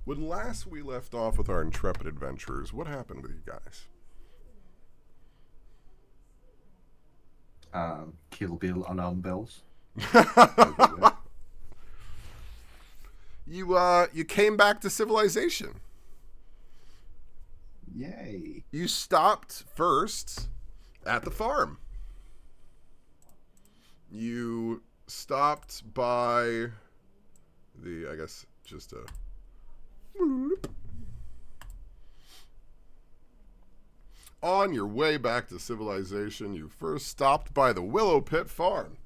When last we left off with our intrepid adventurers, what happened with you guys? Kill Bill unarmed bells. You came back to civilization. Yay. You stopped first at the farm. You stopped by the, I guess, just a... On your way back to civilization, you first stopped by the Willow Pit Farm.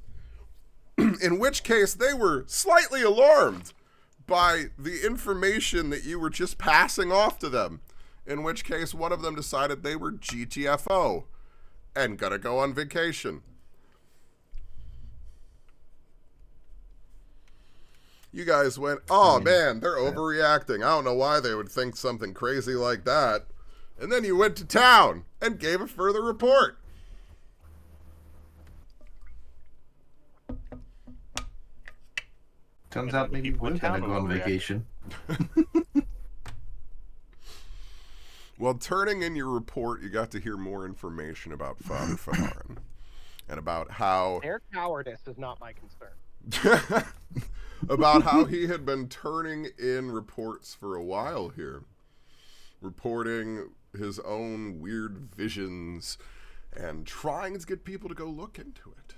In which case, they were slightly alarmed by the information that you were just passing off to them. In which case, one of them decided they were GTFO and gonna go on vacation. You guys went, oh man, they're overreacting. I don't know why they would think something crazy like that. And then you went to town and gave a further report. Turns out maybe we're gonna go on vacation. Well, turning in your report, you got to hear more information about Father Fanarin and about how... Their cowardice is not my concern. About how he had been turning in reports for a while here. Reporting his own weird visions and trying to get people to go look into it.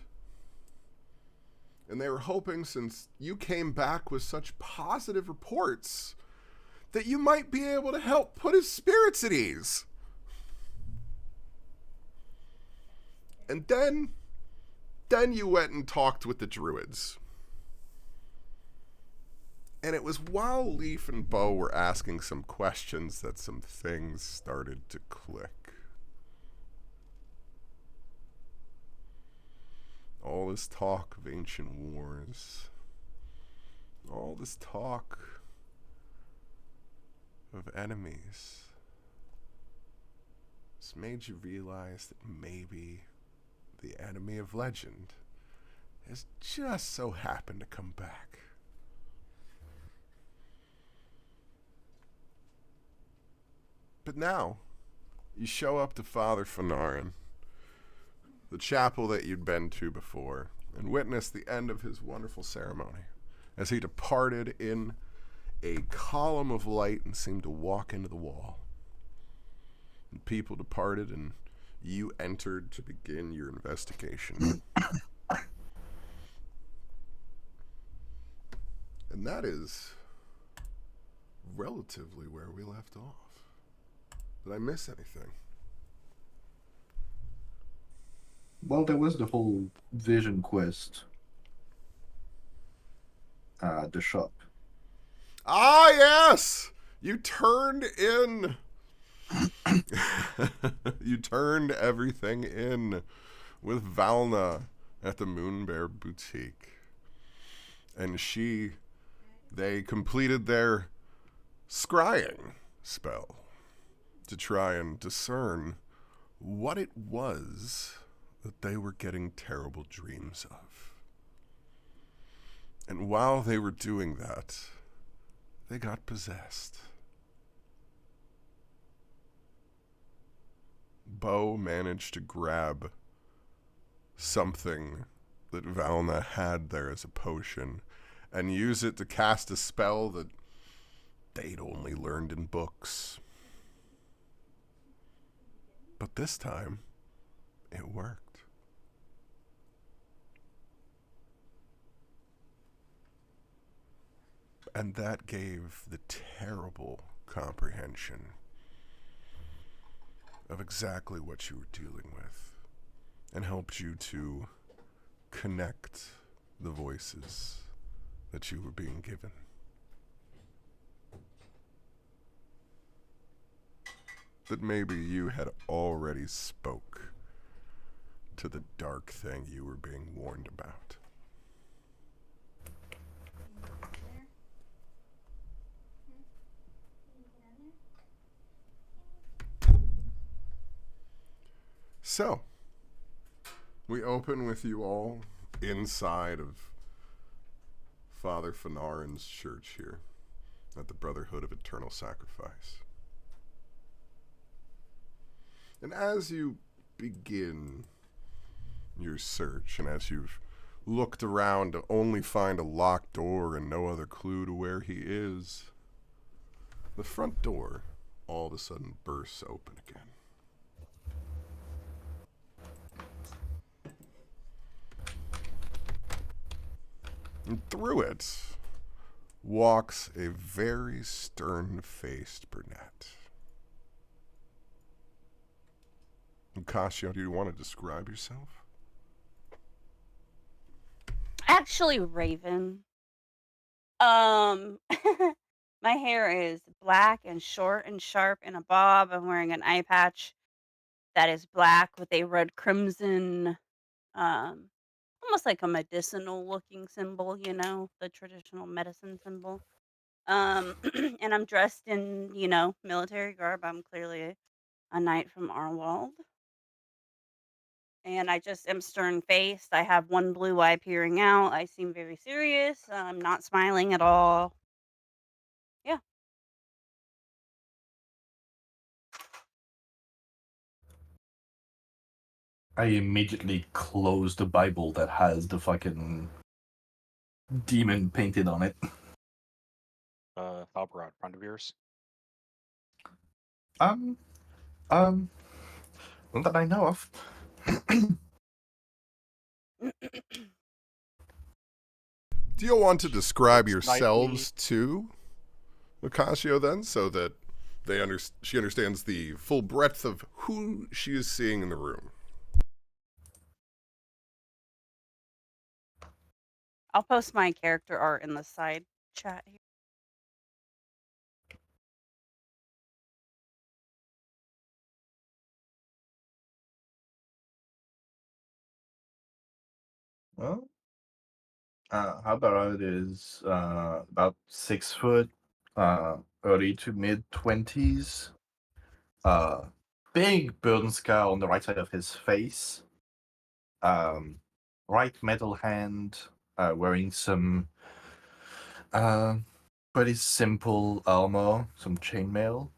And they were hoping, since you came back with such positive reports, that you might be able to help put his spirits at ease. And then you went and talked with the druids. And it was while Leaf and Bo were asking some questions that some things started to click. All this talk of ancient wars. All this talk of enemies. It's made you realize that maybe the enemy of legend has just so happened to come back. But now, you show up to Father Fanarin, the chapel that you'd been to before, and witness the end of his wonderful ceremony as he departed in a column of light and seemed to walk into the wall. And people departed, and you entered to begin your investigation. And that is relatively where we left off. Did I miss anything? Well, there was the whole vision quest. The shop. Ah, yes! You turned in... you turned everything in with Valna at the Moonbear Boutique. And they completed their scrying spell to try and discern what it was that they were getting terrible dreams of. And while they were doing that, they got possessed. Bo managed to grab something that Valna had there as a potion and use it to cast a spell that they'd only learned in books. But this time, it worked. And that gave the terrible comprehension of exactly what you were dealing with and helped you to connect the voices that you were being given. That maybe you had already spoke to the dark thing you were being warned about. So, we open with you all inside of Father Fanarin's church here at the Brotherhood of Eternal Sacrifice. And as you begin your search, and as you've looked around to only find a locked door and no other clue to where he is, the front door all of a sudden bursts open again. And through it walks a very stern-faced brunette. Lucasio, do you want to describe yourself? Actually, Raven. My hair is black and short and sharp in a bob. I'm wearing an eye patch that is black with a red crimson, almost like a medicinal looking symbol, you know, the traditional medicine symbol. And I'm dressed in, you know, military garb. I'm clearly a knight from Arwald. And I just am stern faced. I have one blue eye peering out. I seem very serious. I'm not smiling at all. Yeah. I immediately close the Bible that has the fucking demon painted on it. Halberd out front of yours. Not that I know of. Do you want to describe Looks yourselves to Lucasio then, so that she understands the full breadth of who she is seeing in the room? I'll post my character art in the side chat here. Well, Habarat is about 6 foot, early to mid 20s. Big burn scar on the right side of his face. Right metal hand, wearing some pretty simple armor, some chainmail.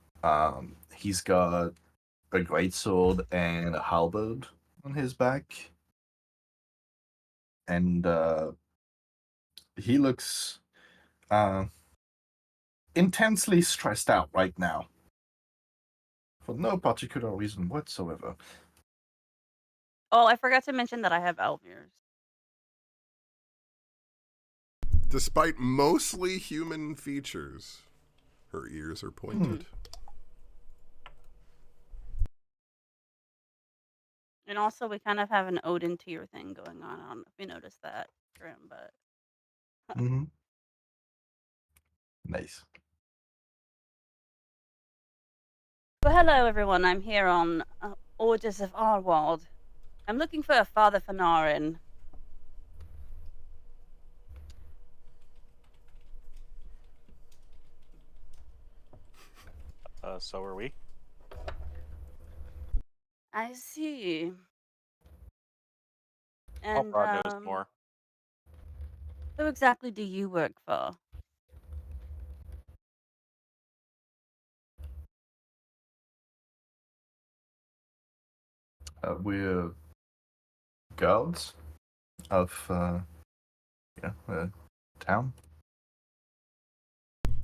He's got a greatsword and a halberd on his back. And he looks intensely stressed out right now. For no particular reason whatsoever. Oh, I forgot to mention that I have elf ears. Despite mostly human features, her ears are pointed. And also, we kind of have an Odin tier thing going on. I don't know if you noticed that, Grim, but Mm-hmm. Nice. well, hello everyone. I'm here on Orders of Arwald. I'm looking for a Father Fanarin. So are we. I see. And Halberd knows more. who exactly do you work for? We're guards of town.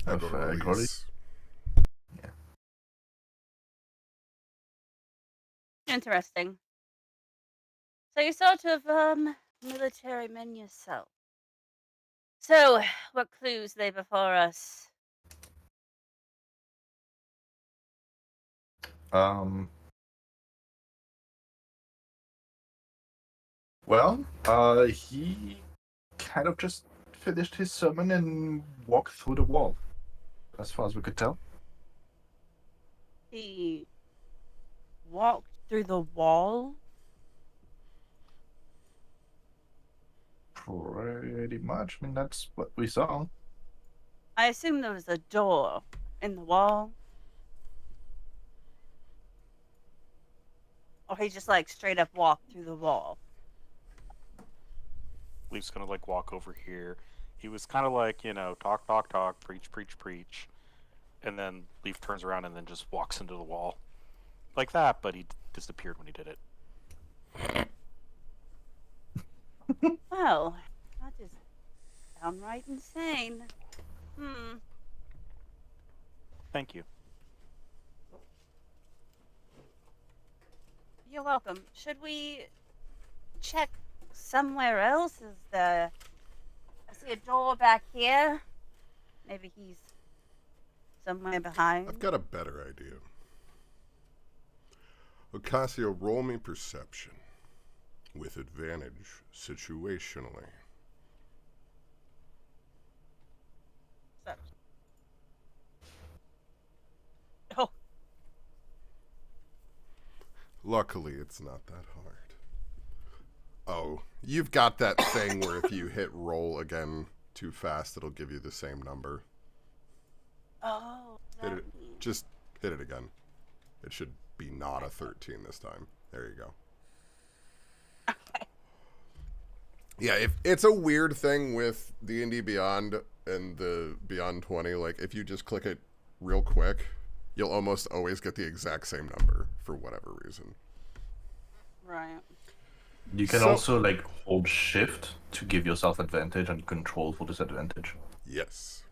Of Grody. Yeah. Interesting. So you're sort of military men yourself. So, what clues lay before us? Well, he kind of just finished his sermon and walked through the wall, as far as we could tell. He walked through the wall? Pretty much. I mean, that's what we saw. I assume there was a door in the wall. Or he just like straight up walked through the wall. Leaf's gonna like walk over here. He was kind of like, talk, talk, talk, preach, preach, preach. and then Leaf turns around and then just walks into the wall. Like that, but he disappeared when he did it. Well, that is downright insane. Thank you. You're welcome. Should we check somewhere else? I see a door back here. Maybe he's somewhere behind. I've got a better idea. Ocasio, roll me perception with advantage situationally. Oh, Luckily, it's not that hard. Oh, you've got that thing where if you hit roll again too fast, it'll give you the same number. that Hit it. means- Just hit it again. It should be not a 13 this time. There you go. Okay. Yeah, if it's a weird thing with D&D Beyond and the Beyond 20, like if you just click it real quick, you'll almost always get the exact same number for whatever reason. Right. You can So- also like hold shift to give yourself advantage and control for disadvantage. Yes.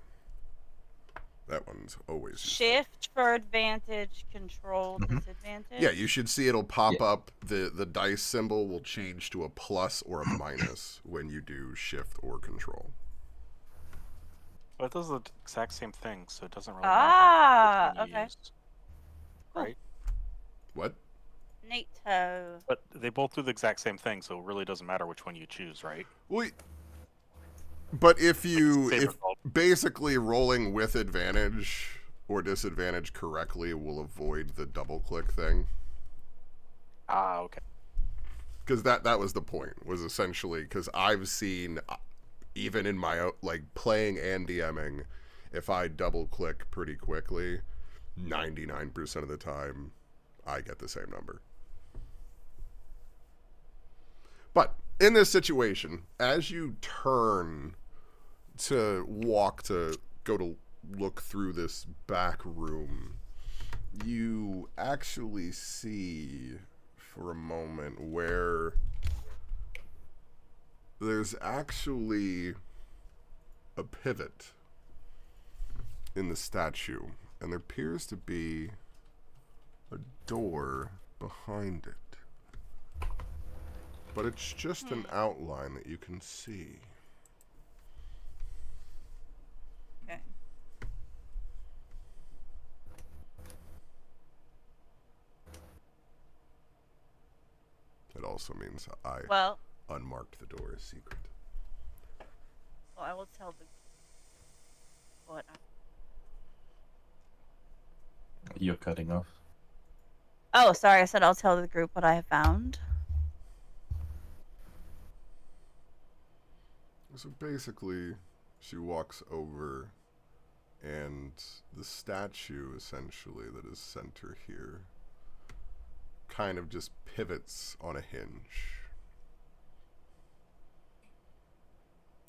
That one's always useful. Shift for advantage, control disadvantage. Yeah, you should see it'll pop up. The dice symbol will change to a plus or a minus when you do shift or control. But it does the exact same thing, so it doesn't really Ah, matter which one you okay. use. Cool. Right? What? NATO. But they both do the exact same thing, so it really doesn't matter which one you choose, right? Well, but if you, Same if result. basically rolling with advantage or disadvantage correctly will avoid the double click thing. Ah, okay. Because that was the point, was essentially, because I've seen, even in my, like, playing and DMing, if I double click pretty quickly, 99% of the time, I get the same number. But in this situation, as you turn to walk to go to look through this back room, you actually see for a moment where there's actually a pivot in the statue, and there appears to be a door behind it. But it's just an outline that you can see. Okay. It also means I Well, unmarked the door as secret. I will tell the what. You're cutting off. Oh, sorry. I said I'll tell the group what I have found. So basically, she walks over, and the statue, essentially, that is center here, kind of just pivots on a hinge.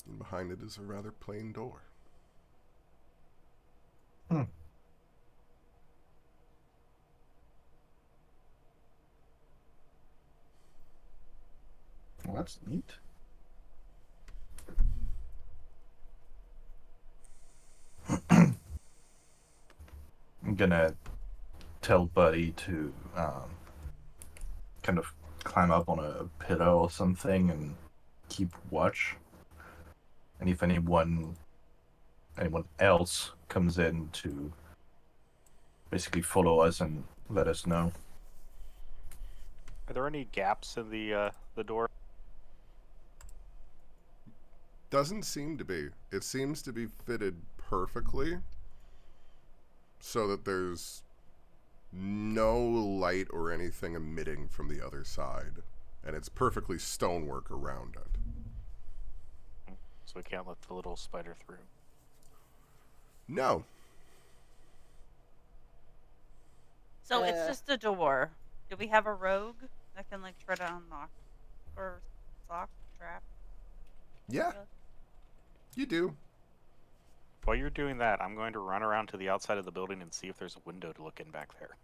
And behind it is a rather plain door. Well, that's neat. I'm gonna tell Buddy to kind of climb up on a pillar or something and keep watch. And if anyone else comes in, to basically follow us and let us know. Are there any gaps in the door? Doesn't seem to be. It seems to be fitted perfectly so that there's no light or anything emitting from the other side. And it's perfectly stonework around it. So we can't let the little spider through. No. So it's just a door. Do we have a rogue that can like try to unlock or lock trap? Yeah, you do. While you're doing that, I'm going to run around to the outside of the building and see if there's a window to look in back there.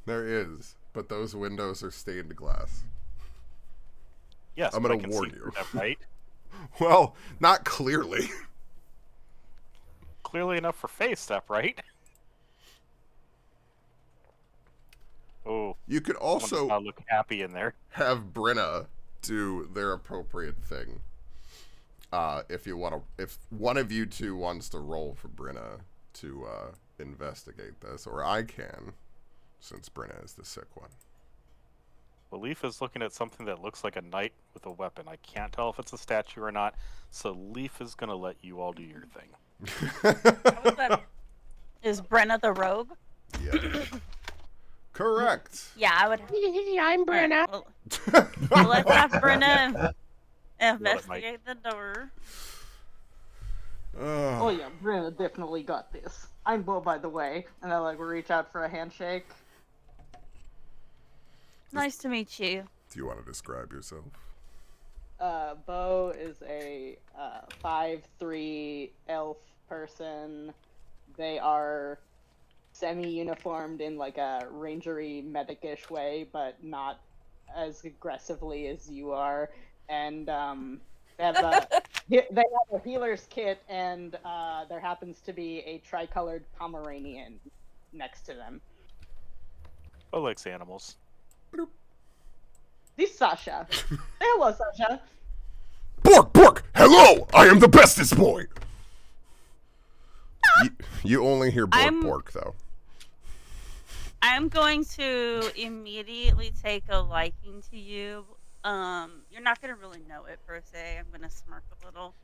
There is, but those windows are stained glass. Yes, I'm but gonna I can warn see you. through that, right? Well, not clearly. Clearly enough for face step, right? Oh, You could someone does also not look happy in there. have Brenna do their appropriate thing. If one of you two wants to roll for Brenna to investigate this, or I can, since Brenna is the sick one. Well, Leaf is looking at something that looks like a knight with a weapon. I can't tell if it's a statue or not, so Leaf is going to let you all do your thing. Is Brenna the rogue? Yeah. Correct. Yeah, I would. I'm Brenna. Well, let's have Brenna investigate the door. Oh yeah, Brenna definitely got this. I'm Bo, by the way, and I reach out for a handshake. Nice to meet you. Do you want to describe yourself? Bo is a 5'3" elf person. They are semi-uniformed in like a rangery medic-ish way, but not as aggressively as you are. And they have a healer's kit, and there happens to be a tricolored Pomeranian next to them. Bo likes animals. This is Sasha. Say hello, Sasha. Bork, Bork! Hello! I am the bestest boy! You only hear Bork, Bork, though. I'm going to immediately take a liking to you. You're not gonna really know it per se. I'm gonna smirk a little.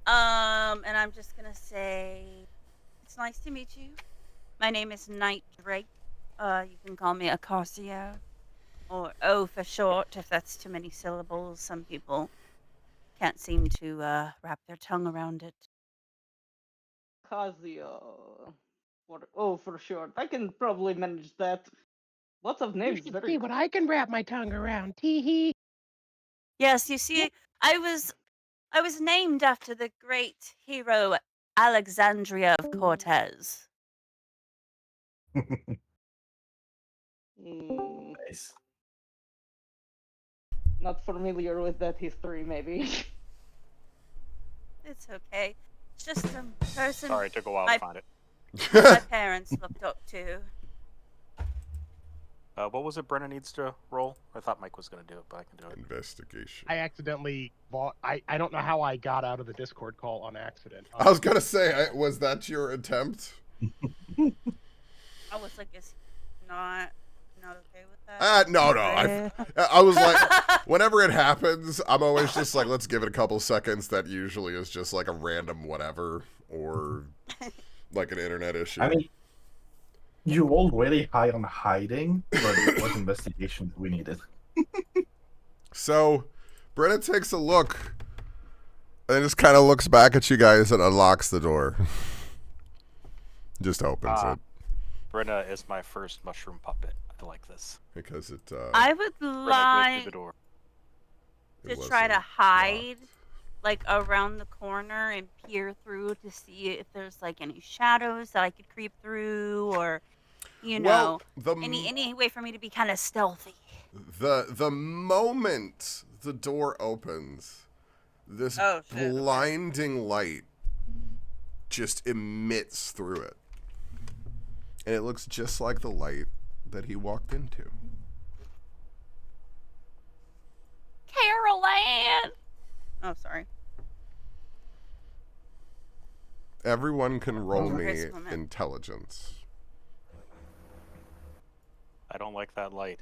And I'm just gonna say, it's nice to meet you. My name is Knight Drake. You can call me Acacio, or O for short, if that's too many syllables. Some people can't seem to wrap their tongue around it. Casio. For sure. I can probably manage that. Lots of You names. should see what I can wrap my tongue around. Tee hee. Yes, you see, I was named after the great hero Alexandria of Cortez. Nice. Not familiar with that history, maybe. It's okay. It's just a person Sorry, it took a while my- to find it. my parents looked up to. What was it Brenna needs to roll? I thought Mike was going to do it, but I can do it. Investigation. I accidentally bought. I don't know how I got out of the Discord call on accident. I was gonna say, was that your attempt? I was like, is he not okay with that? No. I was like, whenever it happens, I'm always just like, let's give it a couple seconds. That usually is just like a random whatever, or like an internet issue. I mean, you rolled really high on hiding, but it was investigation that we needed. So, Brenna takes a look and just kind of looks back at you guys and unlocks the door. Just opens it. Brenna is my first mushroom puppet. I like this. Because it, I would Brenna goes like through the door. it to try to wasn't hide, locked. like around the corner and peer through to see if there's like any shadows that I could creep through, or Well, any way for me to be kind of stealthy. the moment the door opens, this Oh, shit, okay. blinding light just emits through it. And it looks just like the light that he walked into. Carol Ann! Oh, sorry. Everyone can roll me Chris Clement. intelligence. I don't like that light.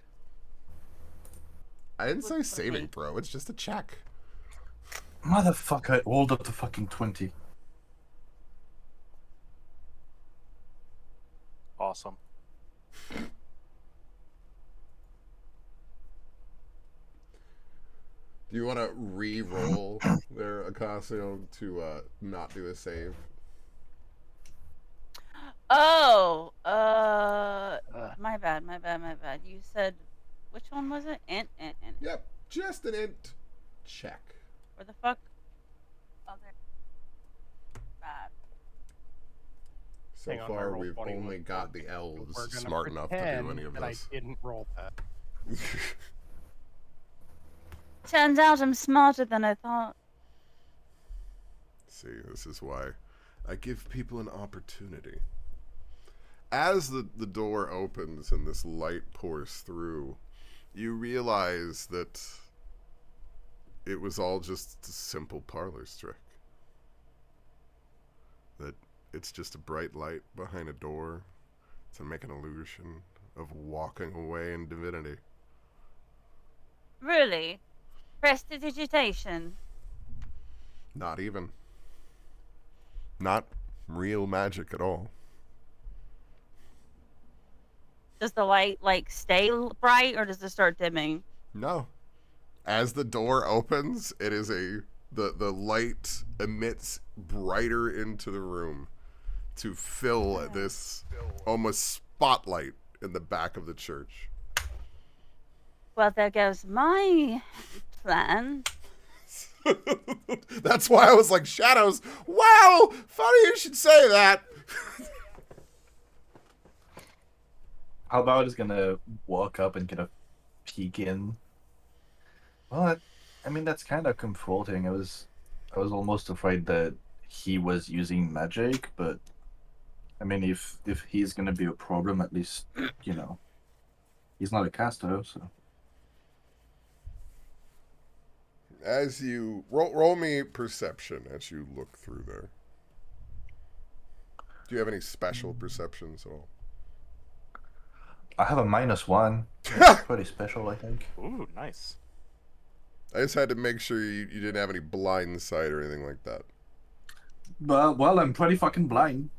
I didn't say What's the saving name? throw, it's just a check. Motherfucker, I rolled up to fucking 20. Awesome. Do you want to re-roll there, Acacio, to not do a save? Oh, my bad. You said, which one was it? Int. Yep, just an int check. Where the fuck? Oh, there. Bad. So Hang on, I far, rolled we've 21 only got points. the elves We're gonna smart enough to do pretend any of that this. I didn't roll that. Turns out I'm smarter than I thought. See, this is why I give people an opportunity. As the door opens and this light pours through, you realize that it was all just a simple parlor's trick. That it's just a bright light behind a door to make an illusion of walking away in divinity. Really? Prestidigitation? Not even. Not real magic at all. Does the light, like, stay bright, or does it start dimming? No. As the door opens, it is the light emits brighter into the room to fill this almost spotlight in the back of the church. Well, there goes my plan. That's why I was like, shadows. Wow, funny you should say that. How about is gonna walk up and kind of peek in? Well, I mean that's kind of comforting. I was almost afraid that he was using magic, but I mean if he's gonna be a problem, at least he's not a caster, so. As you roll me perception as you look through there. Do you have any special perceptions at all? I have a -1. It's pretty special, I think. Ooh, nice. I just had to make sure you didn't have any blind sight or anything like that. Well, I'm pretty fucking blind.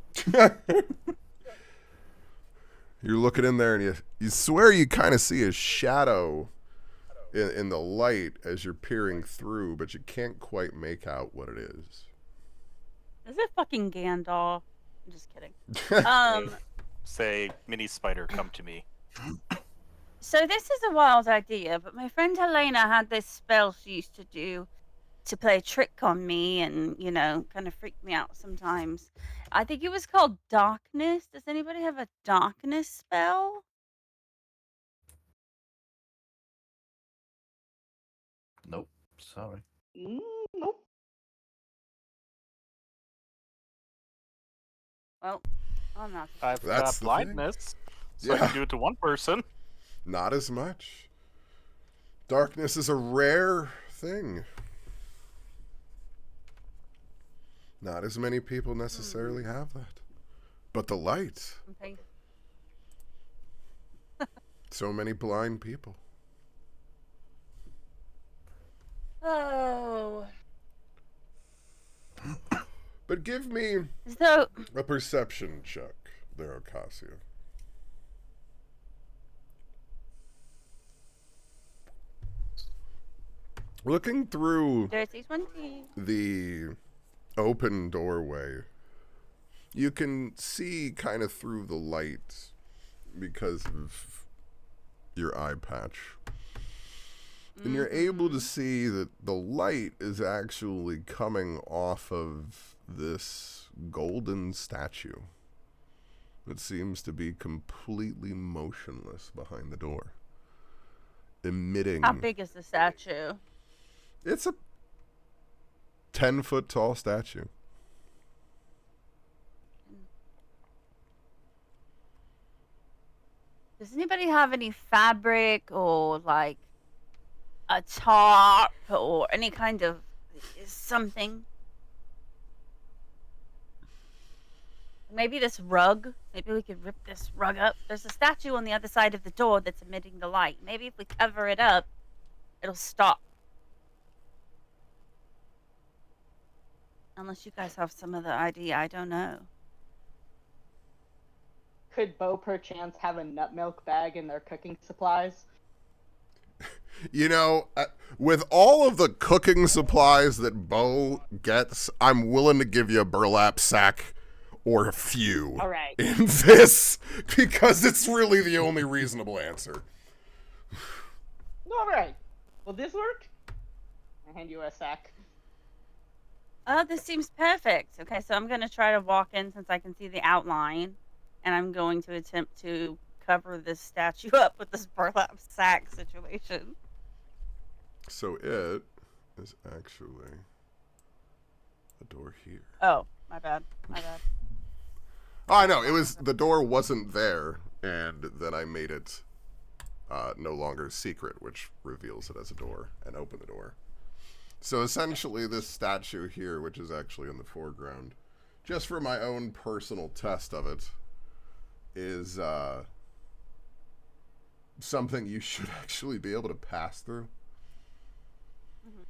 You're looking in there and you swear you kind of see a shadow in the light as you're peering through, but you can't quite make out what it is. Is it fucking Gandalf? I'm just kidding. Say, mini spider, come to me. So this is a wild idea, but my friend Helena had this spell she used to do to play a trick on me and, kind of freak me out sometimes. I think it was called Darkness. Does anybody have a Darkness spell? Nope. Sorry. Nope. Well, I'm not. I've That's got the blindness, so I Yeah. can do it to one person. Not as much. Darkness is a rare thing. Not as many people necessarily have that. But the light. Okay. So many blind people. Oh. But give me So, a perception check there, Ocasio. Looking through dirty 20. the open doorway, you can see kind of through the light because of your eye patch. And you're able to see that the light is actually coming off of this golden statue that seems to be completely motionless behind the door, emitting. How big is the statue? It's a 10-foot tall statue. Does anybody have any fabric or like a tarp or any kind of something? Maybe this rug. Maybe we could rip this rug up. There's a statue on the other side of the door that's emitting the light. Maybe if we cover it up, it'll stop. Unless you guys have some other idea, I don't know. Could Bo perchance have a nut milk bag in their cooking supplies? With all of the cooking supplies that Bo gets, I'm willing to give you a burlap sack or a few All right. in this because it's really the only reasonable answer. All right. Will this work? I hand you a sack. Oh, this seems perfect. Okay, so I'm gonna try to walk in since I can see the outline, and I'm going to attempt to cover this statue up with this burlap sack situation. So it is actually a door here. Oh, my bad. My bad. Oh, I know. It was the door wasn't there, and then I made it no longer secret, which reveals it as a door and open the door. So essentially, this statue here, which is actually in the foreground, just for my own personal test of it, is something you should actually be able to pass through. Mhm.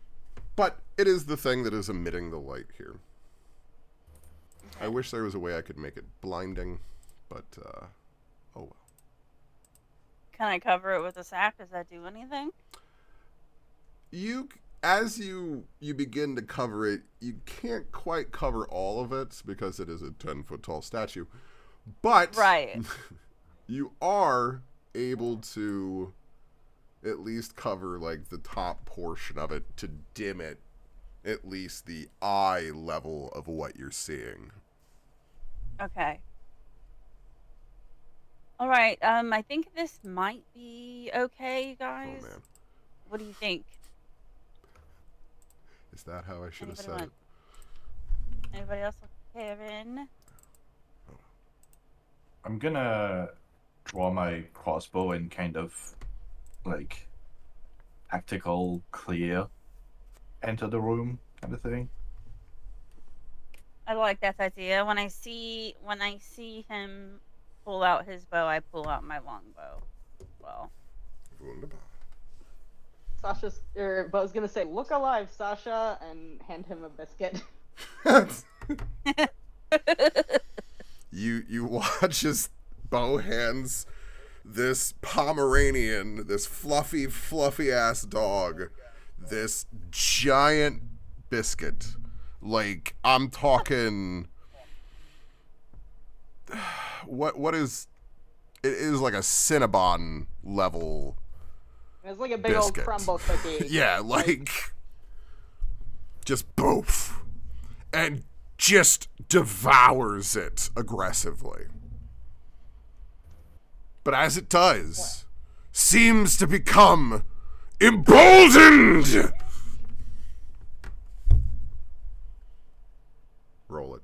But it is the thing that is emitting the light here. Okay. I wish there was a way I could make it blinding, but oh well. Can I cover it with a sack? Does that do anything? As you begin to cover it, you can't quite cover all of it because it is a 10-foot tall statue. But Right. you are able to at least cover like the top portion of it to dim it at least the eye level of what you're seeing. Okay. All right. I think this might be okay, you Oh guys. man, What do you think? is that how I should have Anybody said want? it? Anybody else want Karen? I'm gonna draw my crossbow and kind of like tactical clear enter the room kind of thing. I like that idea. When I see him pull out his bow, I pull out my longbow. Well, Wunderbar. Bo's gonna say, "Look alive, Sasha," and hand him a biscuit. You watch as Bo hands this Pomeranian, this fluffy ass dog, this giant biscuit. Like, I'm talking what is it is like a Cinnabon level. It's like a big Biscuit. old crumble cookie. Yeah, like just boof. And just devours it aggressively. But as it does, seems to become emboldened. Roll it.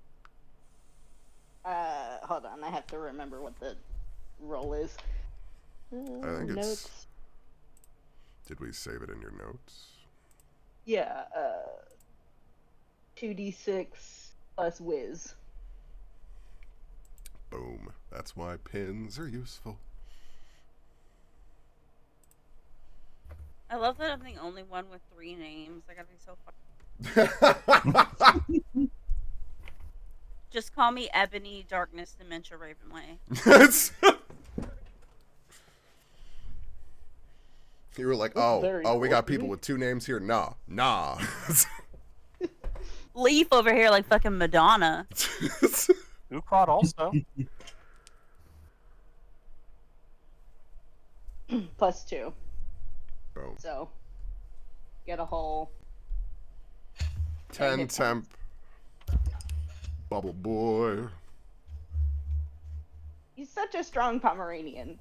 Hold on, I have to remember what the roll is. I think it's- Notes. Did we save it in your notes? Yeah, 2d6 plus whiz. Boom. That's why pins are useful. I love that I'm the only one with 3 names. I gotta be so fun. Just call me Ebony, Darkness, Dementia, Ravenway. You were like, Very we got important. people with 2 names here? Nah. Leaf over here like fucking Madonna. Ucrod also. Plus 2. Boom. So, get a whole 10 hit temp. Bubble boy. He's such a strong Pomeranian.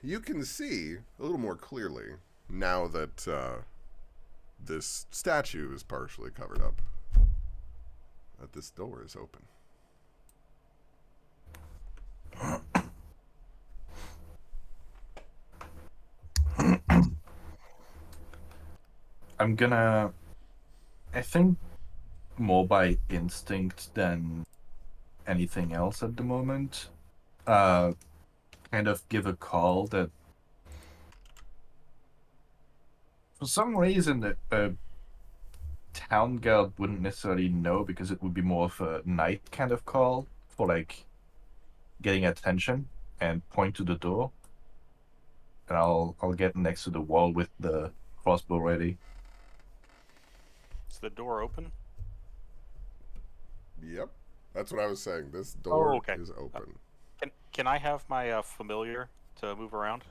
You can see a little more clearly now that this statue is partially covered up, that this door is open. I'm gonna, I think, more by instinct than anything else at the moment, kind of give a call that for some reason a town guard wouldn't necessarily know, because it would be more of a night kind of call for like getting attention, and point to the door. And I'll get next to the wall with the crossbow ready. Is the door open? Yep. That's what I was saying. This door okay. is open. Can I have my familiar to move around?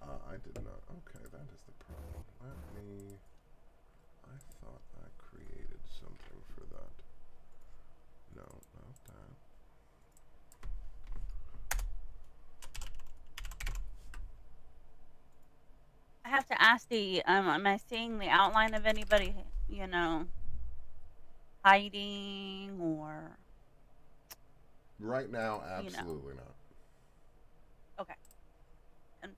I did not. Okay, that is the problem. Asti, am I seeing the outline of anybody, hiding or, Right now, you know? absolutely not. Okay. And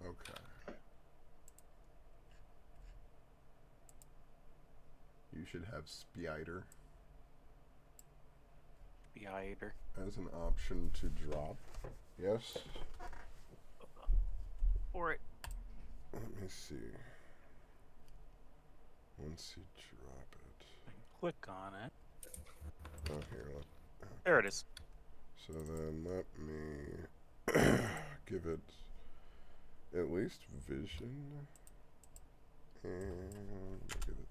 Okay. You should have Spider Behinder. as an option to drop. Yes? For it. Let me see. Once you drop it. Click on it. Oh, here. There it is. So then let me give it at least vision. And I'll give it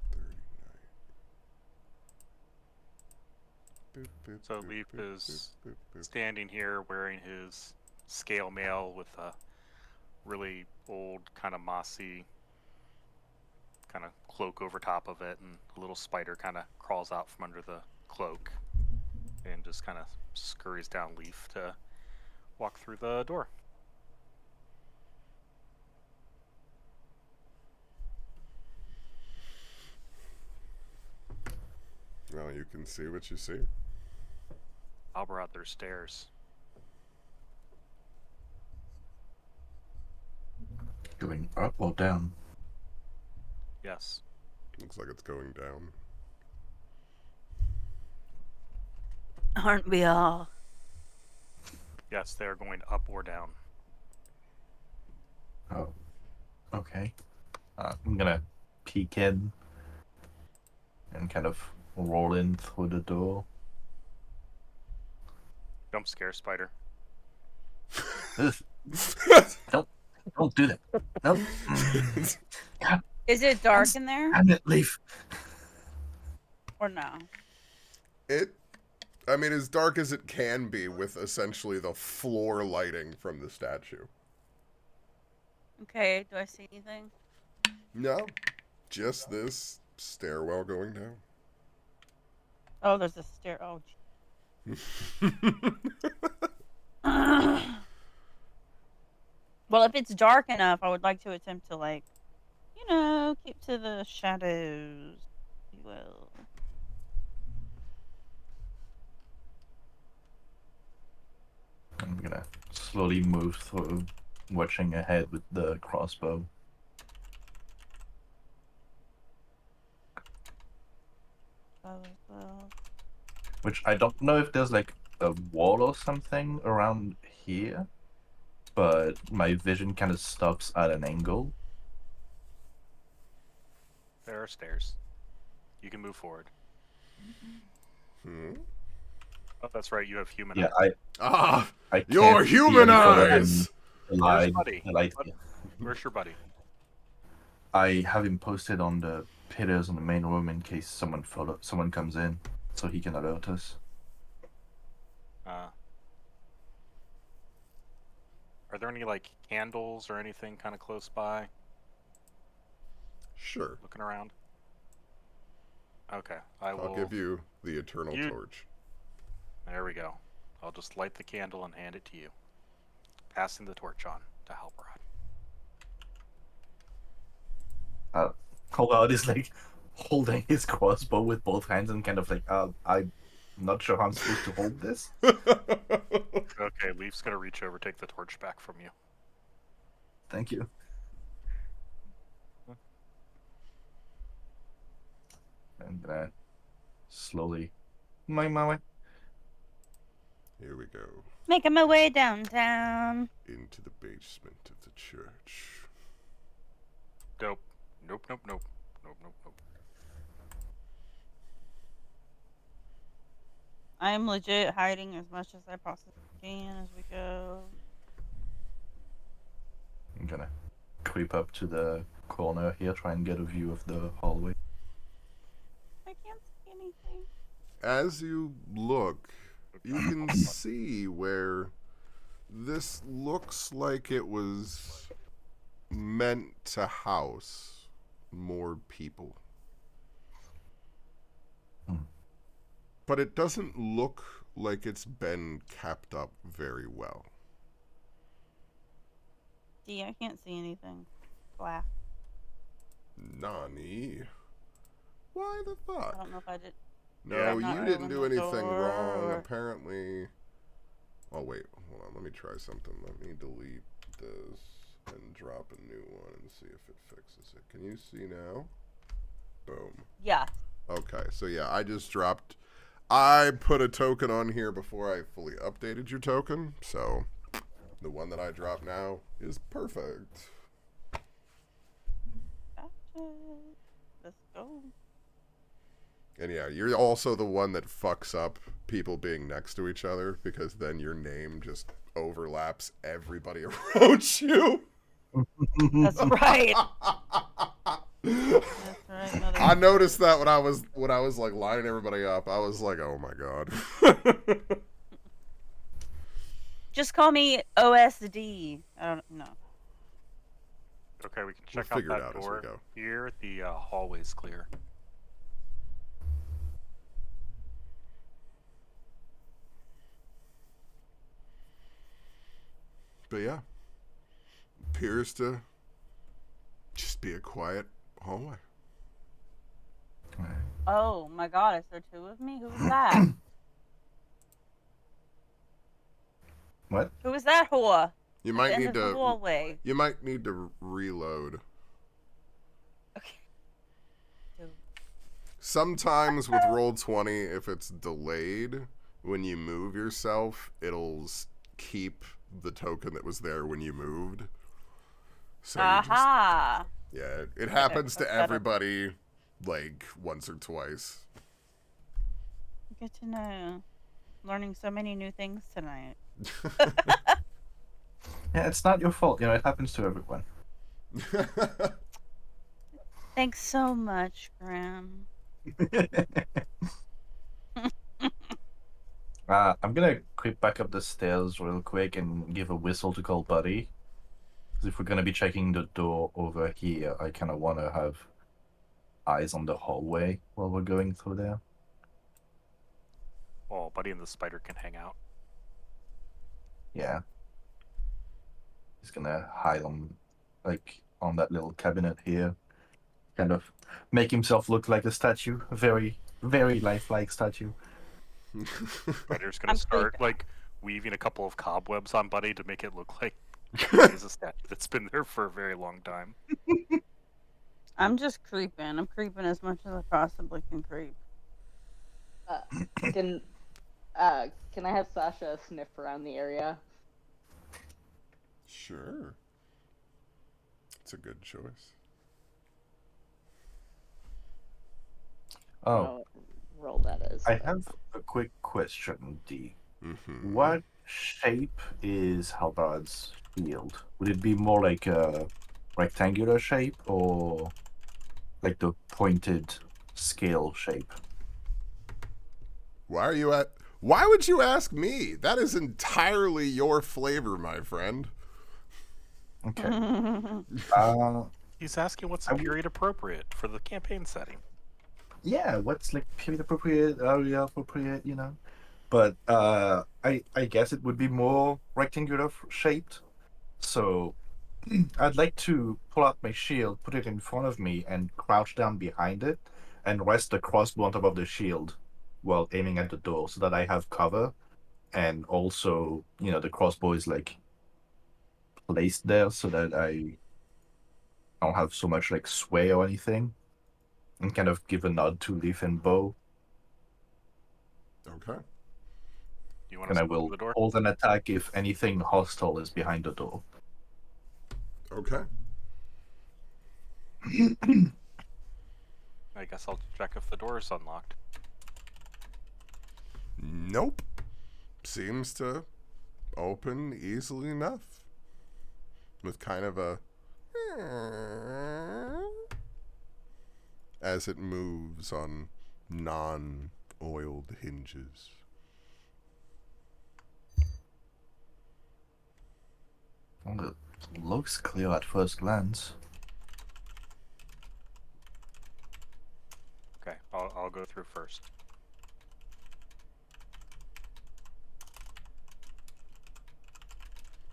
39. Boop, boop, So boop, Leaf boop, is boop, boop, boop. standing here wearing his scale mail with a really old, kind of mossy kind of cloak over top of it, and a little spider kind of crawls out from under the cloak and just kind of scurries down Leaf to walk through the door. Well, you can see what you see. How about their stairs? Going up or down? Yes. Looks like it's going down. aren't we all? Yes, they are going up or down. Oh, okay. I'm gonna peek in and kind of roll in through the door. Jump scare spider. Ugh. Don't do that. No. God Is it dark in there damn it, Leaf. or no? I mean, as dark as it can be with essentially the floor lighting from the statue. Okay, do I see anything? No, just this stairwell going down. Oh, there's a stair. Oh, well, if it's dark enough, I would like to attempt to, keep to the shadows, if you will. I'm gonna slowly move through, watching ahead with the crossbow. Well. Which I don't know if there's like a wall or something around here, but my vision kind of stops at an angle. There are stairs. You can move forward. Hmm? Oh, that's right. You have human Yeah, eyes. I can't Your see human any further than eyes! the Where's light. Buddy? The light. Where's your buddy? I have him posted on the pillars in the main room in case someone comes in, so he can alert us. Are there any like candles or anything kind of close by? Sure. Looking around. Okay, I'll give you the eternal torch. There we go. I'll just light the candle and hand it to you. Passing the torch on to Halbrod. Halbrod is like holding his crossbow with both hands and kind of like, I'm not sure how I'm supposed to hold this. Okay, Leaf's gonna reach over, take the torch back from you. Thank you. I'm gonna slowly make my way. Here we go. Making my way downtown. Into the basement of the church. Nope. Nope, nope, nope. Nope, nope, nope. I'm legit hiding as much as I possibly can as we go. I'm gonna creep up to the corner here, try and get a view of the hallway. I can't see anything. As you look, you can see where This looks like it was meant to house more people. But it doesn't look like it's been kept up very well. See, I can't see anything. Black. Nani? Why the I fuck? don't know if I did. No, Yeah, I'm not you didn't open do the anything door, wrong. or- Apparently. Oh, wait. Hold on. Let me try something. Let me delete this and drop a new one and see if it fixes it. Can you see now? Boom. Yeah. Okay, so yeah, I put a token on here before I fully updated your token, so the one that I drop now is perfect. Gotcha. Let's go. And yeah, you're also the one that fucks up people being next to each other, because then your name just overlaps everybody around you. That's right. That's right, mother. I noticed that when I was like lining everybody up. I was like, oh my god. Just call me OSD. I don't know. Okay, we can We'll check out figure it that out as we door go. here. The hallway's clear. But yeah, appears to just be a quiet hallway. Oh my god, is there two of me? Who was that? What? Who was that whore? You At might the end need of the to hallway. reload. Okay. So, Sometimes with Roll20, if it's delayed, when you move yourself, it'll keep the token that was there when you moved. So you just, aha! yeah, it happens that's to better. everybody like once or twice. Good to know. Learning so many new things tonight. Yeah, it's not your fault. You know, it happens to everyone. Thanks so much, Graham. I'm gonna creep back up the stairs real quick and give a whistle to call Buddy. Because if we're gonna be checking the door over here, I kind of want to have eyes on the hallway while we're going through there. Oh, Buddy and the spider can hang out. Yeah. He's gonna hide on, like, on that little cabinet here. Kind of make himself look like a statue. A very, very lifelike statue. Spider's gonna I'm start creeping. like weaving a couple of cobwebs on Buddy to make it look like he's a statue that's been there for a very long time. I'm just creeping. I'm creeping as much as I possibly can creep. Can can I have Sasha sniff around the area? Sure. It's a good choice. Oh, I'll roll that as. I have a quick question, D. Mm-hmm. What shape is Halbard's shield? Would it be more like a rectangular shape or like the pointed scale shape? Why would you ask me? That is entirely your flavor, my friend. Okay. Uh, He's asking what's period appropriate for the campaign setting. yeah, what's like period appropriate, area appropriate, you know? But I guess it would be more rectangular shaped. So I'd like to pull out my shield, put it in front of me, and crouch down behind it, and rest the crossbow on top of the shield while aiming at the door, so that I have cover, and also, you know, the crossbow is like placed there so that I don't have so much like sway or anything, and kind of give a nod to Leaf and Bow. Okay. You want And to I step to will the door? hold an attack if anything hostile is behind the door. Okay. I guess I'll check if the door is unlocked. Nope. Seems to open easily enough. With kind of a as it moves on non-oiled hinges. Well, it looks clear at first glance. Okay, I'll go through first.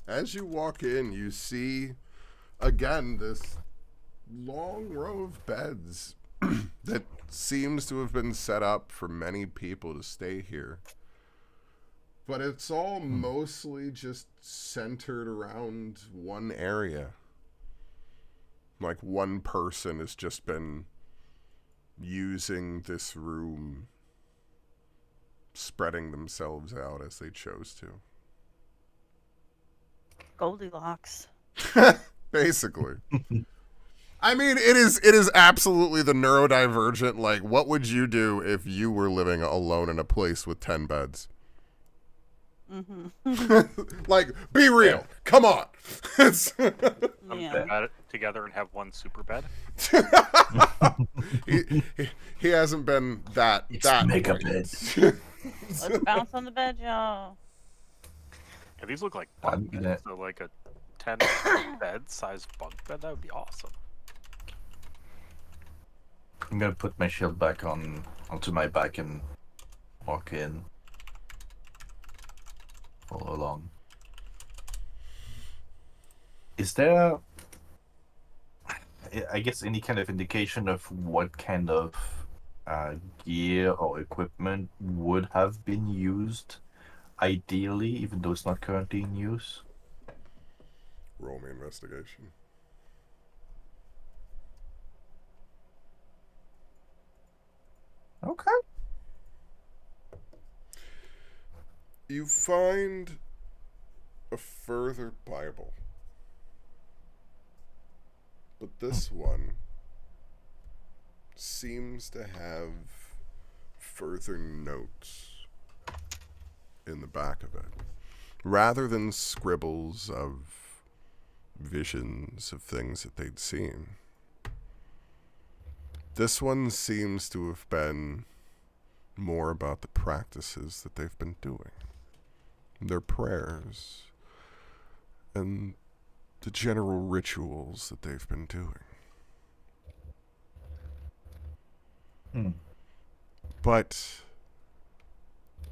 As you walk in, you see again this long row of beds that seems to have been set up for many people to stay here. But it's all mostly just centered around one area. Like one person has just been using this room, spreading themselves out as they chose to. Goldilocks. Basically. I mean, it is absolutely the neurodivergent, like, what would you do if you were living alone in a place with 10 beds? Like, be real. Come on. Yeah. Bed together and have one super bed. he hasn't been that make a point. bed. Let's bounce on the bed, y'all. Yeah, these look like I'm bunk gonna- beds, so like a 10 bed size bunk bed. That would be awesome. I'm gonna put my shield back onto my back and walk in. Follow along. Is there, I guess, any kind of indication of what kind of gear or equipment would have been used, ideally, even though it's not currently in use? Roll me investigation. Okay. You find a further Bible. But this one seems to have further notes in the back of it. Rather than scribbles of visions of things that they'd seen. This one seems to have been more about the practices that they've been doing. Their prayers and the general rituals that they've been doing. But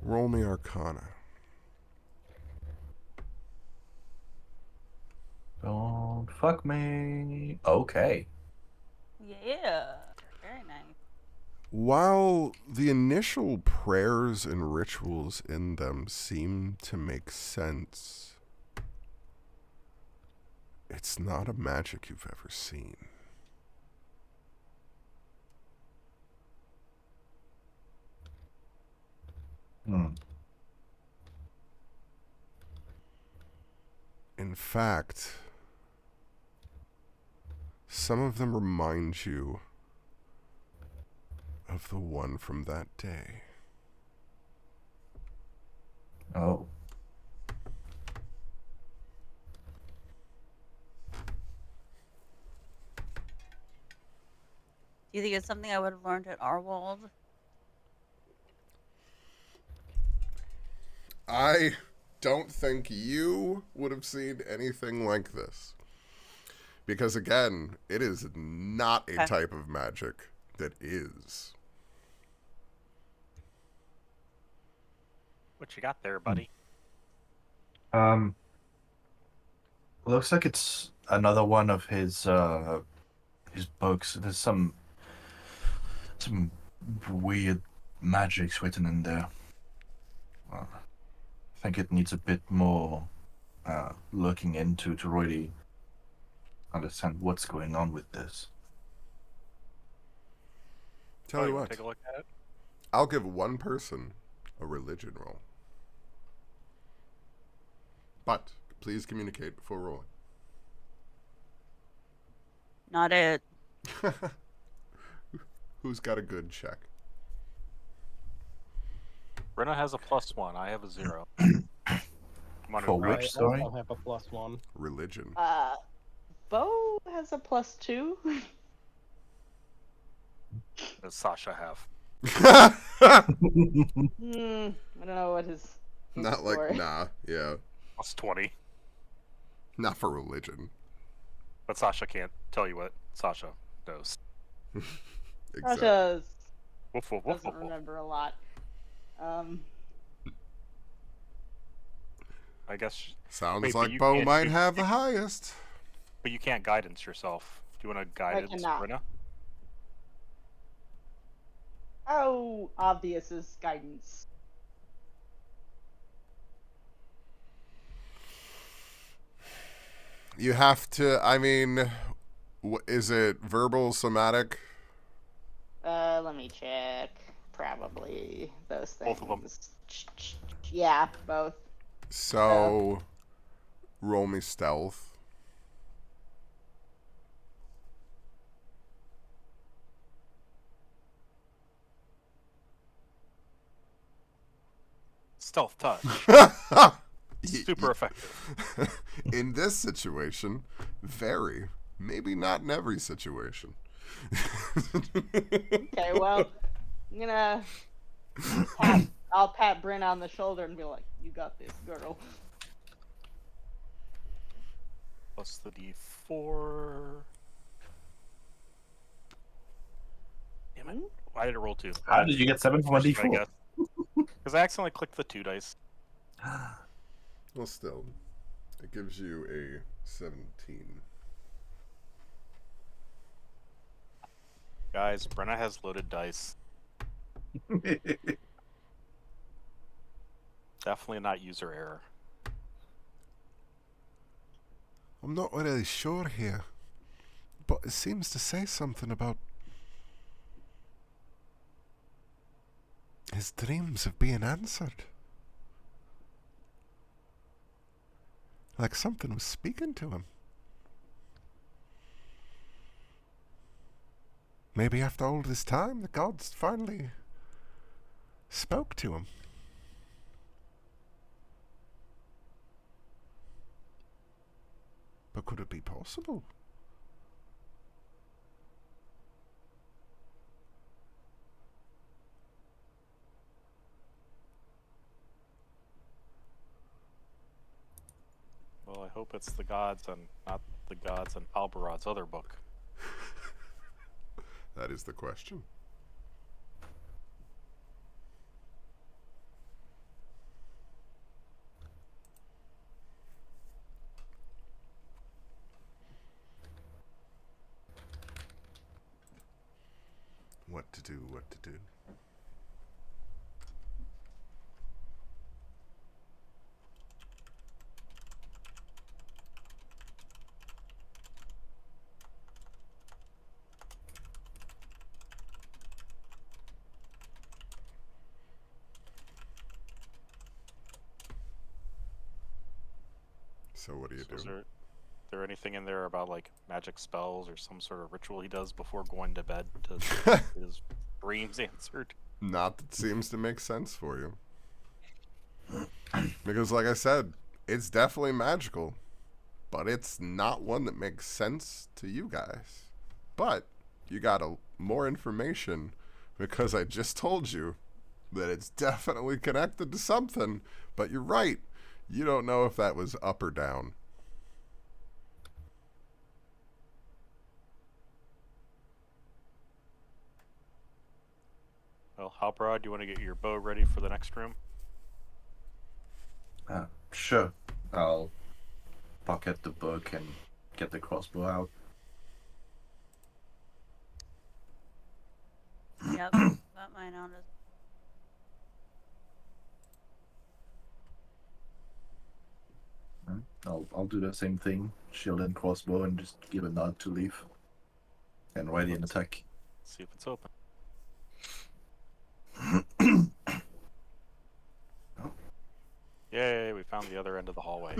roll me Arcana. Don't fuck me. Okay. Yeah. Very nice. While the initial prayers and rituals in them seem to make sense, it's not a magic you've ever seen. In fact, some of them remind you of the one from that day. Oh. Do you think it's something I would have learned at Arwald? I don't think you would have seen anything like this. Because again, it is not a Okay. type of magic that is. What you got there, buddy? Looks like it's another one of his books. There's some weird magics written in there. I think it needs a bit more looking into to really understand what's going on with this. Tell you wanna what, Take a look at it. I'll give one person a religion roll. But please communicate before rolling. Not it. Who's got a good check? Brenna has a +1. I have a 0. Come on, For Brenna. which I story? also have a +1. Religion. Bo has a +2. Does Sasha have? I don't know what his Not like, score. nah, yeah. +20. Not for religion. But Sasha can't tell you what Sasha knows. Exactly. Sasha Woof, woof, woof, doesn't woof, woof. remember a lot. I guess. Sounds Wait, but like you Bo can't- might you- have the highest. But you can't guidance yourself. Do you want to guidance, cannot. Brenna? How obvious is guidance? You have to, I mean, is it verbal, somatic? Let me check. Probably those things. Both of them. Yeah, both. So, roll me stealth. Stealth touch. Super effective. In this situation, very. Maybe not in every situation. Okay, well, I'm gonna I'll pat Bryn on the shoulder and be like, "You got this, girl." Plus the D4. Damn it. Why did it roll 2? How did you get 7 from a D4? Because I accidentally clicked the 2 dice. Well, still, it gives you a 17. Guys, Brenna has loaded dice. Definitely not user error. I'm not really sure here, but it seems to say something about his dreams of being answered. Like something was speaking to him. Maybe after all this time, the gods finally spoke to him. But could it be possible? Well, I hope it's the gods and not the gods in Albarod's other book. That is the question. What to do, what to do. So what do you So is do? there anything in there about like magic spells or some sort of ritual he does before going to bed to get his dreams answered? Not that seems to make sense for you. Because like I said, it's definitely magical, but it's not one that makes sense to you guys. But you got more information because I just told you that it's definitely connected to something, but you're right. You don't know if that was up or down. Well, Halbrod, do you want to get your bow ready for the next room? Sure. I'll pocket the book and get the crossbow out. Yep, got mine out as I'll do the same thing. Shield and crossbow and just give a nod to leave. And ready an attack. See if it's open. Yay, we found the other end of the hallway.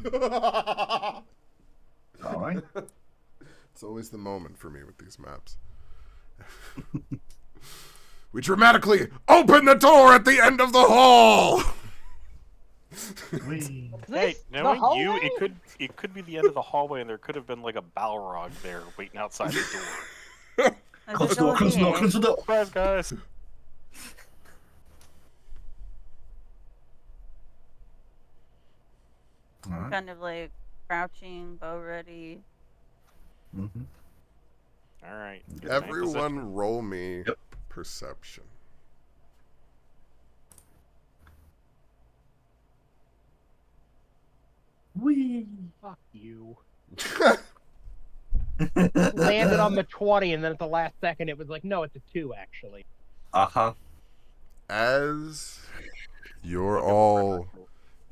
Alright. It's always the moment for me with these maps. We dramatically open the door at the end of the hall. Whee. Hey, This the knowing you, hallway? it could be the end of the hallway, and there could have been like a Balrog there waiting outside the door. Close the door, close the door, close the door. Surprise, guys! Alright. kind of like crouching, bow ready. Mm-hmm. All right. Get Same Everyone position. roll me Yep. perception. Whee! Fuck you. Landed on the 20, and then at the last second, it was like, no, it's a 2, actually. Uh-huh. As you're Looking for all pressure.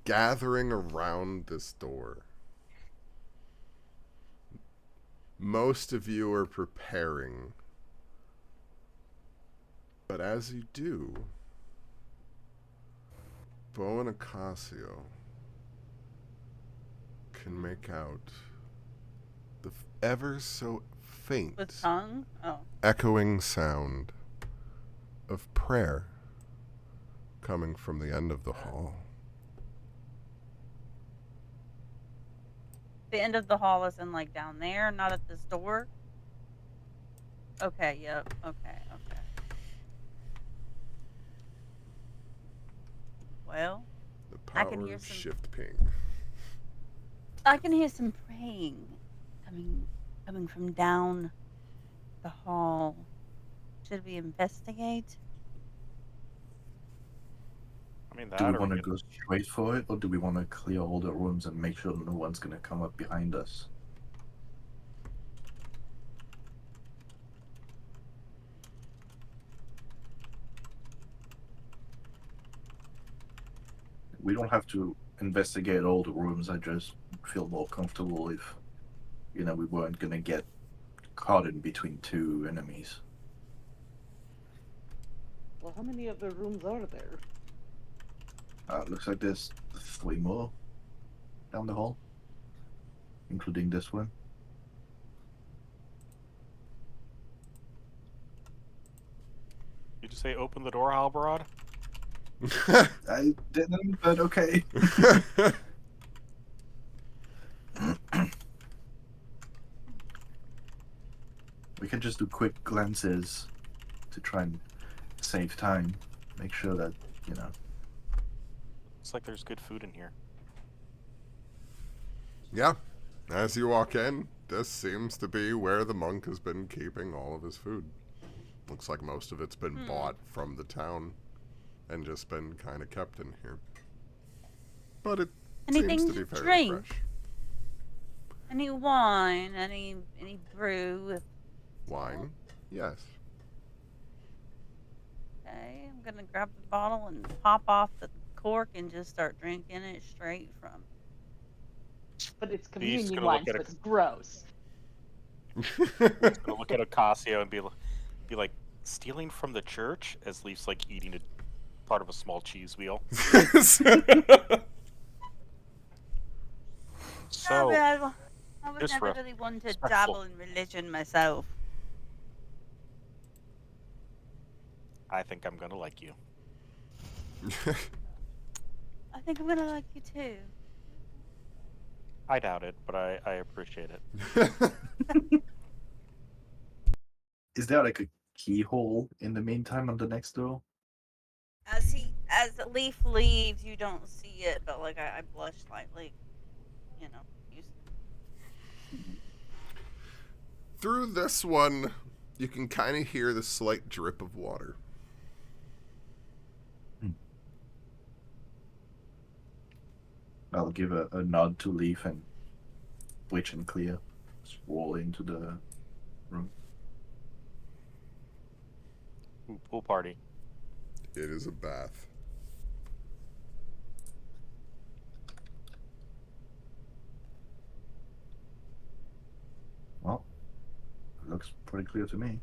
gathering around this door, most of you are preparing. But as you do, Bo and Ocasio can make out the ever so faint With tongue? Oh. echoing sound of prayer coming from the end of the hall. The end of the hall is in like down there, not at this door. Okay, yep. Okay. Well, The I power can hear of some- shift ping. I can hear some praying coming from down the hall. Should we investigate? I mean, Do we that or want to we can go straight for it, or do we want to clear all the rooms and make sure no one's going to come up behind us? We don't have to investigate all the rooms. I just feel more comfortable if, we weren't going to get caught in between two enemies. Well, how many other rooms are there? Looks like there's 3 more down the hall, including this one. you just say open the door, Halbarad? I didn't, but okay. We can just do quick glances to try and save time. Make sure that, Looks like there's good food in here. Yeah. As you walk in, this seems to be where the monk has been keeping all of his food. Looks like most of it's been bought from the town and just been kind of kept in here. But it Anything seems to to be fairly drink? fresh. Any wine? Any brew? Wine? Yes. Okay, I'm gonna grab the bottle and pop off the cork and just start drinking it straight from. But it's He's communion gonna wine, look at so a- it's gross. Gonna look at Ocasio and be like, stealing from the church, as Leaf's like eating a part of a small cheese wheel. Oh, So, but I was just never for really one to respectful- dabble in religion myself. I think I'm gonna like you. I think I'm gonna like you too. I doubt it, but I appreciate it. Is there like a keyhole in the meantime on the next door? As Leaf leaves, you don't see it, but like I blush slightly. You know. Through this one, you can kind of hear the slight drip of water. I'll give a nod to Leaf and Witch and Clear. Just roll into the room. Ooh, pool party. It is a bath. Well, looks pretty clear to me.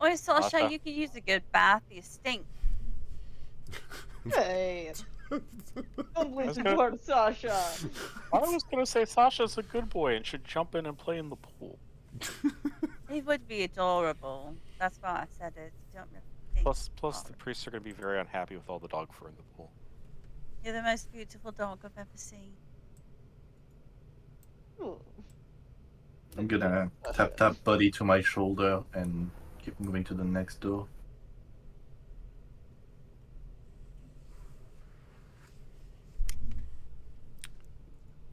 Oi, Sasha, Sasha. you could use a good bath. You stink. Hey, don't listen to good. her, Sasha. I was gonna say Sasha's a good boy and should jump in and play in the pool. It would be adorable. That's why I said it. You don't really think Plus, the about it. priests are gonna be very unhappy with all the dog fur in the pool. You're the most beautiful dog I've ever seen. Ooh. I'm gonna tap Buddy to my shoulder and keep moving to the next door.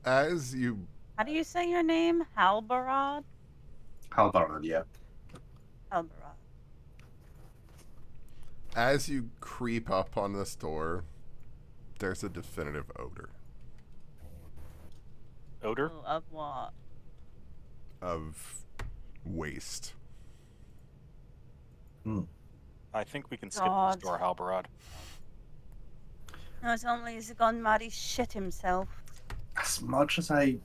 As you How do you say your name? Halbarad? Halbarad, yeah. Halbarad. as you creep up on this door, there's a definitive odor Odor? Oh, of what? of waste. I think we can skip this God. door, Halbarad. Not only has he gone mad, he shit himself. As much as I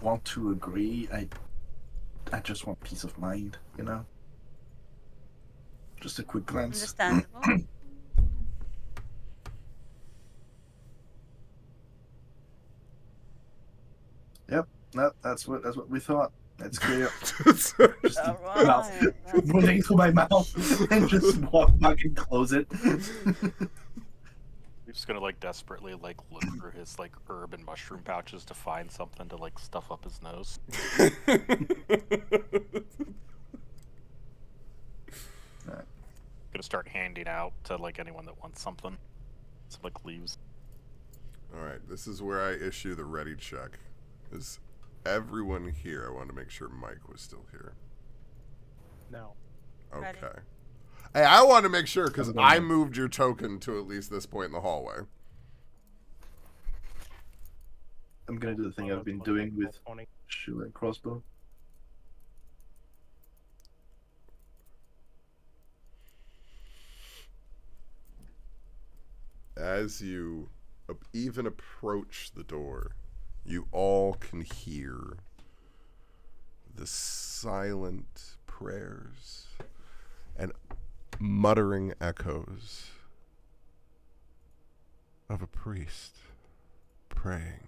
want to agree, I just want peace of mind, you know? Just a quick glance. Understandable. Yep, no, that's what we thought. It's clear. Just All mouth, right. That's put it to my mouth and just walk back and close it. We're just gonna like desperately like look through his like herb and mushroom pouches to find something to like stuff up his nose. Gonna start handing out to like anyone that wants something. Some like leaves. All right, this is where I issue the ready check. Is everyone here? I wanted to make sure Mike was still here. No. Ready. Okay. Hey, I want to make sure because I'm I going. moved your token to at least this point in the hallway. I'm gonna do the thing I've been doing with shield and crossbow. As you even approach the door, you all can hear the silent prayers and muttering echoes of a priest praying.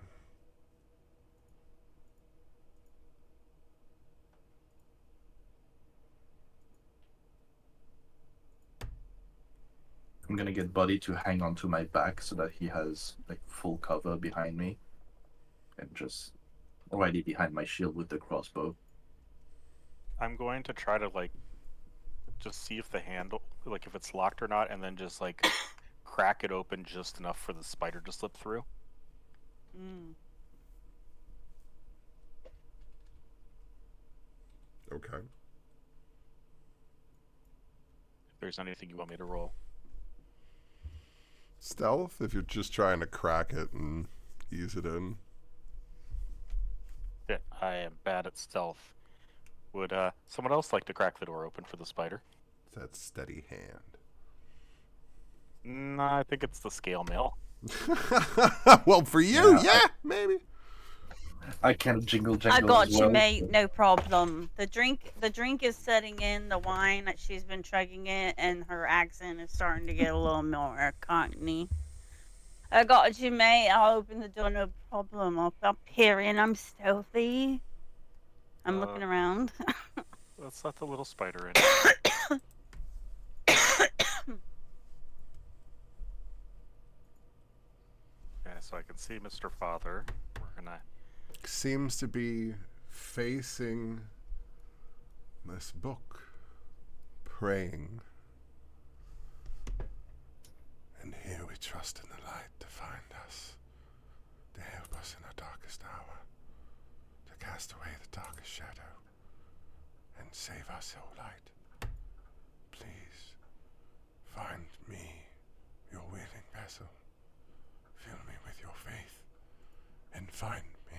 I'm gonna get Buddy to hang onto my back so that he has like full cover behind me, and just already behind my shield with the crossbow. I'm going to try to like just see if the handle, like if it's locked or not, and then just like crack it open just enough for the spider to slip through. Mm. Okay. If there's anything you want me to roll. Stealth, if you're just trying to crack it and ease it in. Yeah, I am bad at stealth. Would someone else like to crack the door open for the spider? That's steady hand. No, I think it's the scale mail. Well, for you, Yeah, yeah, maybe. I can jingle I jangle. got as you, well. mate. No problem. The drink is setting in. The wine that she's been chugging it, and her accent is starting to get a little more cockney. I got you, mate. I'll open the door, no problem. I'll up here and I'm stealthy. I'm looking around. Let's let the little spider in. Okay, so I can see Mr. Father. We're gonna. Seems to be facing this book, praying. And here we trust in the light to find us, to help us in our darkest hour, to cast away the darkest shadow, and save us, O light. Please, find me, your willing vessel. Fill me with your faith, and find me.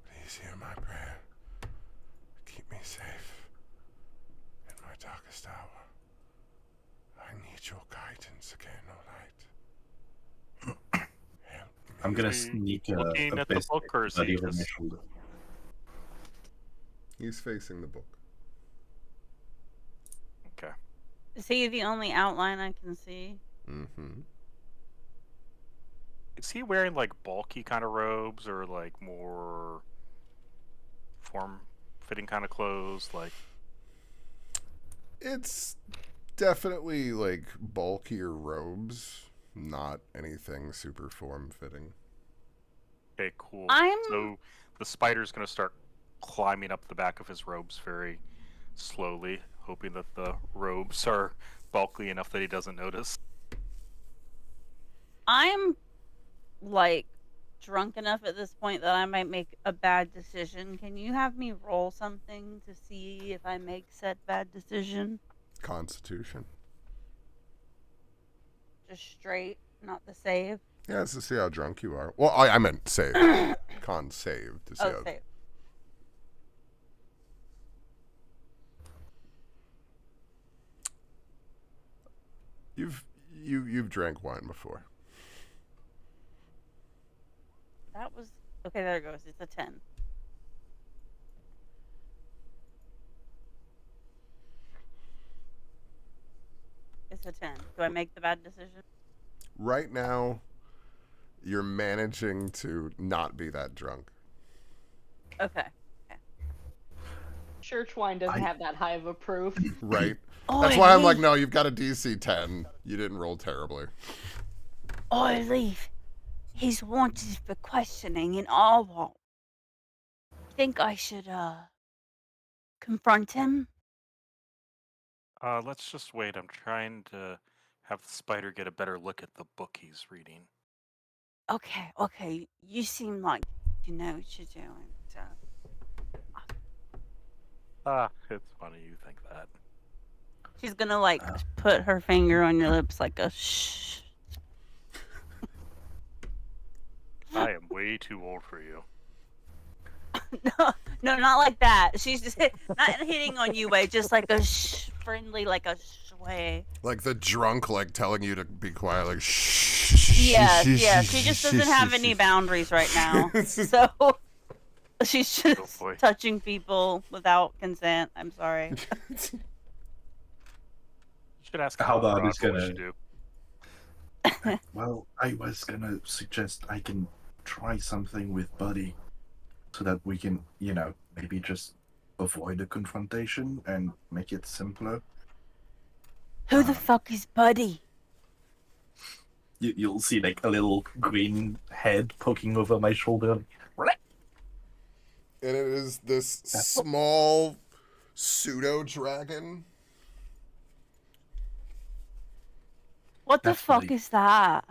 Please hear my prayer. Keep me safe in my darkest hour. I need your guidance again, O light. Help me. I'm gonna Is he sneak looking a at the bit book, or is he Buddy over my just- shoulder. He's facing the book. Okay. Is he the only outline I can see? Mm-hmm. Is he wearing like bulky kind of robes, or like more form-fitting kind of clothes? Like, It's definitely like bulkier robes, not anything super form-fitting. okay, cool. I'm- So the spider's gonna start climbing up the back of his robes very slowly, hoping that the robes are bulky enough that he doesn't notice. I'm like drunk enough at this point that I might make a bad decision. Can you have me roll something to see if I make said bad decision? Constitution. Just straight, not the save. Yeah, it's to see how drunk you are. Well, I meant save. Con save to see Oh, how. save. You've drank wine before. That was okay. There it goes. It's a 10. It's a 10. Do I make the bad decision? Right now, you're managing to not be that drunk. Okay. Church wine doesn't have that high of a proof. Right? Oh, That's why I'm like, no, you've got a DC 10. You didn't roll terribly. I leave. He's wanted for questioning in Arwalt. Think I should confront him? Let's just wait. I'm trying to have the spider get a better look at the book he's reading. Okay. You seem like you know what you're doing. So. It's funny you think that. She's gonna like put her finger on your lips like a shh. I am way too old for you. No, not like that. She's just not hitting on you way, just like a shh, friendly, like a shh way. Like the drunk, like telling you to be quiet, like shh. Yes. She just doesn't have any boundaries right now. So she's just touching people without consent. I'm sorry. You should ask How about Rob it's what we gonna- should do. Well, I was gonna suggest I can try something with Buddy, so that we can, maybe just avoid a confrontation and make it simpler. Who the fuck is Buddy? You'll see like a little green head poking over my shoulder. And it is this small pseudo dragon. What the That's fuck Buddy. is that?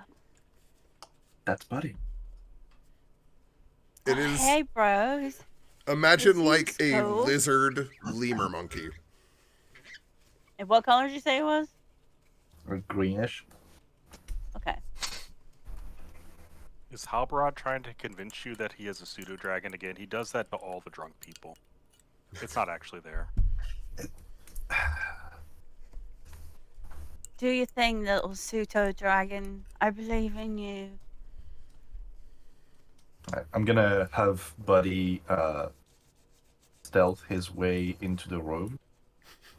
That's Buddy. It is. Hey, bros. Imagine This like seems a cool. lizard lemur monkey. And what color did you say it was? Or greenish. Okay. Is Halbrod trying to convince you that he is a pseudo dragon again? He does that to all the drunk people. It's not actually there. Do your thing, little pseudo dragon. I believe in you. Alright, I'm gonna have Buddy stealth his way into the room.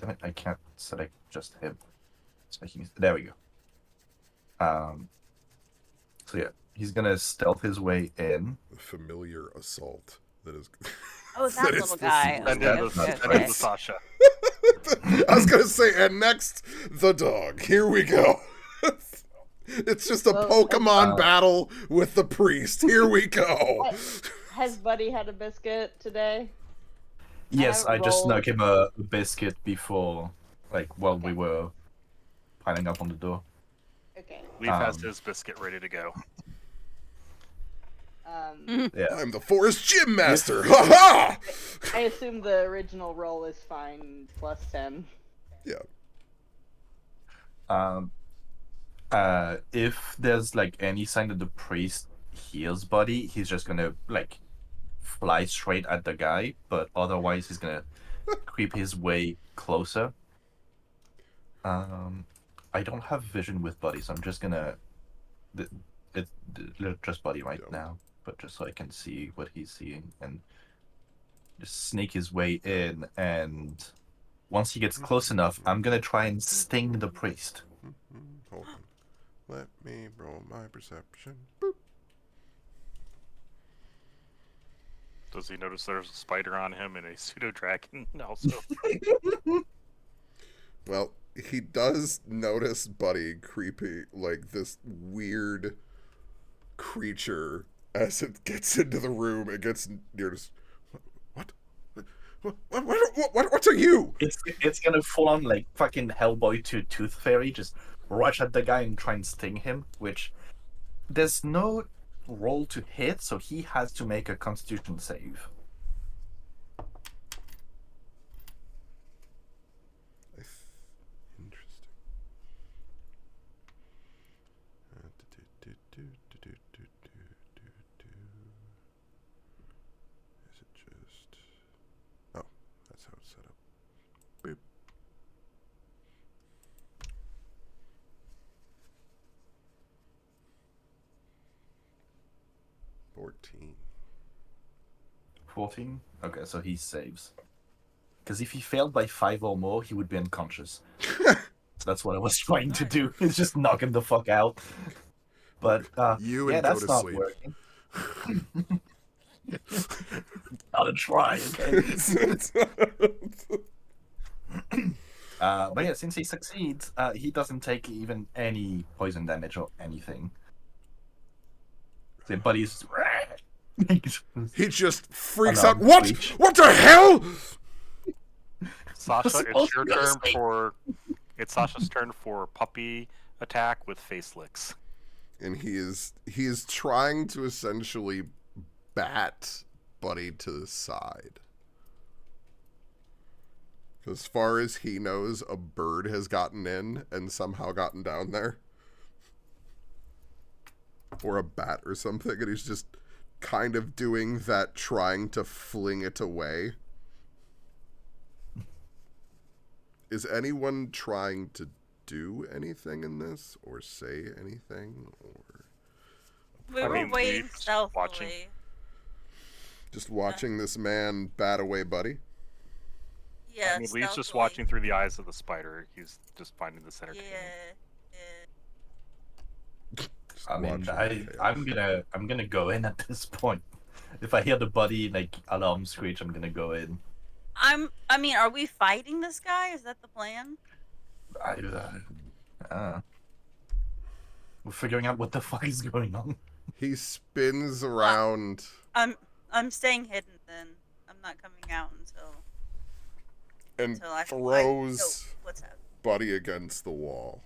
Damn it, I can't select just him. It's making there we go. So yeah, he's gonna stealth his way in. Familiar assault. That is. Oh, that That is little the guy. And Okay, then okay, the okay. Sasha. I was gonna say, and next, the dog. Here we go. It's just a Well, Pokemon battle with the priest. Here we go. Has Buddy had a biscuit today? Yes, I just rolled- snuck him a biscuit before, while we were piling up on the door. Okay. Leaf has his biscuit ready to go. Yeah. I'm the forest gym master. Ha ha! I assume the original roll is fine, plus 10. Yeah. If there's any sign that the priest hears Buddy, he's just gonna fly straight at the guy. But otherwise, he's gonna creep his way closer. I don't have vision with Buddy, so I'm just gonna just Buddy right now, but just so I can see what he's seeing and just sneak his way in. And once he gets close enough, I'm gonna try and sting the priest. Hold on. Let me roll my perception. Does he notice there's a spider on him and a pseudo dragon also? Well, he does notice Buddy creepy, like this weird creature as it gets into the room. It gets near to. What are you? It's gonna full on fucking Hellboy to Tooth Fairy, just rush at the guy and try and sting him. Which there's no roll to hit, so he has to make a Constitution save. Interesting. Is it just... Oh, that's how it's set up. Boop. $14. 14? Okay, so he saves. Because if he failed by 5 or more, he would be unconscious. So that's what I was trying to do, is just knock him the fuck out. But, You yeah, and go that's to not sleep. working. Gotta try, okay? But yeah, since he succeeds, he doesn't take even any poison damage or anything. The buddy's... He just freaks Alarm out. What? screech. What the hell? Sasha, supposed it's to your go to turn sleep. for. It's Sasha's turn for puppy attack with face licks. And he is trying to essentially bat Buddy to the side. As far as he knows, a bird has gotten in and somehow gotten down there. Or a bat or something, and he's just kind of doing that, trying to fling it away. Is anyone trying to do anything in this, or say anything, or We I were mean, waiting Leaf's stealthily. watching. just watching this man bat away Buddy? Yeah, I mean, Lee's just stealthily. watching through the eyes of the spider. He's just finding this entertaining. Yeah. Just I mean, watching the chaos. I'm gonna go in at this point. If I hear the buddy like alarm screech, I'm gonna go in. I mean, are we fighting this guy? Is that the plan? We're figuring out what the fuck is going on. He spins around I'm staying hidden then. I'm not coming out until and I throws what's happening? Buddy against the wall.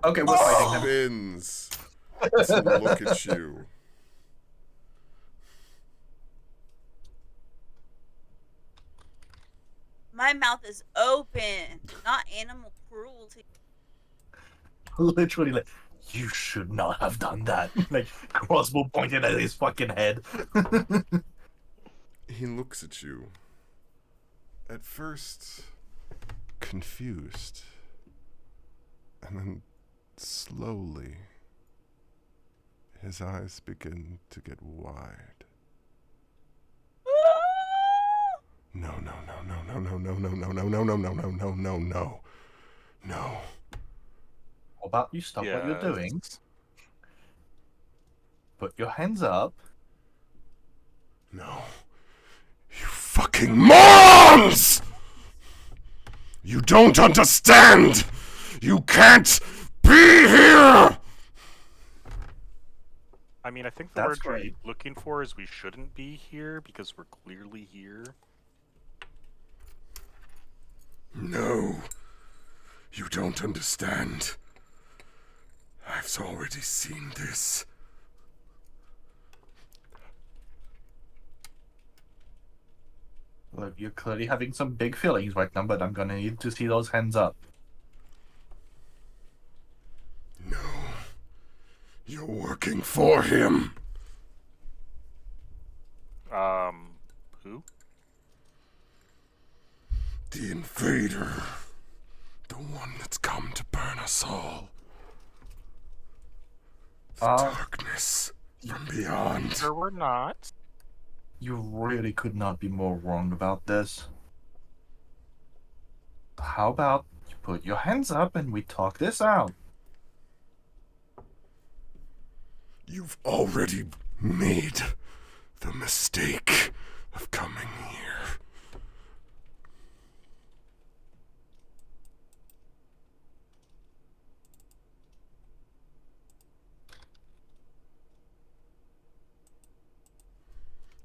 Okay, we're fighting him. Spins to look at you. My mouth is open, not animal cruelty. Literally, like, you should not have done that. Like, crossbow pointed at his fucking head. He looks at you. At first, confused. And then slowly, his eyes begin to get wide. No, no, no, no, no, no, no, no, no, no, no, no, no, no, no, no, no. No. How about you stop what you're doing? Put your hands up. No. You fucking morons! You don't understand! You can't be here! I mean, I think the That's word you're right. looking for is we shouldn't be here because we're clearly here. No. You don't understand. I've already seen this. Look, you're clearly having some big feelings right now, but I'm gonna need to see those hands up. No. You're working for him. Who? The invader. The one that's come to burn us all. The darkness from beyond. Sure, we're not. You really could not be more wrong about this. How about you put your hands up and we talk this out? You've already made the mistake of coming here.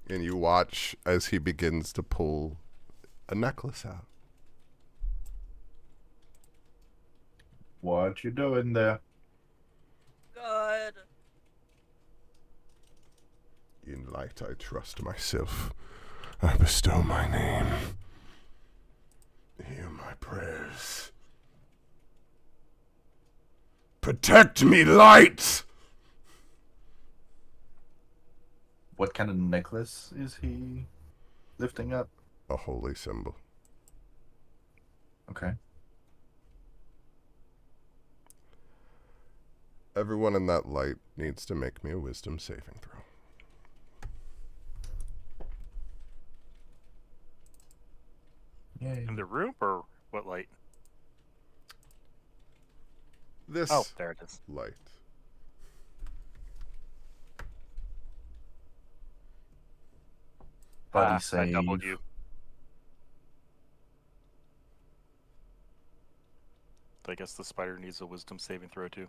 And you watch as he begins to pull a necklace out. What you doing there? Good. In light I trust myself. I bestow my name. Hear my prayers. Protect me, light! What kind of necklace is he lifting up? A holy symbol. Okay. Everyone in that light needs to make me a wisdom saving throw. Yay. In the room or what light? This Oh, there it is. light. Buddy I save. doubled you. I guess the spider needs a wisdom saving throw too.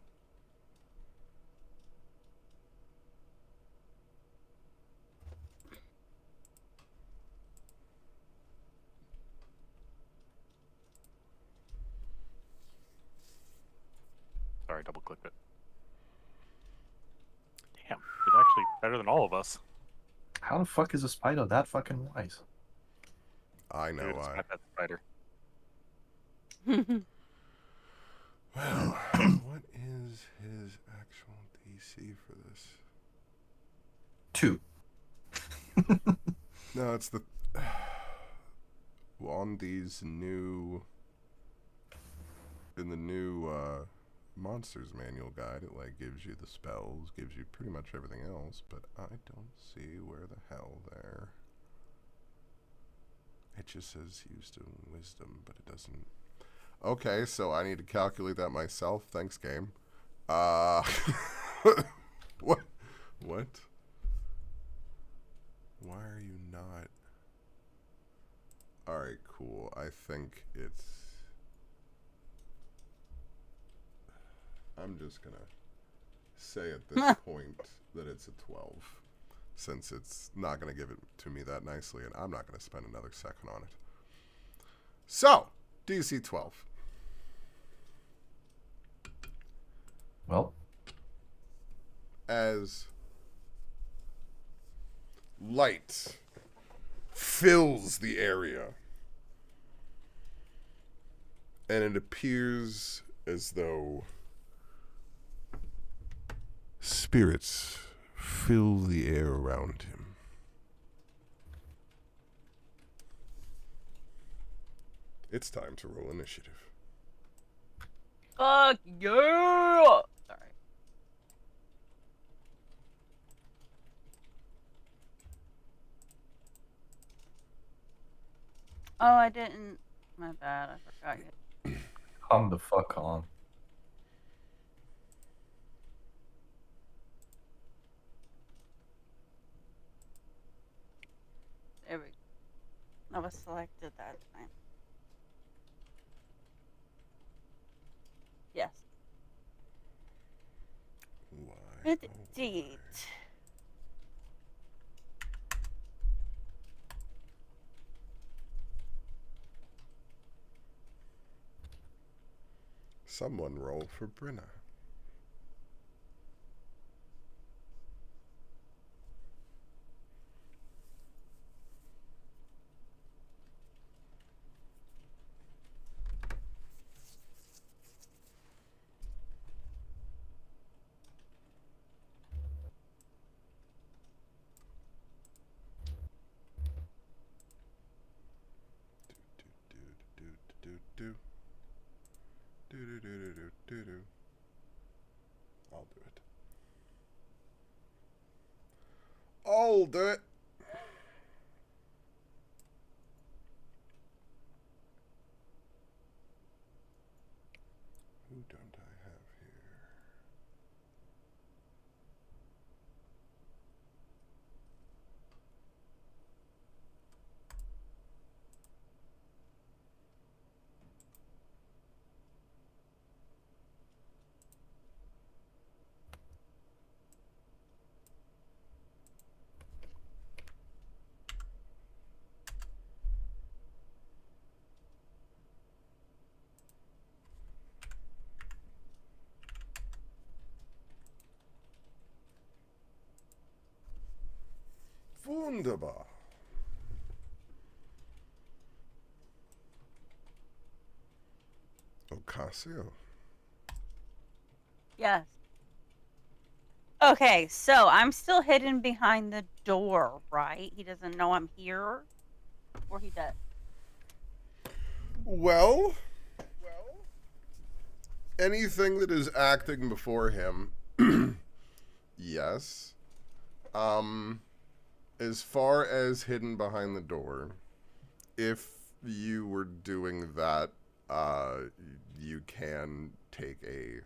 Sorry, double clicked it. Damn, it's actually better than all of us. How the fuck is a spider that fucking wise? I know Dude, it's I. not that spider. Well, what is his actual DC for this? 2. No, it's the on these new in the new monsters manual guide. It like gives you the spells, gives you pretty much everything else, but I don't see where the hell there. It just says used in wisdom, but it doesn't. Okay, so I need to calculate that myself. Thanks, game. What? What? Why are you not? Alright, cool. I think it's... I'm just gonna say at this point that it's a 12. Since it's not gonna give it to me that nicely, and I'm not gonna spend another second on it. So, DC 12. Well, As light fills the area, and it appears as though spirits fill the air around him. It's time to roll initiative. Fuck yeah! Sorry. Oh, I didn't. My bad. I forgot you. come the fuck on. There we go. I was selected that time. Yes. Why? Indeed. Someone roll for Brenna. I'll do it. I'll do it. Who don't I have here? Wunderbar. Ocasio. Yes. Okay, so I'm still hidden behind the door, right? He doesn't know I'm here? Or he does? Well, anything that is acting before him, yes. As far as hidden behind the door, if you were doing that, you can take a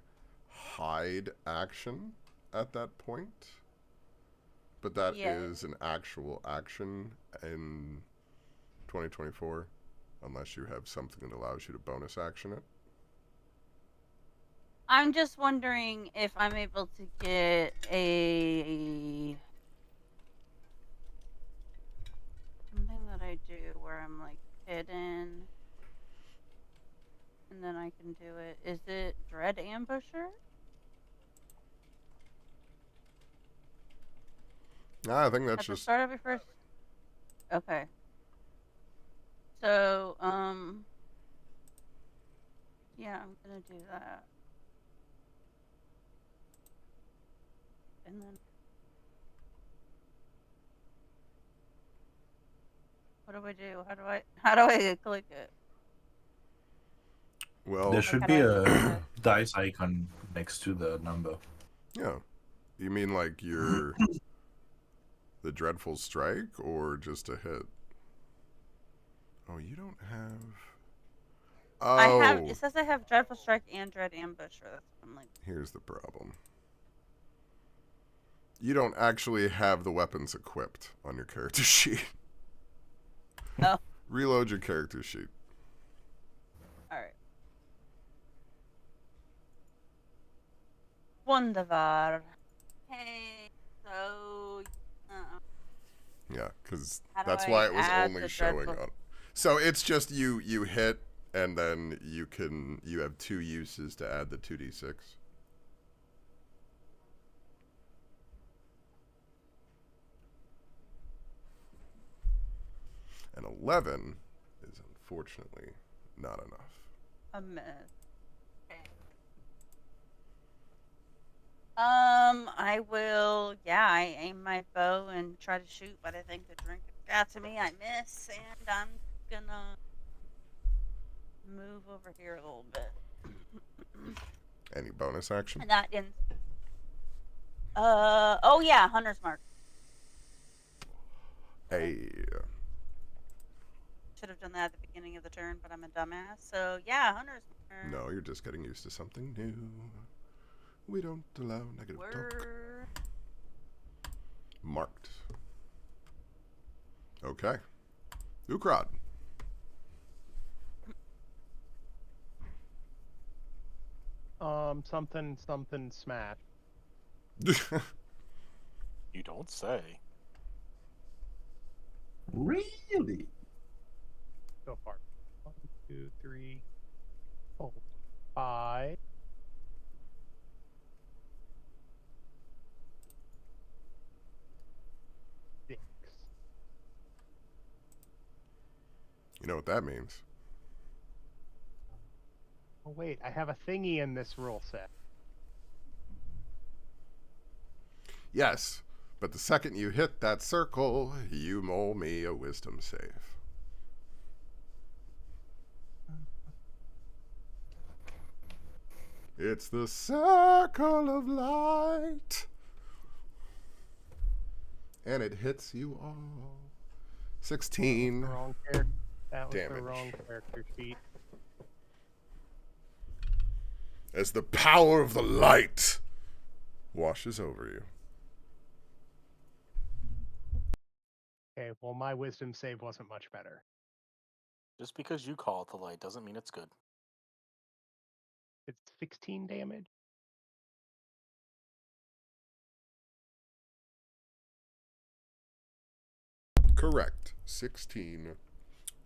hide action at that point. But that is an actual action in 2024, unless you have something that allows you to bonus action it. I'm just wondering if I'm able to get a something that I do where I'm like hidden and then I can do it. Is it Dread Ambusher? I think that's At the just start of your first. Okay. So, yeah, I'm gonna do that. And then what do I do? How do I click it? well. There Like, should how be do I click a it? dice icon next to the number. Yeah. You mean like your the dreadful strike or just a hit? Oh, you don't have. I have. Oh, It says I have Dreadful Strike and Dread Ambusher. That's what I'm like. here's the problem. You don't actually have the weapons equipped on your character sheet. Oh, Reload your character sheet. all right. Wunderbar. Okay, so Yeah, because how do that's I why it was add only the showing dreadful? on. So it's just you hit, and then you have 2 uses to add the 2d6. And 11 is unfortunately not enough. A miss. Okay. I will. Yeah, I aim my bow and try to shoot, but I think the drink got to me. I miss, and I'm gonna move over here a little bit. Any bonus action? And that ends. Oh yeah, Hunter's Mark. Hey. Should have done that at the beginning of the turn, but I'm a dumbass. So yeah, Hunter's Mark. No, you're just getting used to something new. We don't allow negative talk. Marked. Okay. Ukrad. Something smash. You don't say. Really? So far. 1, 2, 3, 4, 5. Six. You know what that means? Oh wait, I have a thingy in this rule set. Yes, but the second you hit that circle, you roll me a wisdom save. It's the circle of light. And it hits you all. 16 Wrong character. That was damage. the wrong character sheet. As the power of the light washes over you. Okay, well my wisdom save wasn't much better. Just because you call it the light doesn't mean it's good. It's 16 damage. Correct. 16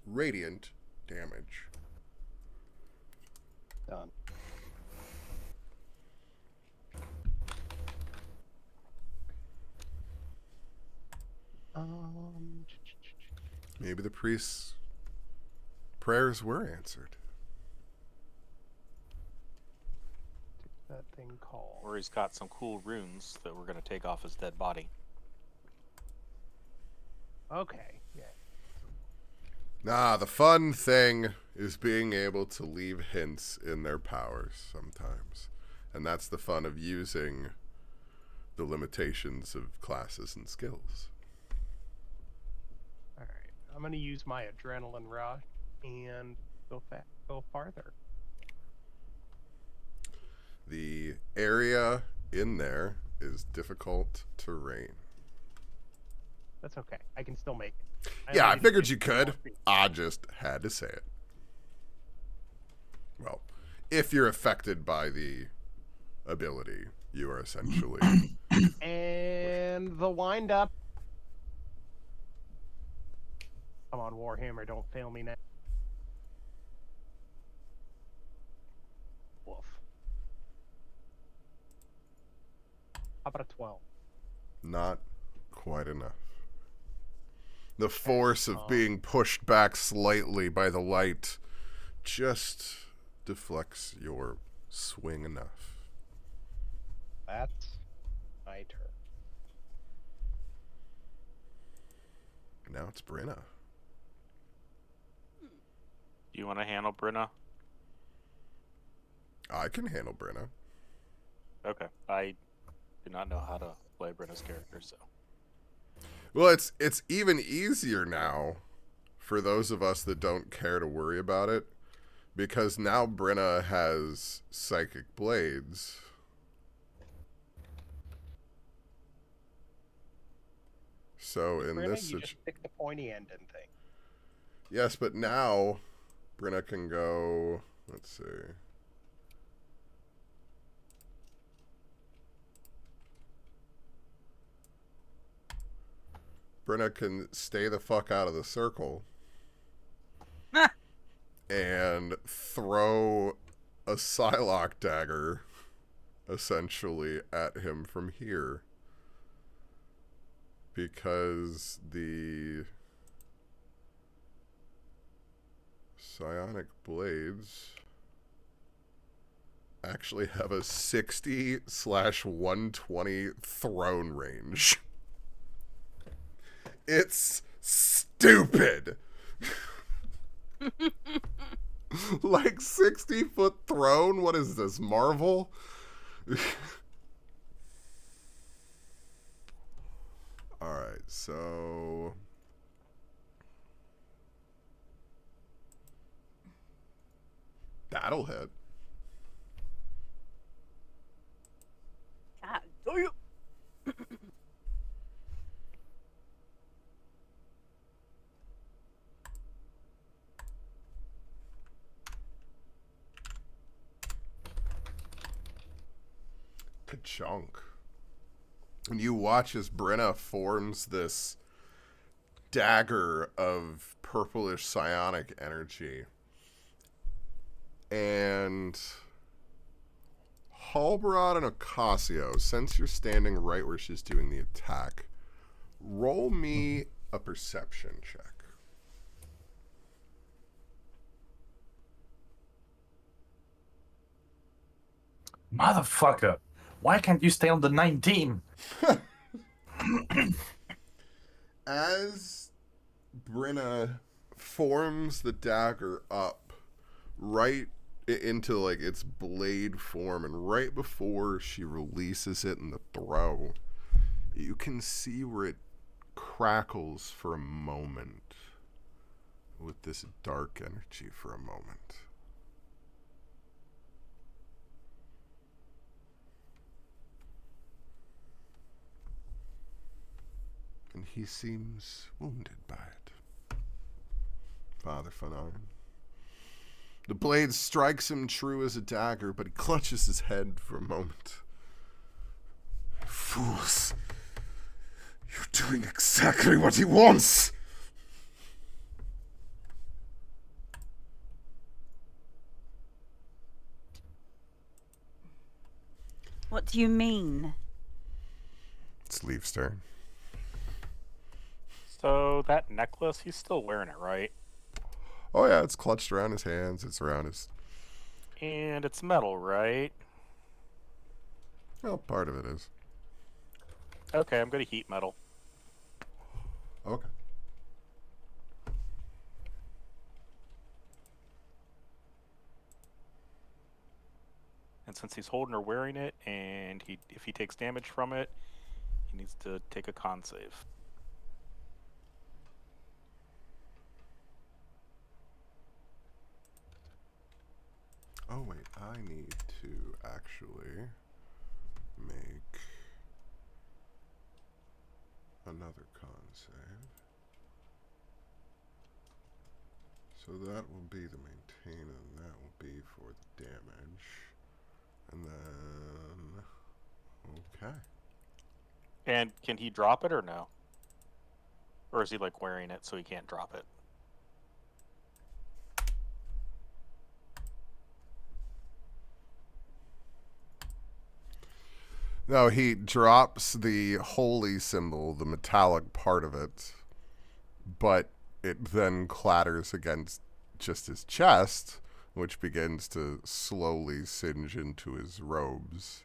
radiant damage. Done. Maybe the priest's prayers were answered. That thing called. Or he's got some cool runes that we're going to take off his dead body. Okay, yeah. Nah, the fun thing is being able to leave hints in their powers sometimes. And that's the fun of using the limitations of classes and skills. All right, I'm gonna use my adrenaline rush and go farther. The area in there is difficult terrain. That's okay. I can still make it. Yeah, I only need figured to you get 2 could. more feet. I just had to say it. Well, if you're affected by the ability, you are essentially... And the wind up. Come on, Warhammer, don't fail me now. Woof. How about a 12? not quite enough. The force of being pushed back slightly by the light just deflects your swing enough. That's my turn. Now it's Brenna. Do you want to handle Brenna? I can handle Brenna. Okay. I do not know how to play Brenna's character, so. Well, it's even easier now for those of us that don't care to worry about it, because now Brenna has psychic blades. So in Brenna, this you just pick the pointy end and thing. yes, but now Brenna can go, let's see. Brenna can stay the fuck out of the circle and throw a Psylocke dagger essentially at him from here, because the psionic blades actually have a 60/120 thrown range. It's stupid. Like 60-foot throne? What is this, Marvel? Alright, so... that'll hit. God, do you? Ka-chunk. And you watch as Brenna forms this dagger of purplish psionic energy. And Halbrod and Ocasio, since you're standing right where she's doing the attack, roll me a perception check. Motherfucker! Why can't you stay on the 19? As Brenna forms the dagger up right into like its blade form, and right before she releases it in the throw, you can see where it crackles for a moment with this dark energy for a moment. And he seems wounded by it. Father Fanarin. The blade strikes him true as a dagger, but he clutches his head for a moment. Fools! You're doing exactly what he wants! What do you mean? It's Leaf's turn. So that necklace, he's still wearing it, right? Oh yeah, it's clutched around his hands. It's around his. And it's metal, right? Well, part of it is. Okay, I'm gonna heat metal. Okay. And since he's holding or wearing it, and if he takes damage from it, he needs to take a con save. Oh wait, I need to actually make another con save. So that will be the maintain, and that will be for the damage. And then, okay. And can he drop it or no? Or is he like wearing it so he can't drop it? No, he drops the holy symbol, the metallic part of it, but it then clatters against just his chest, which begins to slowly singe into his robes.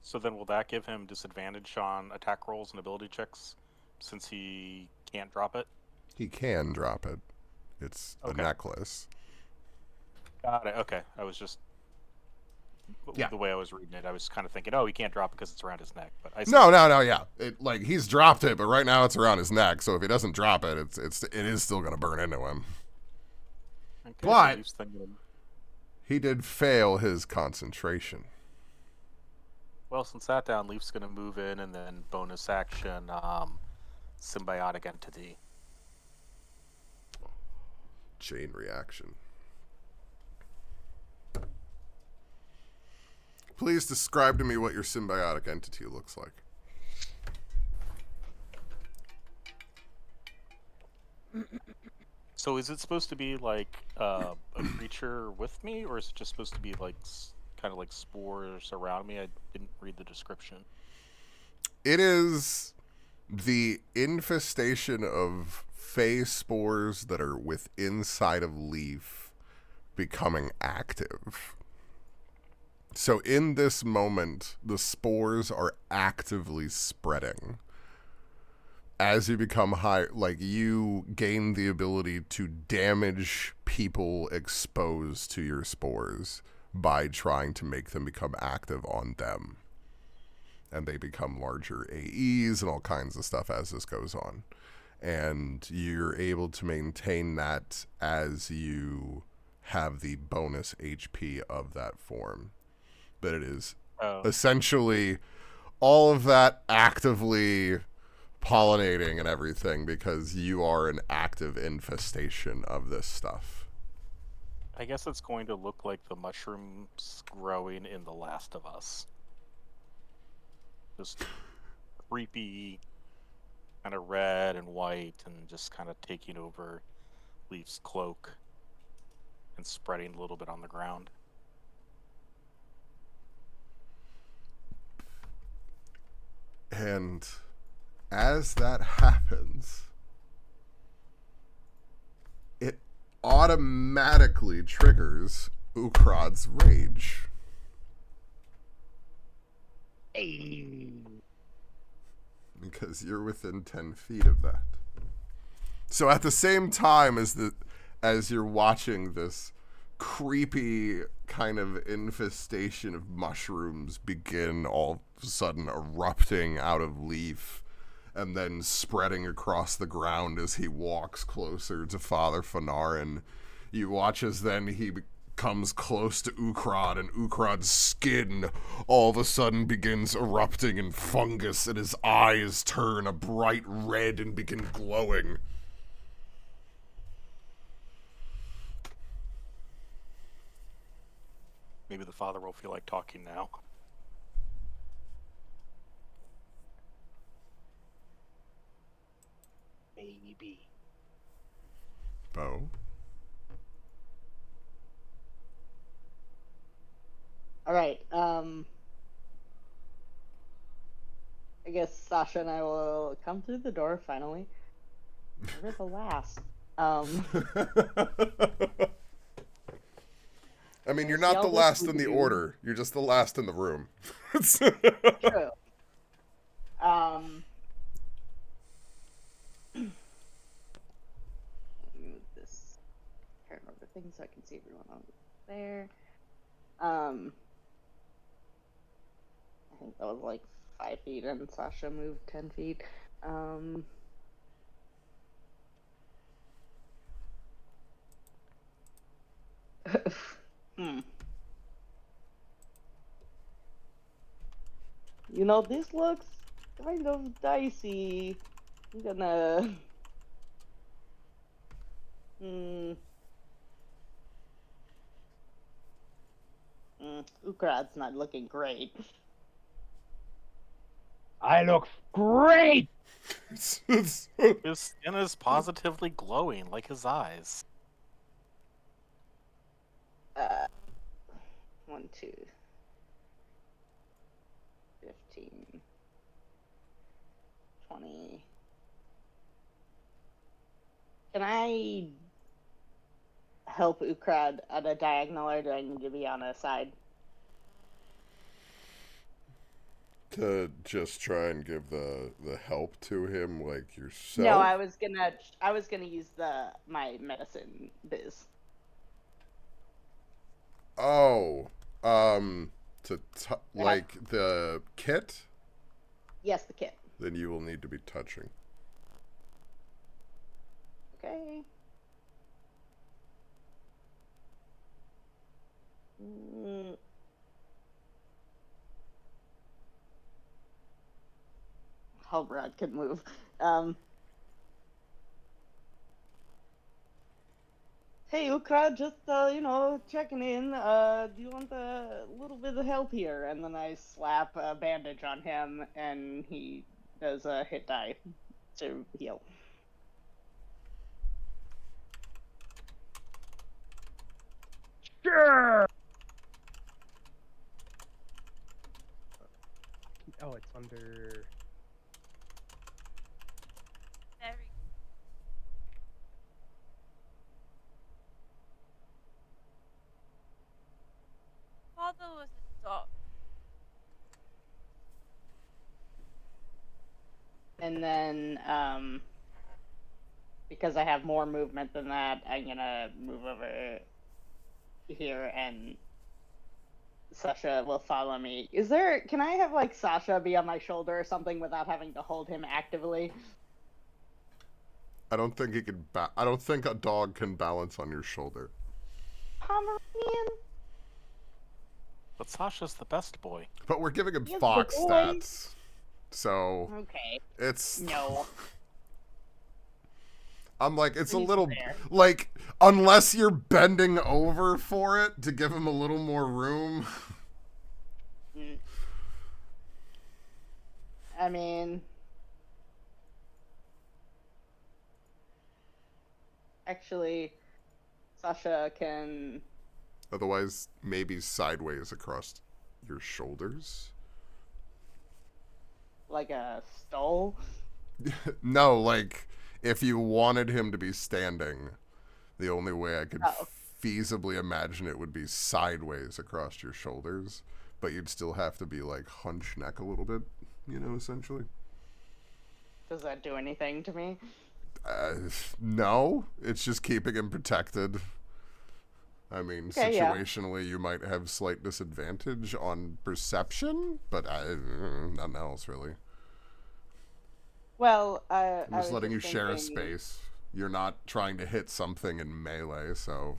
So then will that give him disadvantage on attack rolls and ability checks since he can't drop it? He can drop it. It's a Okay. necklace. Got it. Okay. I was just the way I was reading it, I was kind of thinking, oh, he can't drop it because it's around his neck. But I see. No, yeah. It like he's dropped it, but right now it's around his neck. So if he doesn't drop it, it is still gonna burn into him. Okay, But- so Leaf's thinking, He did fail his concentration. well, since that down, Leaf's gonna move in and then bonus action, symbiotic entity. Chain reaction. Please describe to me what your symbiotic entity looks like. So is it supposed to be like a creature with me, or is it just supposed to be like kind of like spores around me? I didn't read the description. It is the infestation of fey spores that are inside of Leaf becoming active. So in this moment, the spores are actively spreading. As you become high, like you gain the ability to damage people exposed to your spores by trying to make them become active on them. And they become larger AEs and all kinds of stuff as this goes on. And you're able to maintain that as you have the bonus HP of that form. But it is essentially all of that actively pollinating and everything because you are an active infestation of this stuff. I guess it's going to look like the mushrooms growing in The Last of Us. Just creepy, kind of red and white, and just kind of taking over Leaf's cloak and spreading a little bit on the ground. And as that happens, it automatically triggers Ukrad's rage. Hey. Because you're within 10 feet of that. So at the same time as you're watching this creepy kind of infestation of mushrooms begin all of a sudden erupting out of Leaf and then spreading across the ground as he walks closer to Father Fanarin, you watch as then he comes close to Ukrad, and Ukrad's skin all of a sudden begins erupting in fungus, and his eyes turn a bright red and begin glowing. Maybe the father will feel like talking now. Maybe. Bo? All right. I guess Sasha and I will come through the door finally. We're the last. I mean, you're See not all the this last in the voodoo. order. You're just the last in the room. True. Move this turn over thing so I can see everyone on there. I think that was like 5 feet, and Sasha moved 10 feet. Hmm. You know, this looks kind of dicey. I'm gonna. Ukrad's not looking great. I look great. His skin is positively glowing, like his eyes. 1, 2, 15, 20. Can I help Ukrad at a diagonal, or do I need to be on a side? To just try and give the help to him, like yourself. No, I was gonna use my medicine biz. Oh, like the kit. Yes, the kit. Then you will need to be touching. Okay. Halbrad can move. Hey, Ukrad, just checking in. Do you want a little bit of help here? And then I slap a bandage on him, and he does a hit die to heal. Sure. Oh, it's under. Very. Father was a dog. And then, because I have more movement than that, I'm gonna move over here, and Sasha will follow me. Can I have, like, Sasha be on my shoulder or something without having to hold him actively? I don't think he can. I don't think a dog can balance on your shoulder. Pomeranian? But Sasha's the best boy. But we're giving him He is the fox boy. stats, so Okay. it's. No. I'm like, it's a He's little there. like, unless you're bending over for it to give him a little more room. I mean, actually, Sasha can. Otherwise, maybe sideways across your shoulders. Like a stole? No, like, if you wanted him to be standing, the only way I could feasibly imagine it would be sideways across your shoulders, but you'd still have to be, like, hunch neck a little bit, essentially. Does that do anything to me? No, it's just keeping him protected. I mean, Okay, situationally, you might have slight disadvantage on perception, but nothing else, really. Well, I'm just letting you share a space. You're not trying to hit something in melee, so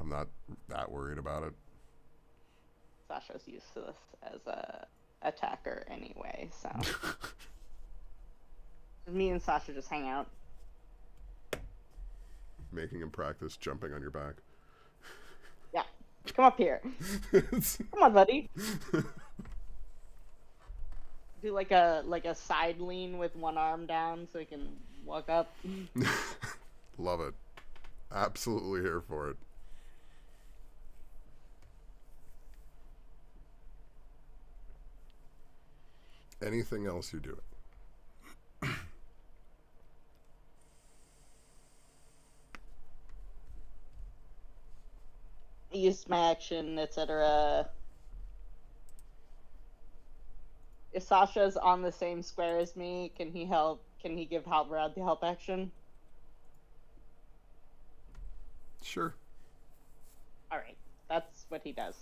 I'm not that worried about it. Sasha's used to this as a attacker anyway, so. Me and Sasha just hang out. Making him practice jumping on your back. Yeah. Come up here. Come on, buddy. Do like a side lean with one arm down so he can walk up. Love it. Absolutely here for it. Anything else you do? used my action, etc. If Sasha's on the same square as me, can he help? Can he give Halbrad the help action? Sure. All right, that's what he does.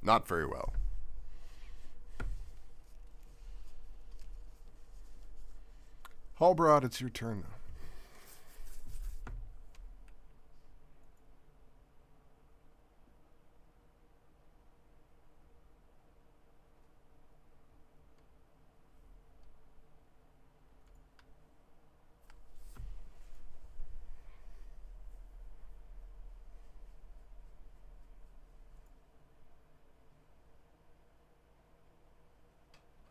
Not very well. Halbrod, it's your turn now.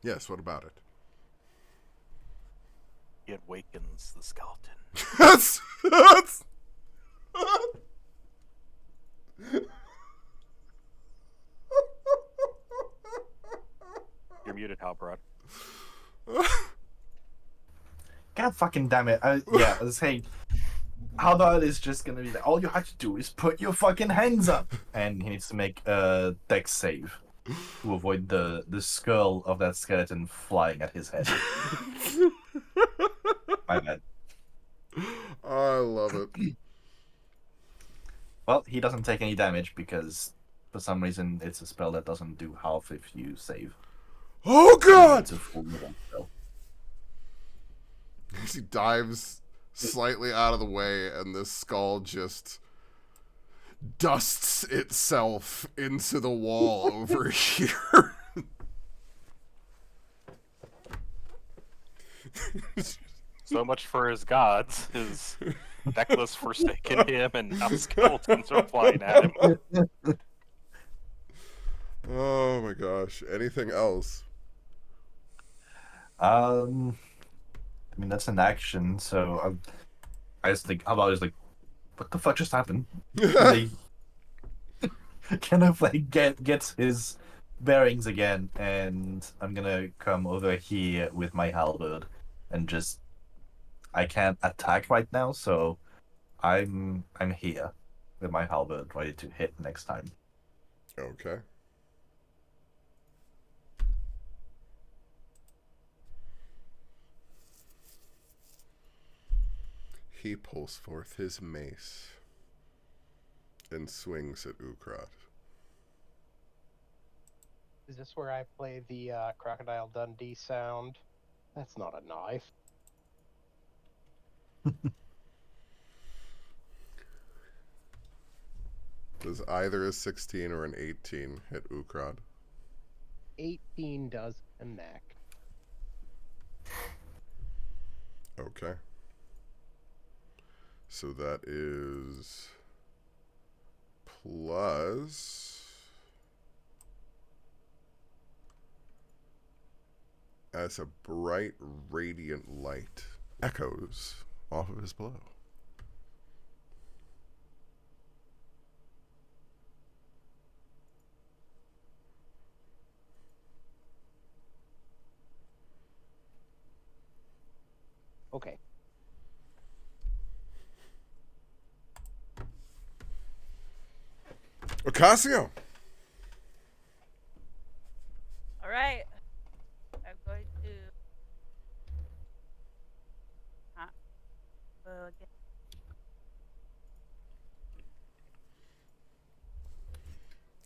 Yes, what about it? It wakens the skeleton. That's You're muted, Halbrod. God fucking damn it. Yeah, I was saying, how about it's just gonna be that all you have to do is put your fucking hands up. And he needs to make a dex save to avoid the skull of that skeleton flying at his head. My bad. I love it. Well, he doesn't take any damage because for some reason it's a spell that doesn't do half if you save. Oh god! It's a full metal spell. As he dives slightly out of the way, and this skull just dusts itself into the wall over here. So much for his gods. His necklace forsaken him, and now skeletons are flying at him. Oh my gosh. Anything else? I mean that's an action, so I just think, how about just like, what the fuck just happened? Like, kind of like gets his bearings again, and I'm gonna come over here with my halberd and just, I can't attack right now, so I'm here with my halberd ready to hit next time. Okay. He pulls forth his mace and swings at Ukrad. Is this where I play the Crocodile Dundee sound? That's not a knife. Does either a 16 or an 18 hit Ukrad? 18 does connect. Okay. So that is plus, as a bright radiant light echoes off of his blow. Okay. Ocasio! All right. I'm going to. Get...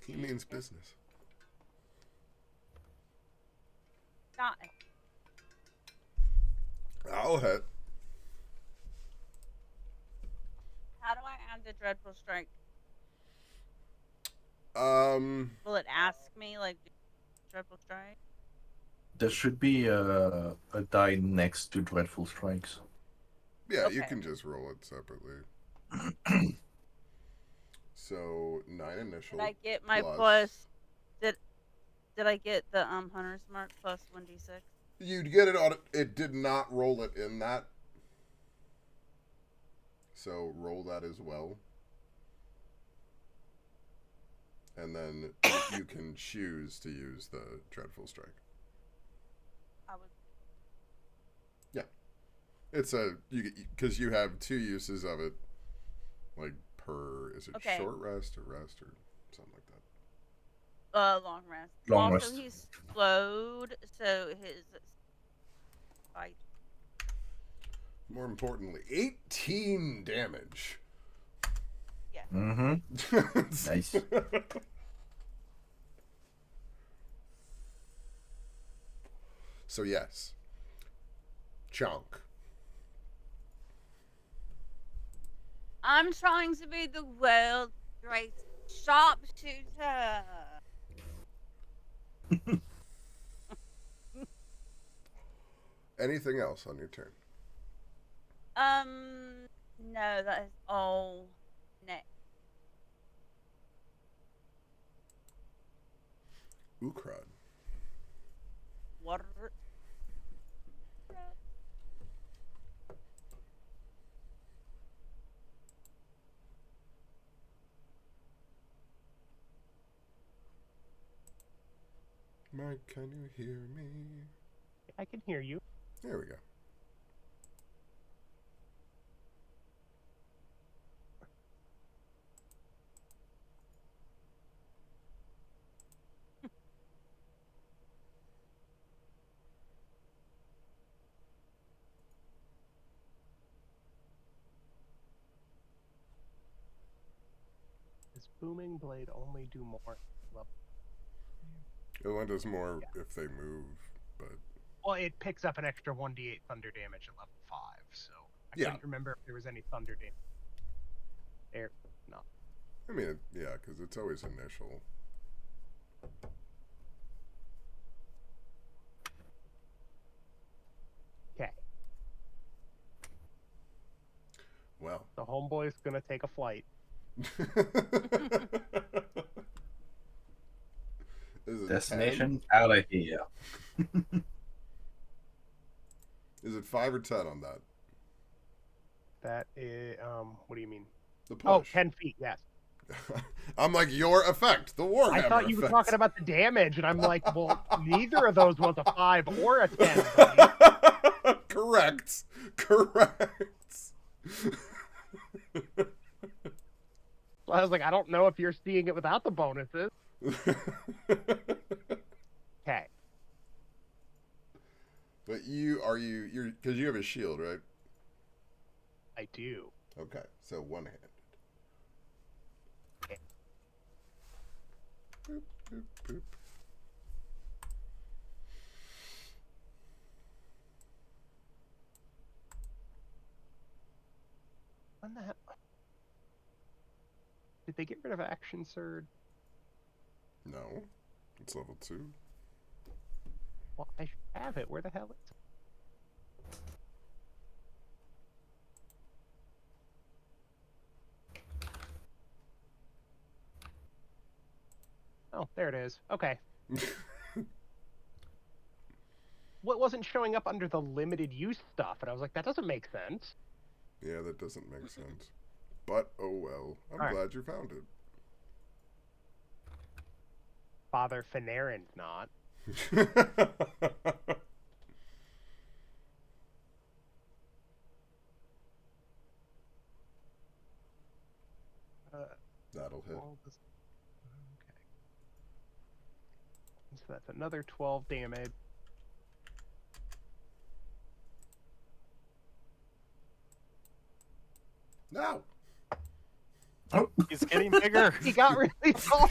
He means business. Not. I'll hit. How do I add the Dreadful Strike? Will it ask me, like, Dreadful Strike? There should be a die next to Dreadful Strikes. Yeah, Okay. you can just roll it separately. So 9 initial. Did I get my plus. Did I get the Hunter's Mark plus 1d6? You'd get it on. It did not roll it in that. So roll that as well. and then you can choose to use the Dreadful Strike. I would. It's because you have 2 uses of it, like per, is it Okay. short rest or something like that? Long rest. Long Also, rest. he's slowed, so his fight. More importantly, 18 damage. Yeah. Mm-hmm. Nice. So yes, Chunk. I'm trying to be the world's greatest sharpshooter. Anything else on your turn? No, that is all. Next. Ukrad. What? Mike, can you hear me? I can hear you. There we go. Does Booming Blade only do more level? It only does more if they move, but Well, it picks up an extra 1d8 thunder damage at level 5, so I Yeah. couldn't remember if there was any thunder damage. There, no. I mean, yeah, because it's always initial. Okay, Well. the homeboy's gonna take a flight. Is it Destination out of here. 10? Is it 5 or 10 on that? That is, what do you mean? The Oh, push. 10 feet, yes. I'm like, your effect, the Warhammer I thought you were effect. talking about the damage, and I'm like, well, neither of those was a 5 or a 10. Buddy. Correct. So I was like, I don't know if you're seeing it without the bonuses. Okay. But you're because you have a shield, right? I do. Okay, so one-handed. Okay. Boop, boop, boop. When the hell? Did they get rid of Action Surge? No, it's level 2. Well, I should have it. Where the hell is it? Oh, there it is. Okay. What wasn't showing up under the limited use stuff? And I was like, that doesn't make sense. Yeah, that doesn't make sense. But oh well. I'm All right. glad you found it. Father Fanarin's not. That'll hit. Okay. So that's another 12 damage. No. He's getting bigger. He got really tall.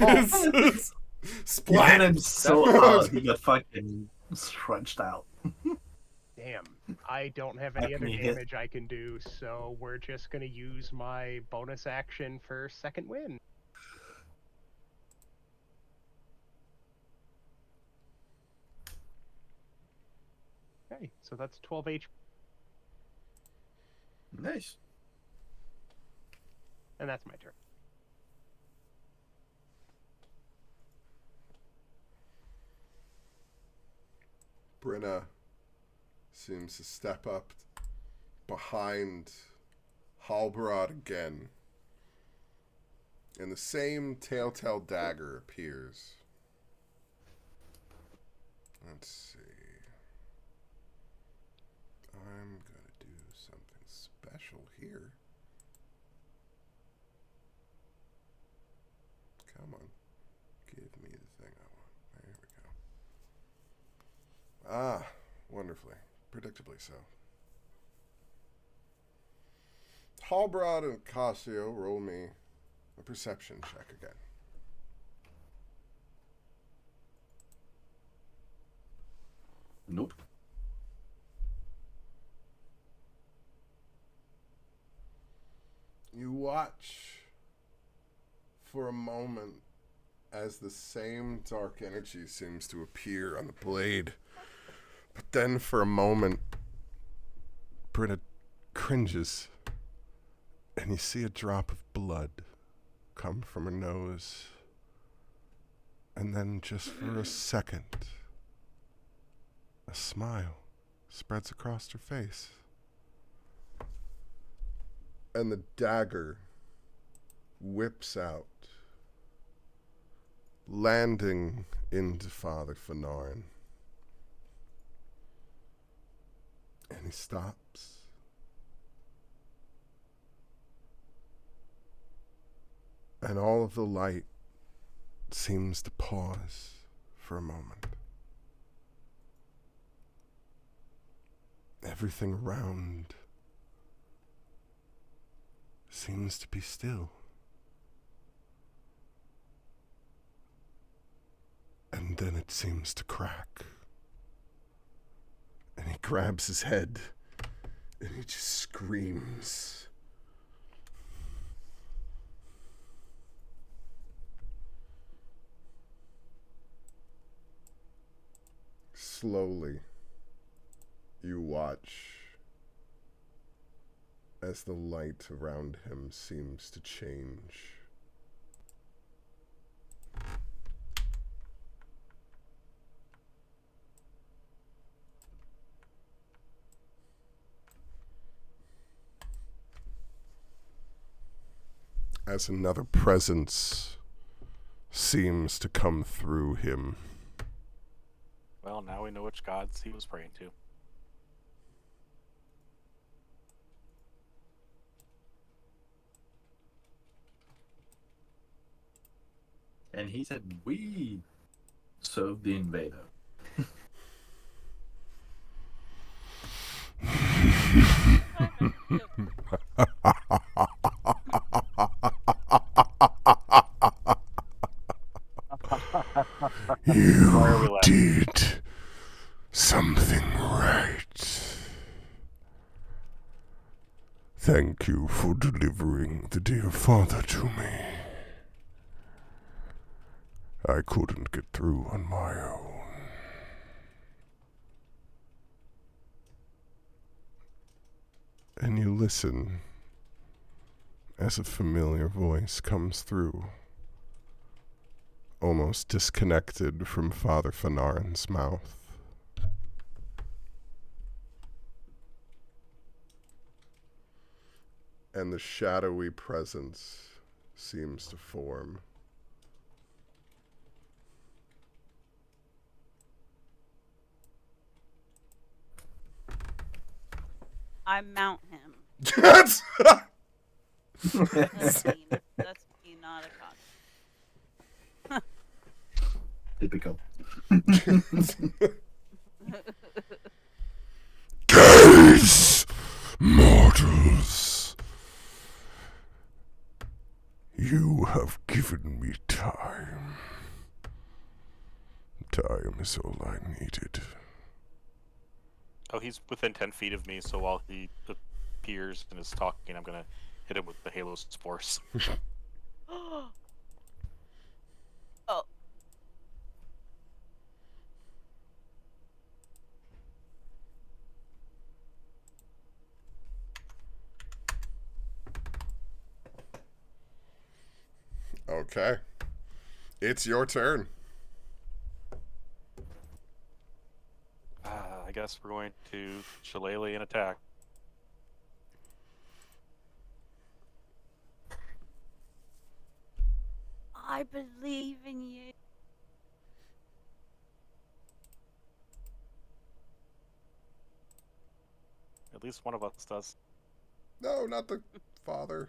Splat. Him so hard he got fucking stretched out. Damn. I don't have any other Can you hit? damage I can do, so we're just going to use my bonus action for second win. Okay, so that's 12 HP, Nice. and that's my turn. Brenna seems to step up behind Halbrod again And the same telltale dagger appears. Let's see. I'm going to do something special here. Come on. Give me the thing I want. There we go. Ah, wonderfully. Predictably so. Halbrod and Cassio, roll me a perception check again. Nope. You watch for a moment as the same dark energy seems to appear on the blade. But then for a moment, Britta cringes, and you see a drop of blood come from her nose. And then just for a second, a smile spreads across her face. And the dagger whips out, landing into Father Fanarin. And he stops. And all of the light seems to pause for a moment. Everything around seems to be still. And then it seems to crack. And he grabs his head and he just screams. Slowly, you watch as the light around him seems to change. As another presence seems to come through him. Well, now we know which gods he was praying to. And he said, we serve the invader. You did something right. Thank you for delivering the dear father to me. I couldn't get through on my own. And you listen as a familiar voice comes through, almost disconnected from Father Fanarin's mouth. And the shadowy presence seems to form. I mount him. That's That's mean. That's mean, not a con. Typical. Gaze, mortals. You have given me time. Time is all I needed. Oh, he's within 10 feet of me, so while he appears and is talking, I'm gonna hit him with the Halo Spores. Oh. Okay. It's your turn. I guess we're going to Shillelagh and attack. I believe in you. At least one of us does. No, not the father.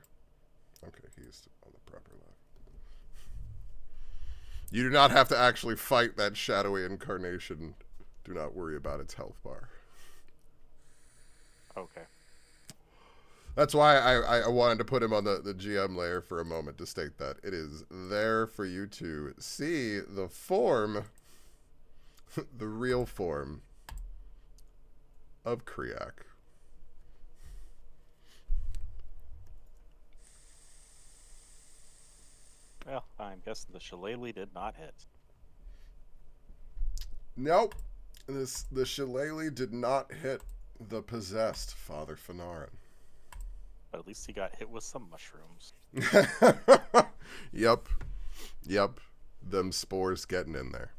Okay, he's on the proper level. You do not have to actually fight that shadowy incarnation. Do not worry about its health bar. Okay. That's why I wanted to put him on the GM layer for a moment to state that. It is there for you to see the form, the real form of Kriak. Well, I'm guessing the shillelagh did not hit. Nope. The shillelagh did not hit the possessed Father Fanarin. But at least he got hit with some mushrooms. Yep. Them spores getting in there.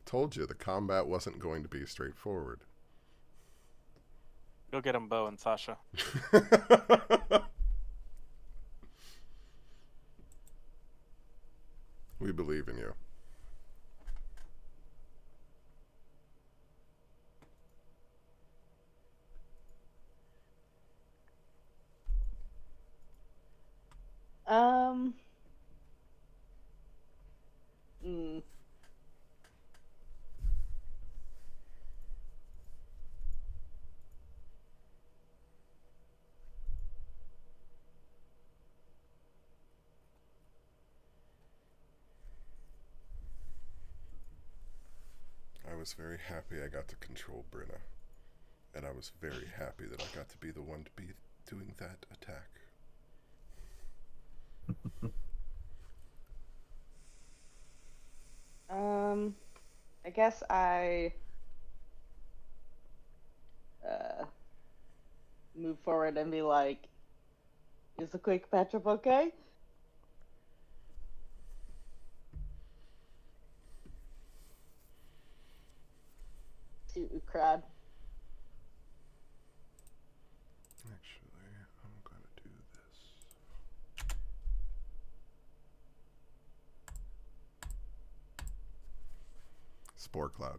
Told you the combat wasn't going to be straightforward. Go get him, Bo and Sasha. We believe in you. Mm. I was very happy I got to control Brenna. And I was very happy that I got to be the one to be doing that attack. I guess I move forward and be like, is the quick patch-up okay? To Ukrad. Actually, I'm gonna do this. Spore Cloud.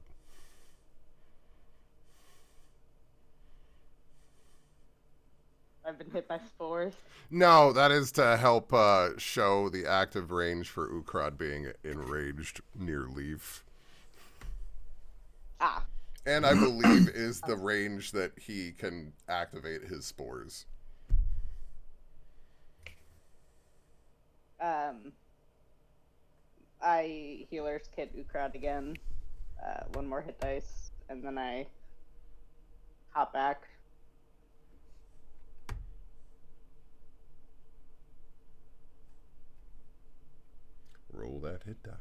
I've been hit by spores. No, that is to help show the active range for Ukrad being enraged near Leaf. Ah. And I believe is the range that he can activate his spores. I healer's kit Ukrad again. One more hit dice, and then I hop back. Roll that hit die.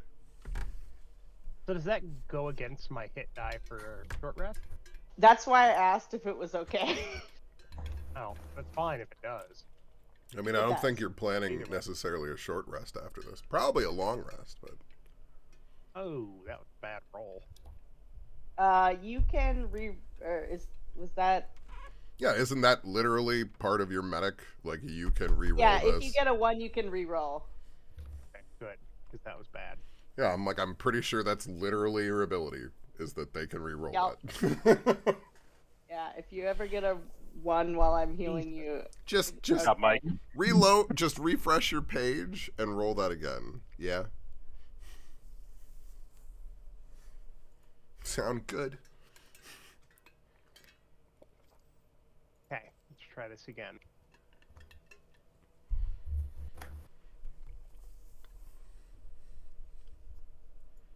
So does that go against my hit die for short rest? That's why I asked if it was okay. Oh, that's fine if it does. I mean, I It don't does. think you're planning Either way. necessarily a short rest after this. Probably a long rest, but Oh, that was a bad roll. You can was that? yeah, isn't that literally part of your medic? Like you can re-roll Yeah, this. if you get a 1, you can re-roll. Okay, good, because that was bad. Yeah, I'm pretty sure that's literally your ability, is that they can re-roll Yep. that. Yeah, if you ever get a 1 while I'm healing you, just Good job, Mike. reload, just refresh your page and roll that again. Yeah. Sound good? Okay, let's try this again.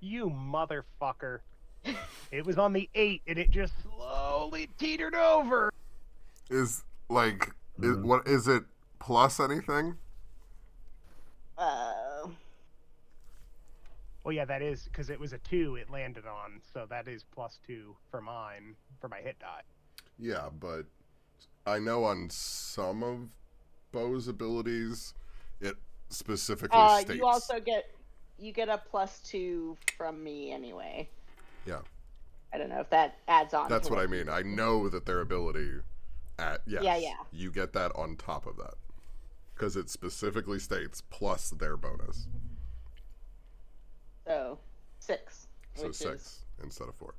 You motherfucker. It was on the 8 and it just slowly teetered over. Is like, what is it? Plus anything? Well, yeah, that is because it was a 2 it landed on, so that is +2 for mine for my hit die. Yeah, but I know on some of Bo's abilities, it specifically states. you also get a +2 from me anyway. Yeah. I don't know if that adds on. That's to what I mean. I know that their ability, yes, Yeah. you get that on top of that. because it specifically states plus their bonus. So 6. So Which 6 is instead of 4.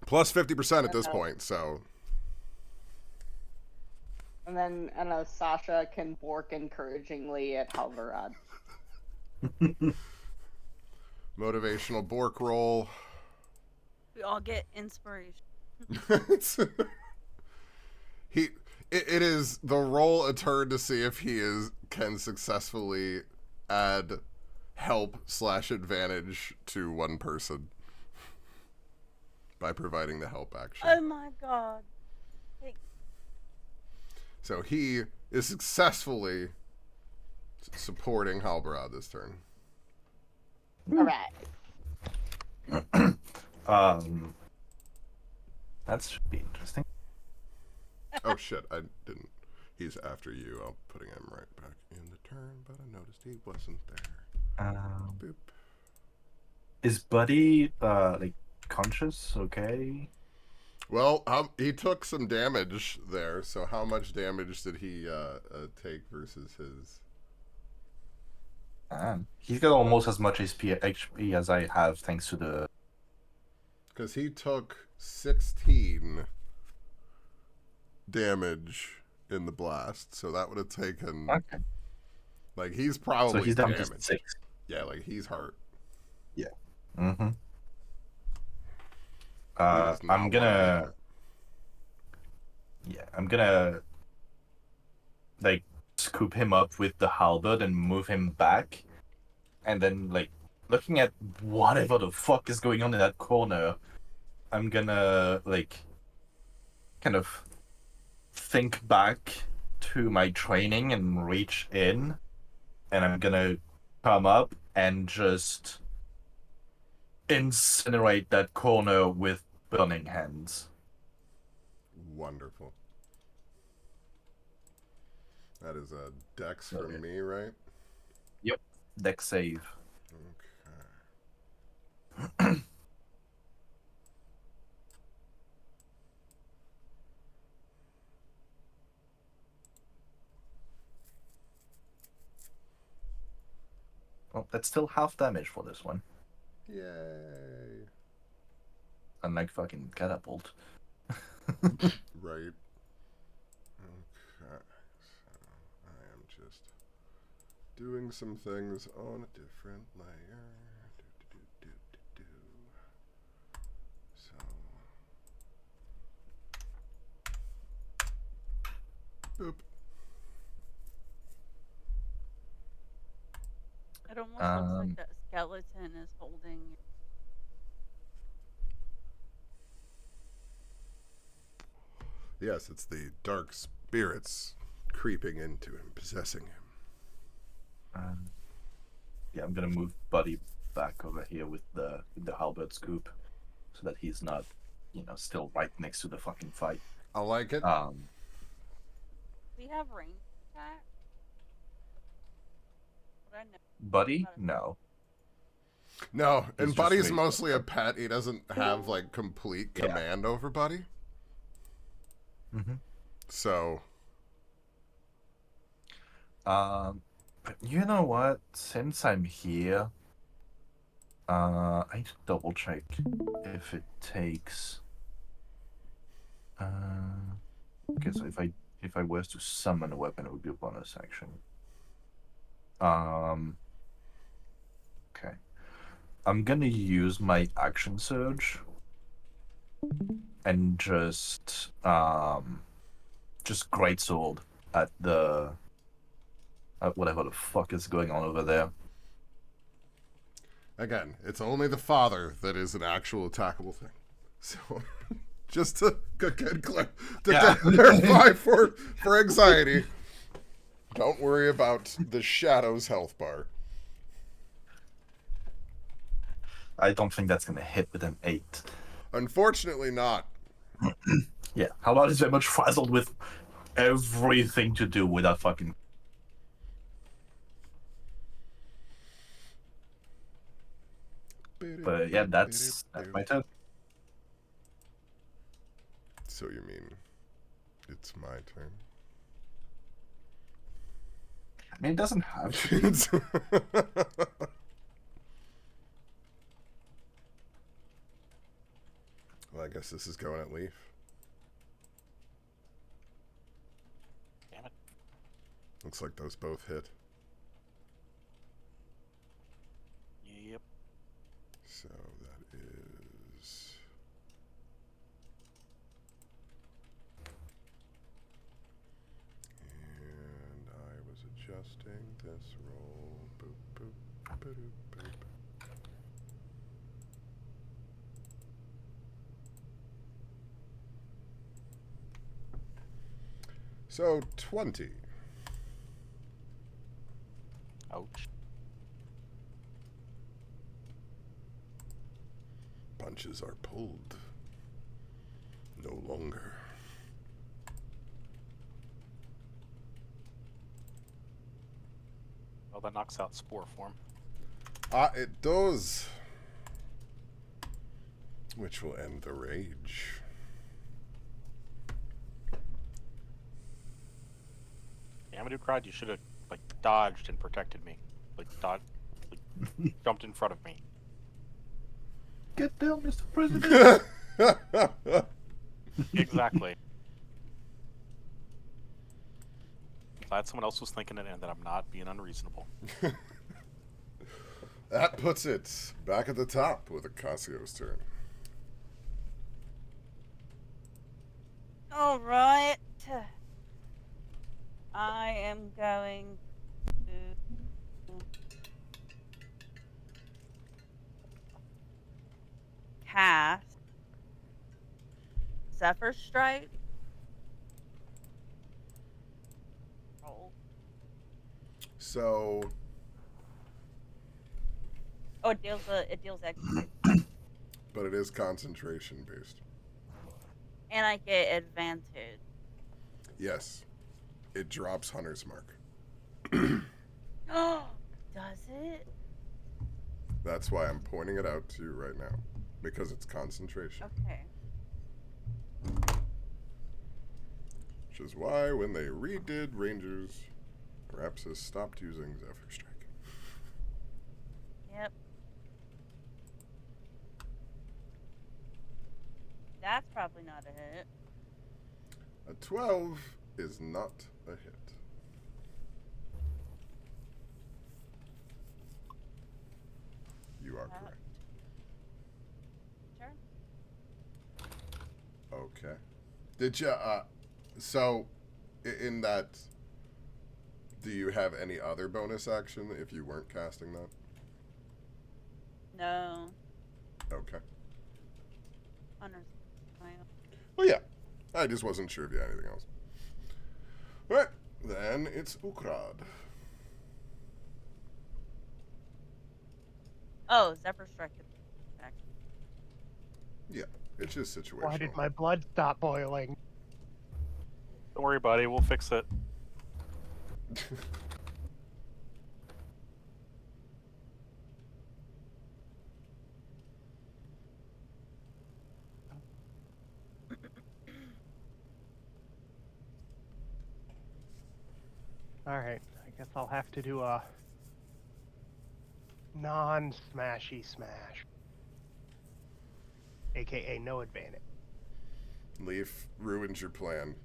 Plus 50% at this point, so and then I know Sasha can bork encouragingly at Halvarad. motivational Bork roll. We all get inspiration. It is the roll a turn to see if he can successfully add help/advantage to one person by providing the help action. Oh my god. So he is successfully supporting Halbarad this turn. Alright. That should be interesting. Oh shit, I didn't. He's after you. I'm putting him right back in the turn, but I noticed he wasn't there. Boop. Is Buddy like conscious? Okay. Well, he took some damage there. So how much damage did he take versus his? He's got almost as much HP as I have, thanks to the. Because he took 16 damage in the blast, so that would have taken. Okay. Like he's probably So he's down damaged. to 6. Yeah, like he's hurt. Yeah. Mm-hmm. He does not I'm want gonna. that. Yeah, I'm gonna like scoop him up with the halberd and move him back, and then like looking at whatever the fuck is going on in that corner, I'm gonna like kind of think back to my training and reach in, and I'm gonna come up and just incinerate that corner with burning hands. Wonderful. That is a dex Okay. from me, right? Dex save. Okay. Well, that's still half damage for this one. Yay. Unlike fucking catapult. Right. Okay. So I am just doing some things on a different layer. Do. So. Boop. It almost looks like that skeleton is holding. Yes, it's the dark spirits creeping into him, possessing him. Yeah, I'm gonna move Buddy back over here with the halberd scoop, so that he's not, still right next to the fucking fight. I like it. We have range attack. Would I know? Buddy? No. No, and just Buddy's waiting. mostly a pet. He doesn't have like complete Yeah. command over Buddy. Mm-hmm. So But you know what? Since I'm here, I need to double check if it takes. Okay, so if I was to summon a weapon, it would be a bonus action. Okay. I'm gonna use my action surge and just greatsword at whatever the fuck is going on over there. again, it's only the father that is an actual attackable thing. So just to clarify for anxiety, don't worry about the Shadow's health bar. I don't think that's gonna hit with an 8. Unfortunately, not. Yeah, how about is very much frazzled with everything to do with that fucking. But yeah, that's my turn. So you mean It's my turn. I mean, it doesn't have to. Well, I guess this is going at Leaf. Damn it. Looks like those both hit. Yep. So that is... And I was adjusting this roll. Boop, boop, ba-doop, boop. So 20. Ouch. Punches are pulled. No longer. Well, that knocks out spore form. It does. Which will end the rage. Amadou cried. You should have like dodged and protected me. Like jumped in front of me. Get down, Mr. President. Exactly. Glad someone else was thinking it and that I'm not being unreasonable. That puts it back at the top with Ocasio's turn. All right. I am going to cast Zephyr Strike. Roll. So, Oh, it deals XP. but it is concentration based. And I get advantage. Yes. It drops Hunter's Mark. Oh, does it? That's why I'm pointing it out to you right now. Because it's concentration. Okay. Which is why when they redid Rangers, Rapsis stopped using Zephyr Strike. Yep. That's probably not a hit. A 12 is not a hit. You are correct. Sure. Okay. Did you, so, in that, do you have any other bonus action if you weren't casting that? No. Okay. Hunter's fine. Well, yeah. I just wasn't sure if you had anything else. Alright, then it's Ukrad. Oh, Zephyr Strike. Yeah, it's just situational. Why did my blood stop boiling? Don't worry, buddy. We'll fix it. Alright, I guess I'll have to do a non-smashy smash. AKA no advantage. Leaf ruins your plan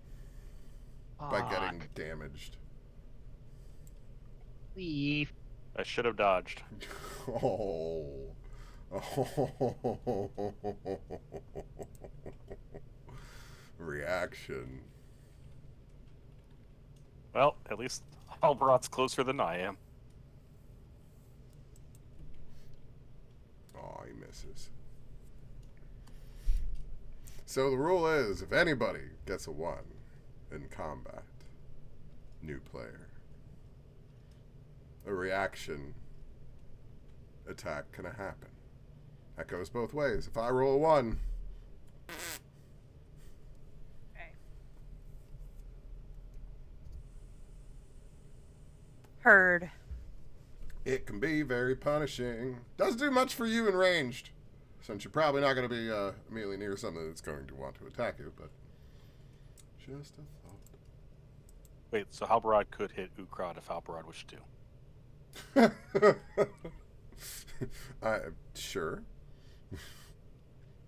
by getting damaged. Leaf. I should have dodged. Oh. Reaction. Well, at least Albarat's closer than I am. Oh, he misses. So the rule is, if anybody gets a 1 in combat, new player, a reaction attack can happen. That goes both ways. If I roll a 1, Okay. Heard. it can be very punishing. Doesn't do much for you in ranged, since you're probably not going to be immediately near something that's going to want to attack you, but Just a Wait, so Halbarad could hit Ukrad if Halbarad wished to. thought. Sure.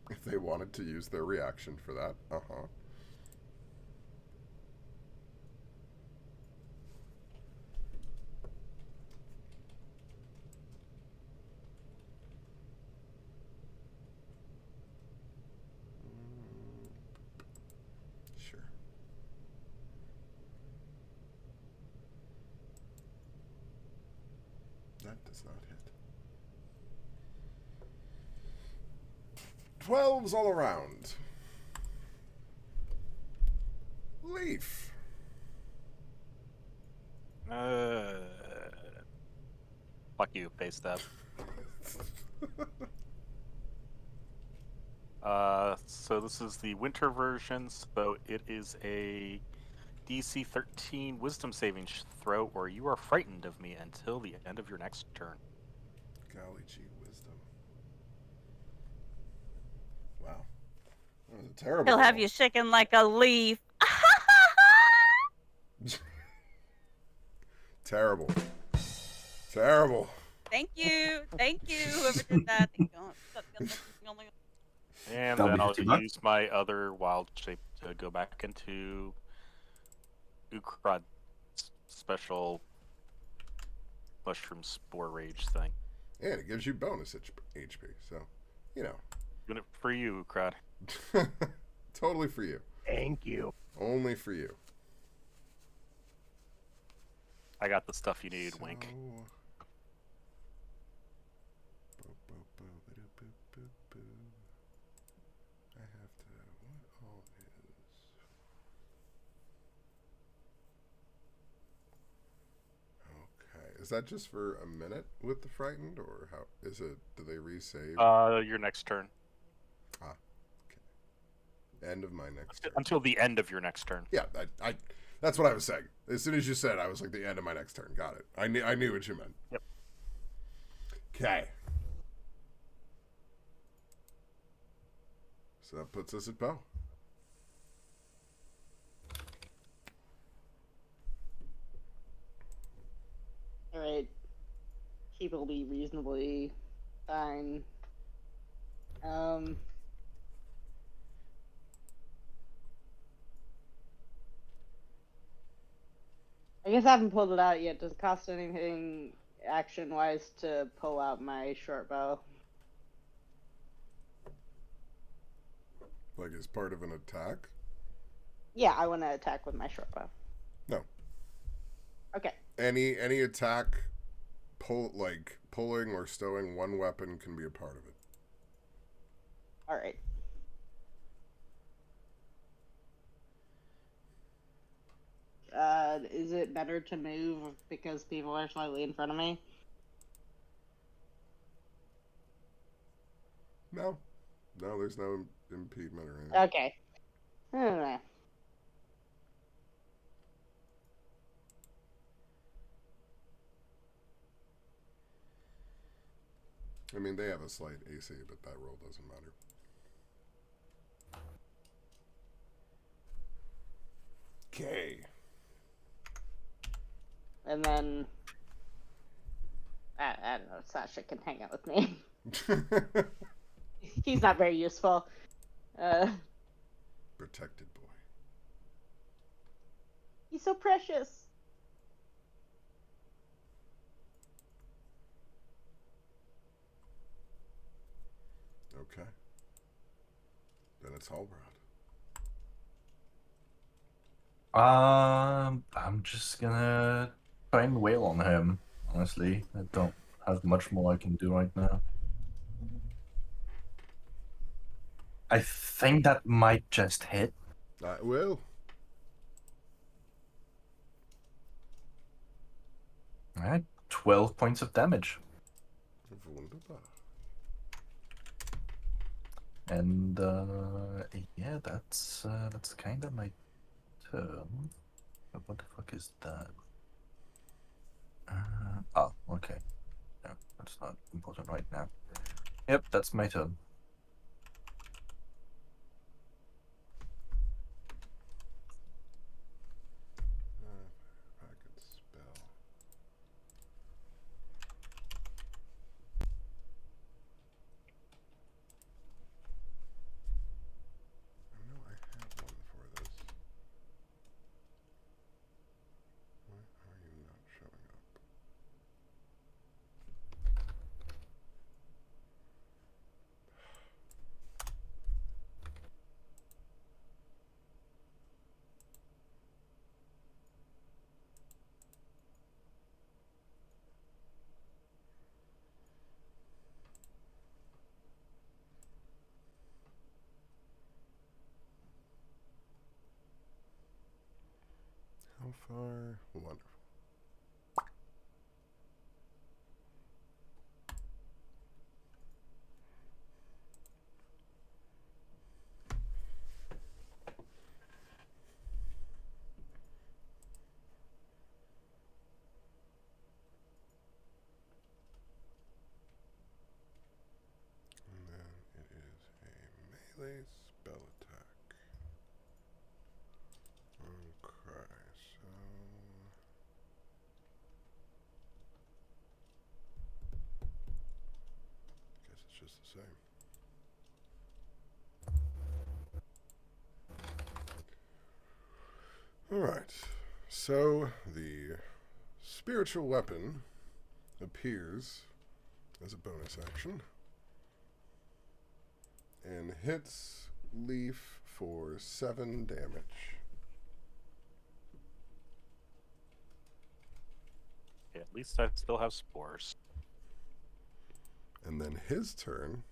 If they wanted to use their reaction for that, Sure. That does not hit. 12s all around. Leaf. Fuck you, base step. So this is the winter version, so it is a DC 13 wisdom saving throw, or you are frightened of me until the end of your next turn. Golly gee wisdom. Wow. That was a terrible He'll have roll. you shaking like a leaf. Terrible. Terrible. Thank you. Thank you. Whoever did that. And That'll then be I'll 50 bucks. use my other wild shape to go back into Ukrad special mushroom spore rage thing. And it gives you bonus HP, so, you know. Doing it for you, Ukrad. Totally for you. Thank you. Only for you. I got the stuff you need, wink. I have to. What all is? Okay. Is that just for a minute with the frightened, or how is it? Do they resave? Your next turn. End of my next turn. Until the end of your next turn. Yeah, I that's what I was saying. As soon as you said, I was like, the end of my next turn. Got it. I knew what you meant. Yep. Okay. So that puts us at Bo. Alright. He will be reasonably fine. I guess I haven't pulled it out yet. Does it cost anything action-wise to pull out my short bow? Like as part of an attack? Yeah, I want to attack with my short bow. No. Okay. Any attack, pulling or stowing one weapon can be a part of it. Alright. Is it better to move because people are slightly in front of me? No, there's no impediment or anything. Okay. I don't know. I mean, they have a slight AC, but that roll doesn't matter. Okay. And then I don't know. Sasha can hang out with me. He's not very useful. Protected boy. He's so precious. Okay. Then it's Halbrod. I'm just gonna try and wail on him. Honestly, I don't have much more I can do right now. I think that might just hit. I will. Alright, 12 points of damage. Wunderbar. And yeah, that's kind of my turn. What the fuck is that? Oh, okay. No, that's not important right now. Yep, that's my turn. How far? Wonderful. And then it is a melee spell attack. Okay, so guess it's just the same. Alright, so the spiritual weapon appears as a bonus action and hits Leaf for 7 damage. Yeah, at least I still have spores. And then his turn,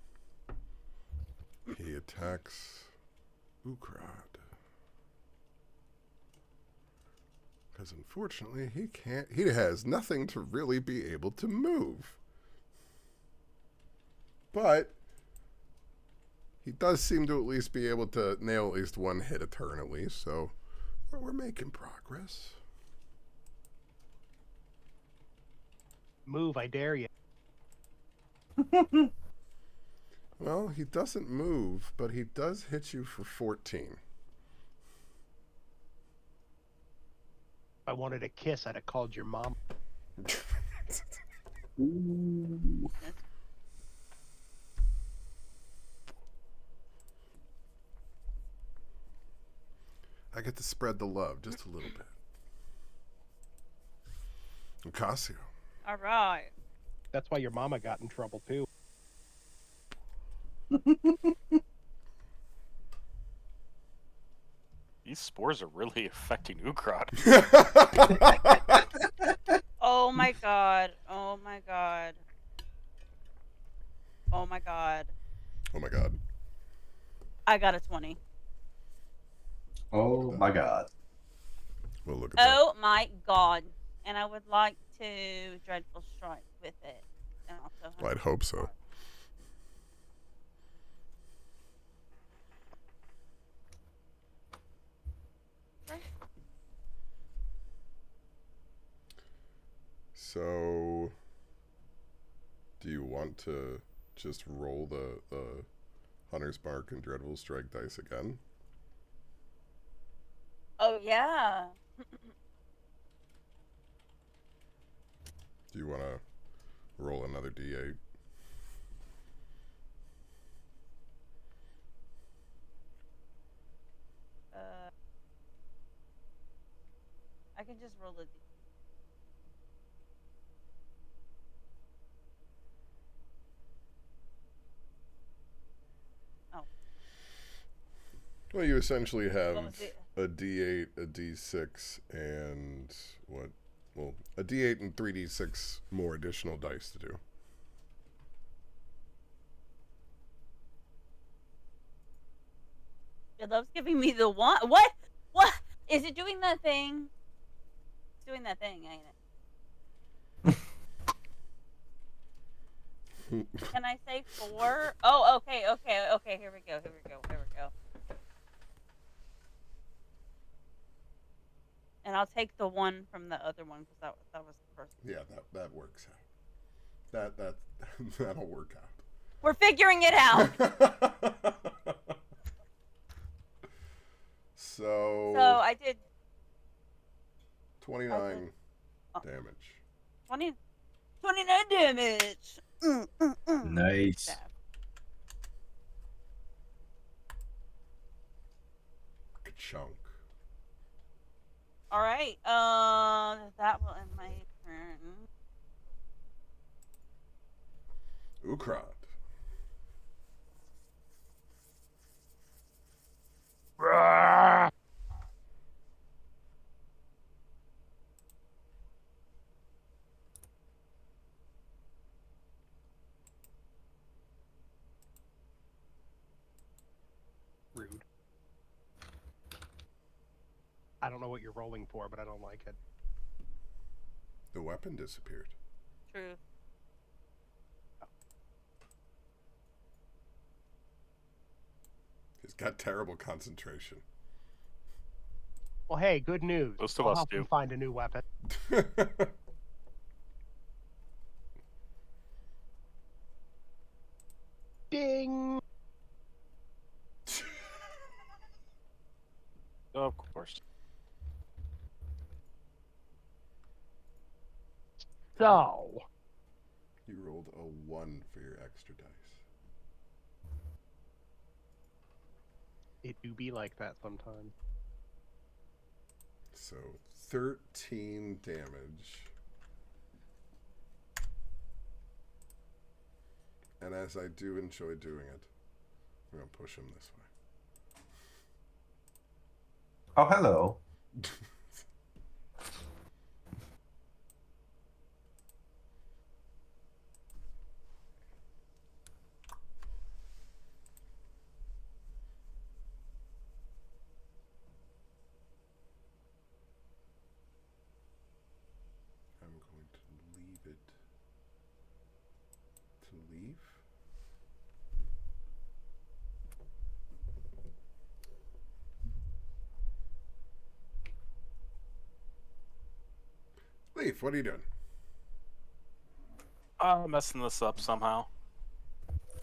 he attacks Ukrad. Because unfortunately, he has nothing to really be able to move. But he does seem to at least be able to nail at least one hit a turn at least, so we're making progress. Move, I dare you. Well, he doesn't move, but he does hit you for 14. If I wanted a kiss, I'd have called your mom. Ooh. I get to spread the love just a little bit. Ocasio. All right. That's why your mama got in trouble too. These spores are really affecting Ukrad. Oh my god. Oh my god. Oh my god. Oh my god. I got a 20. Oh my god. We'll look at that. Oh my god. And I would like to Dreadful Strike with it. And also Well, I'd hope so. So, do you want to just roll the Hunter's Mark and Dreadful Strike dice again? Oh yeah. Do you want to roll another d8? I can just roll it. Oh. Well, you essentially What have was it? a d8, a d6, and what? Well, a d8 and 3d6 more additional dice to do. It loves giving me the one. What? What? Is it doing that thing? It's doing that thing, ain't it? Can I say 4? Oh, okay. Here we go. And I'll take the one from the other one because that was the first. Yeah, that works out. That that'll work out. We're figuring it out. So I did 29 damage. 29 damage. Nice. Stab. Chunk. All right. That will end my turn. Ukrad. Rude. I don't know what you're rolling for, but I don't like it. The weapon disappeared. True. He's got terrible concentration. Well, hey, good news. Most of I'll us help him do. find a new weapon. Ding! Of course. So, You rolled a 1 for your extra dice. it do be like that sometimes. So 13 damage. And as I do enjoy doing it, I'm going to push him this Oh, hello. way. I'm going to leave it to leave. Leaf, what are you doing? I'm messing this up somehow.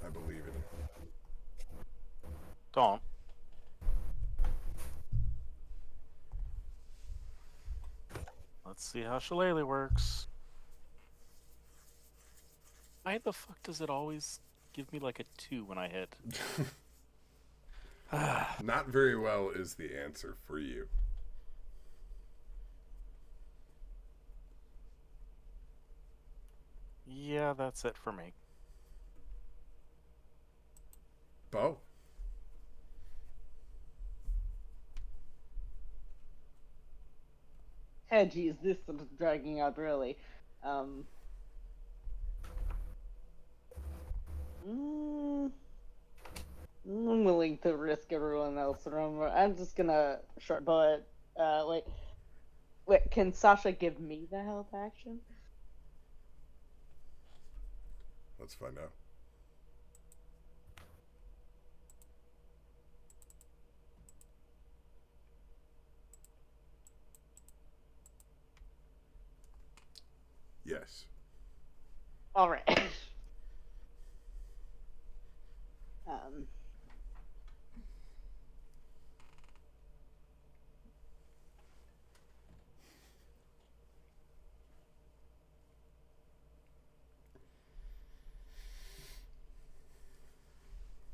I believe in you. Don't. Let's see how Shillelagh works. Why the fuck does it always give me like a 2 when I hit? Not very well is the answer for you. Yeah, that's it for me. Bo? Hey, geez, this is dragging out really. Mm, I'm willing to risk everyone else. Remember, I'm just gonna short bow it. Wait. Can Sasha give me the health action? Let's find out. Yes. All right. um.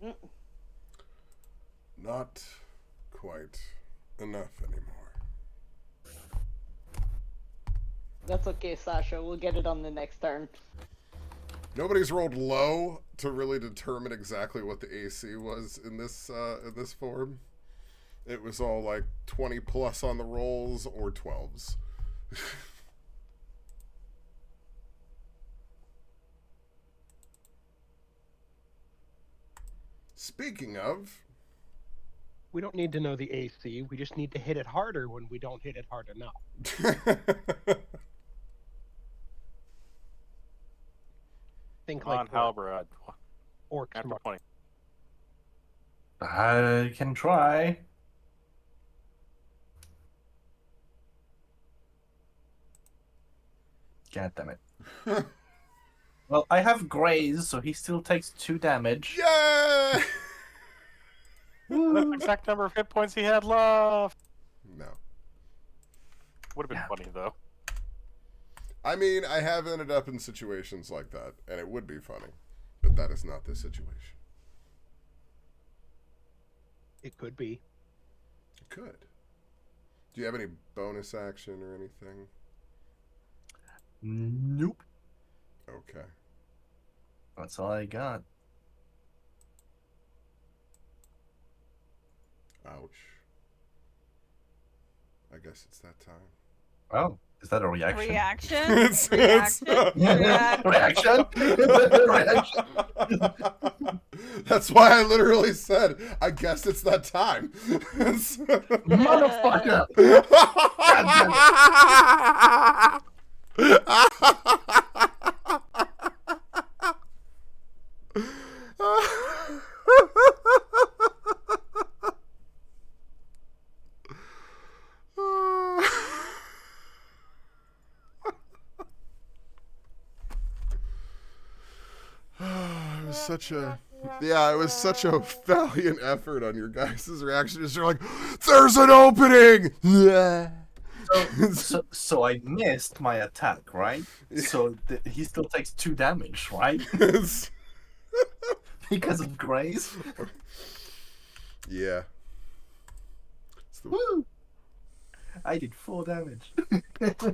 mm, Not quite enough anymore. That's okay, Sasha. We'll get it on the next turn. Nobody's rolled low to really determine exactly what the AC was in this form. It was all like 20 plus on the rolls or 12s. Speaking of, We don't need to know the AC. We just need to hit it harder when we don't hit it hard enough. Think Come on, like Halberad. orcs. After 20. I can try. God damn it. Well, I have Graze, so he still takes 2 damage. Yay! That's the exact number of hit points he had left. No. Would have been Yeah. funny, though. I mean, I have ended up in situations like that, and it would be funny, but that is not the situation. It could be. It could. Do you have any bonus action or anything? Nope. Okay. That's all I got. Ouch. I guess it's that time. Oh, Is that a reaction? Reaction? It's- Reaction? Reaction. That's why I literally said, I guess it's that time. Motherfucker! It was such a valiant effort on your guys' reaction. You're like, there's an opening. So I missed my attack, right? So he still takes 2 damage, right? Because of grace. Yeah. Woo! I did 4 damage. Because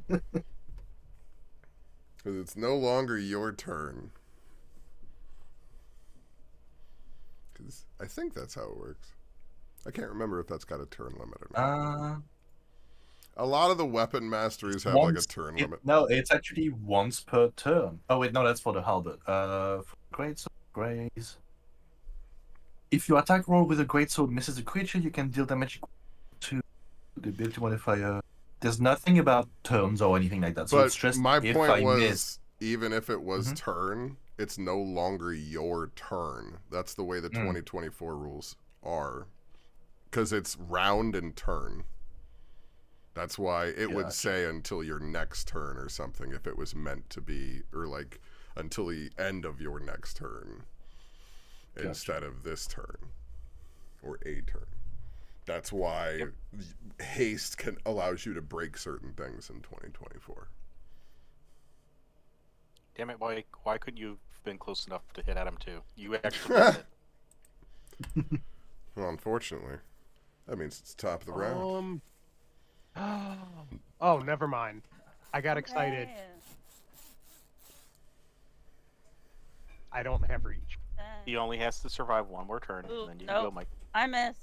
it's no longer your turn. Because I think that's how it works. I can't remember if that's got a turn limit or not. A lot of the weapon masteries have like a turn limit. No, it's actually once per turn. Oh wait, no, that's for the halberd. For greatsword grace. If your attack roll with a greatsword misses a creature, you can deal damage equal to the ability modifier. There's nothing about turns or anything like that. So But it's just my if point I was, miss. even if it was turn, it's no longer your turn. That's the way the 2024 rules are. Because it's round and turn. That's why it would say until your next turn or something if it was meant to be, or like until the end of your next turn instead of this turn or a turn. That's why haste allows you to break certain things in 2024. Damn it! Why couldn't you have been close enough to hit Adam too? You actually did it. Well, unfortunately, that means it's top of the round. Oh, never mind. I got excited. I don't have reach. He only has to survive one more turn, and then you can go, Mike. I miss.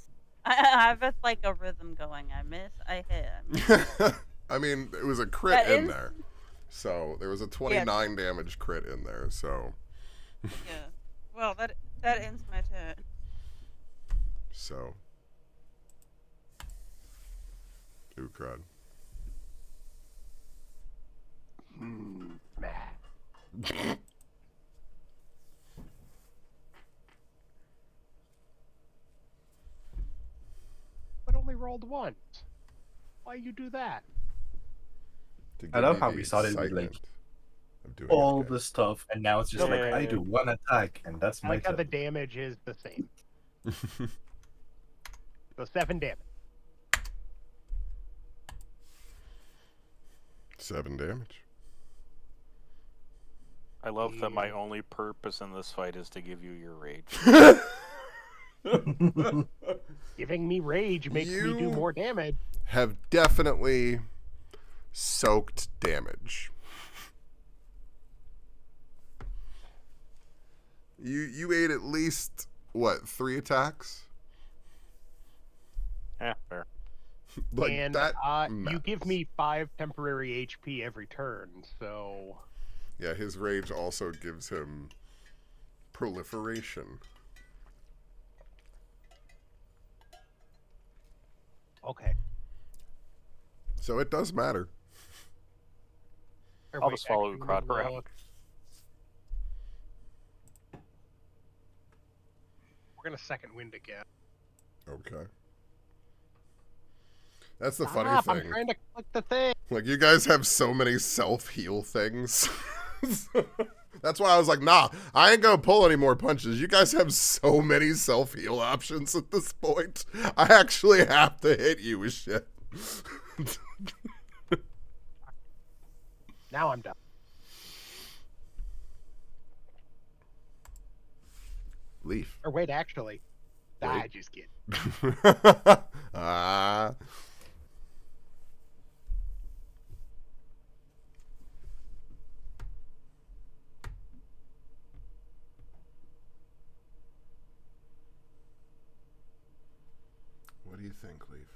I have like a rhythm going. I miss. I hit. I miss. I mean, it was a crit in there. So there was a 29 damage crit in there. So. Yeah. Well, that ends my turn. So. Ooh, crud. But only rolled once. Why you do that? I love how we started with like all the stuff, and now it's just like I do one attack, and that's I my like how turn. the damage is the same. So 7 damage. 7 damage. I love that my only purpose in this fight is to give you your rage. Giving me rage makes me do more damage. Have definitely soaked damage. You ate at least what, 3 attacks? Yeah, fair. Like and that. You give me 5 temporary HP every turn, so yeah, his rage also gives him proliferation. okay. So it does matter. I'll just follow Crowd around. We're gonna second wind again. Okay. That's the funny I'm thing. trying to click the thing. Like, you guys have so many self-heal things. That's why I was like, nah, I ain't gonna pull any more punches. You guys have so many self-heal options at this point. I actually have to hit you with shit. Now I'm done. Leaf. Or wait, actually. I just kidding. Ah. What do you think, Leaf?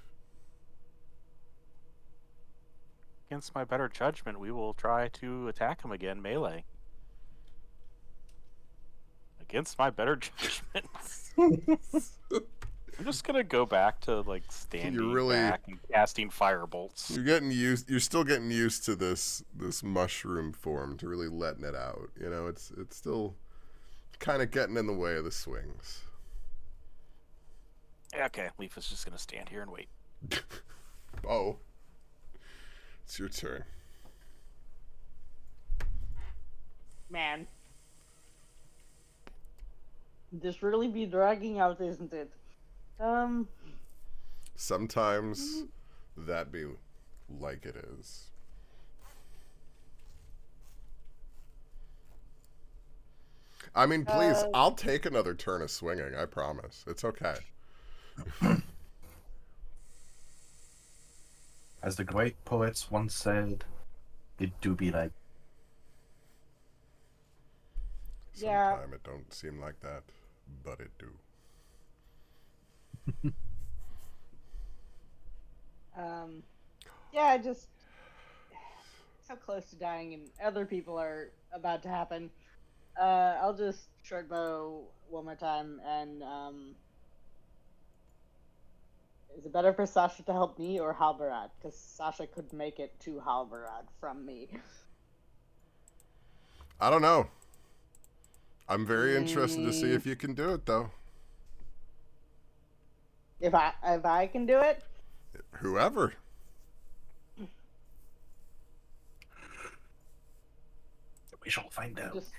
against my better judgment, we will try to attack him again melee. Against my better judgment. I'm just gonna go back to like standing back and casting fire bolts. You're still getting used to this mushroom form, to really letting it out. You know, it's still kind of getting in the way of the swings. Okay, Leaf is just gonna stand here and wait. Oh, it's your turn. Man. This really be dragging out, isn't it? Sometimes that be like it is. I mean, please, I'll take another turn of swinging. I promise. It's okay. As the great poets once said, it do be like. Yeah. Sometime it don't seem like that, but it do. Yeah, just so close to dying, and other people are about to happen. I'll just short bow one more time, and is it better for Sasha to help me or Halbarad? Because Sasha could make it to Halbarad from me. I don't know. I'm very interested to see if you can do it, though. If I can do it, Whoever. We shall find out. just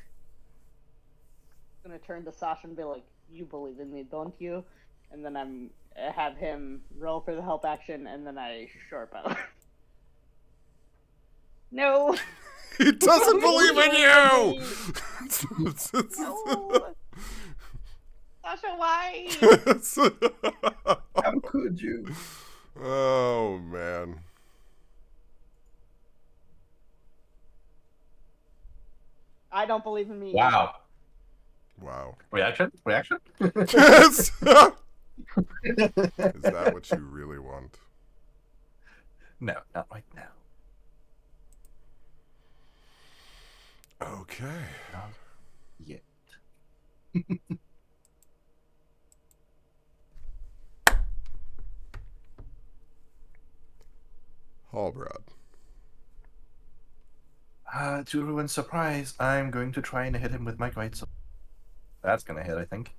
gonna turn to Sasha and be like, "You believe in me, don't you?" And then have him roll for the help action, and then I short bow. No. He doesn't believe in you. No. Sasha, why? How could you? Oh man. I don't believe in me. Wow. Wow. Reaction? Is that what you really want? No, not right now. Okay. Not yet. Halbrod. To everyone's surprise, I'm going to try and hit him with my great sword. That's gonna hit, I think.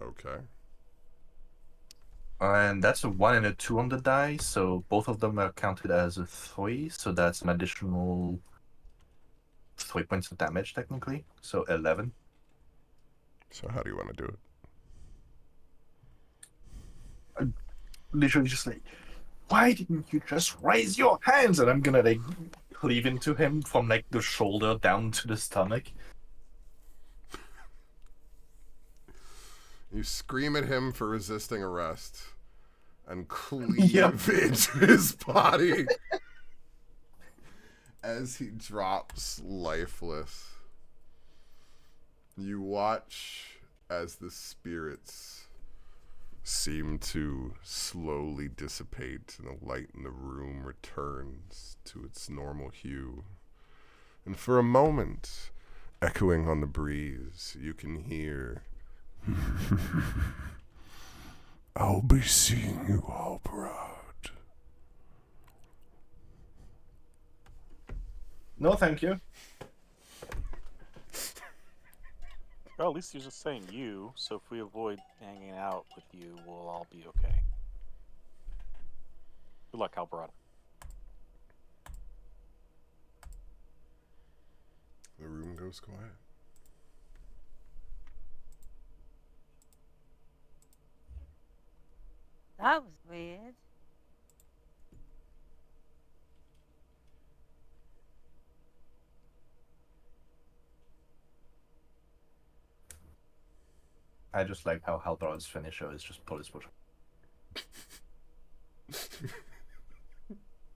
Okay. And that's a 1 and a 2 on the die, so both of them are counted as a 3, so that's an additional 3 points of damage, technically. So 11. So how do you want to do it? Literally just like, why didn't you just raise your hands? And I'm gonna like cleave into him from like the shoulder down to the stomach. You scream at him for resisting arrest and cleave Yep. into his body as he drops lifeless. You watch as the spirits seem to slowly dissipate and the light in the room returns to its normal hue. And for a moment, echoing on the breeze, you can hear I'll be seeing you all proud. No, thank you. Well, at least he's just saying you, so if we avoid hanging out with you, we'll all be okay. Good luck, Halbarad. The room goes quiet. That was weird. I just like how Haldorad's finisher is just pull his foot.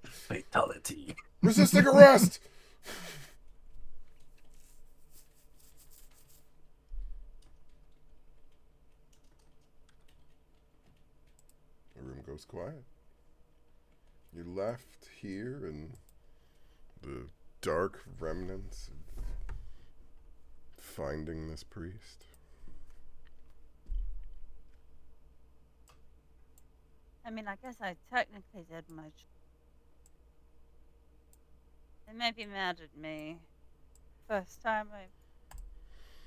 Fatality. Resisting arrest! The room goes quiet. You're left here in the dark remnants of finding this priest. I mean, I guess I technically did much. They may be mad at me. First time I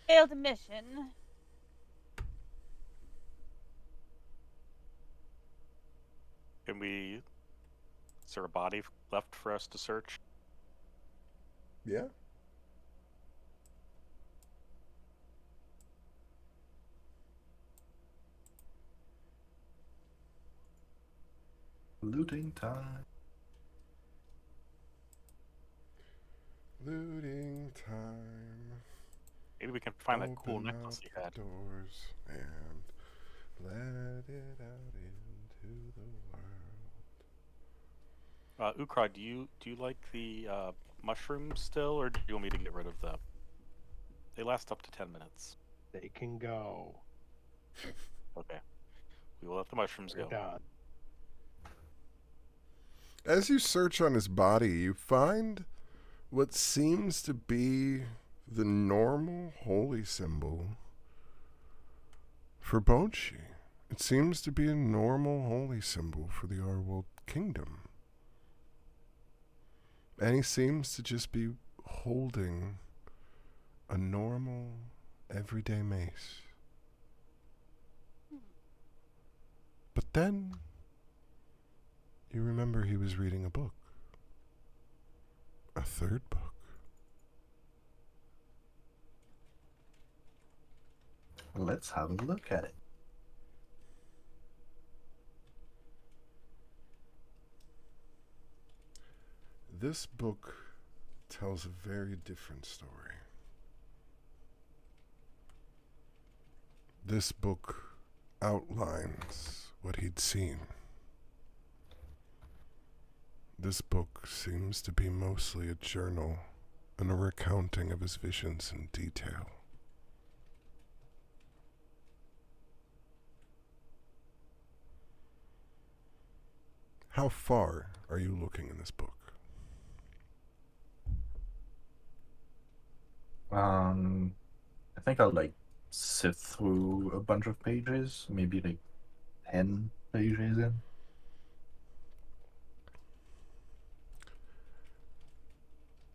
failed a mission. Can we? Is there a body left for us to search? Yeah? Looting time. Looting time. Maybe we can find that cool Open necklace up he the had. doors and let it out into the world. Ukra, do you like the mushrooms still, or do you want me to get rid of them? They last up to 10 minutes. They can go. Okay. We will let the mushrooms We're go. done. As you search on his body, you find what seems to be the normal holy symbol for Bonchi. It seems to be a normal holy symbol for the Arwold kingdom. And he seems to just be holding a normal, everyday mace. But then you remember he was reading a book. A third book. Let's have a look at it. This book tells a very different story. This book outlines what he'd seen. This book seems to be mostly a journal and a recounting of his visions in detail. How far are you looking in this book? I think I'll sift through a bunch of pages, maybe 10 pages in.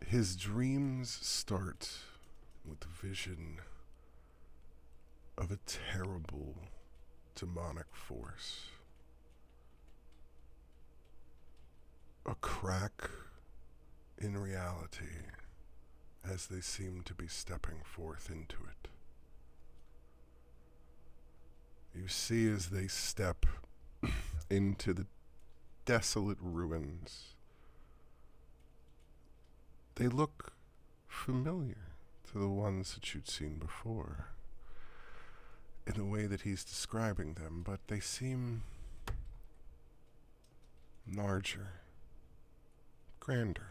His dreams start with the vision of a terrible demonic force. A crack in reality as they seem to be stepping forth into it. You see as they step into the desolate ruins, they look familiar to the ones that you'd seen before in the way that he's describing them, but they seem larger, grander.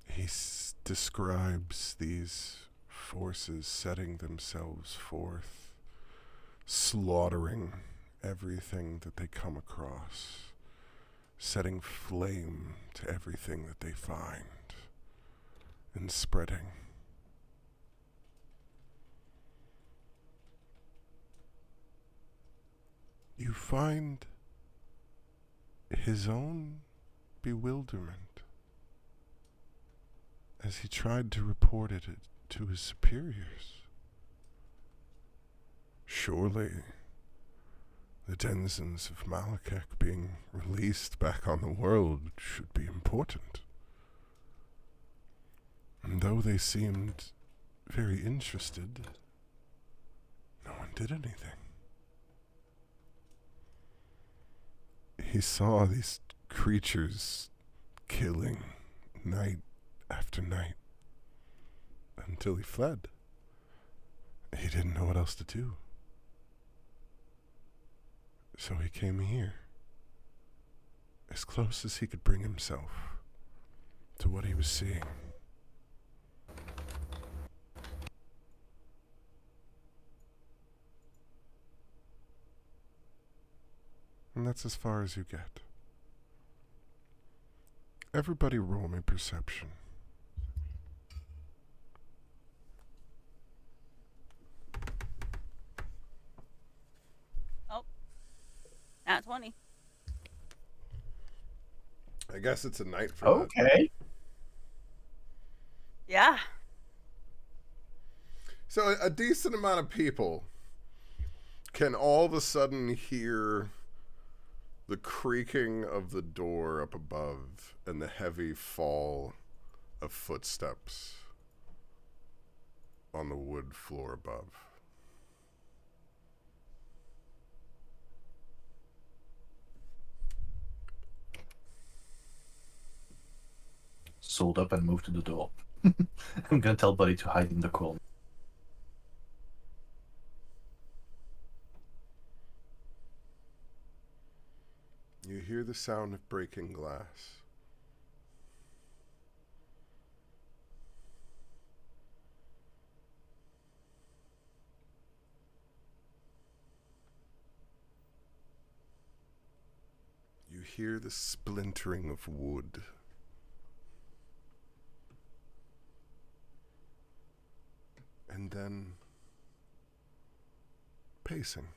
He describes these forces setting themselves forth, slaughtering everything that they come across, setting flame to everything that they find, and spreading. You find his own bewilderment as he tried to report it to his superiors. Surely the denizens of Malakek being released back on the world should be important. And though they seemed very interested, no one did anything. He saw these creatures killing night after night until he fled. He didn't know what else to do. So he came here, as close as he could bring himself to what he was seeing. And that's as far as you get. Everybody roll me perception. Not 20. I guess it's a night for that. Okay. Yeah. So a decent amount of people can all of a sudden hear the creaking of the door up above and the heavy fall of footsteps on the wood floor above. Sold up and moved to the door. I'm gonna tell Buddy to hide in the corner. You hear the sound of breaking glass. You hear the splintering of wood. And then pacing.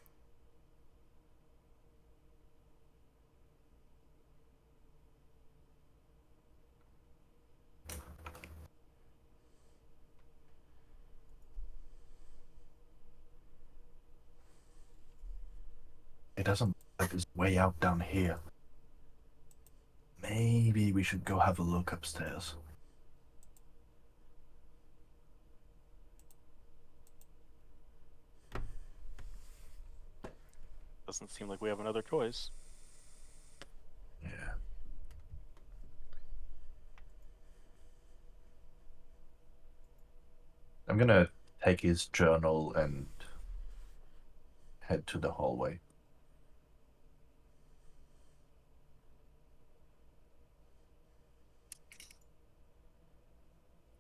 It doesn't look like it's way out down here. Maybe we should go have a look upstairs. Doesn't seem like we have another choice. Yeah. I'm gonna take his journal and head to the hallway.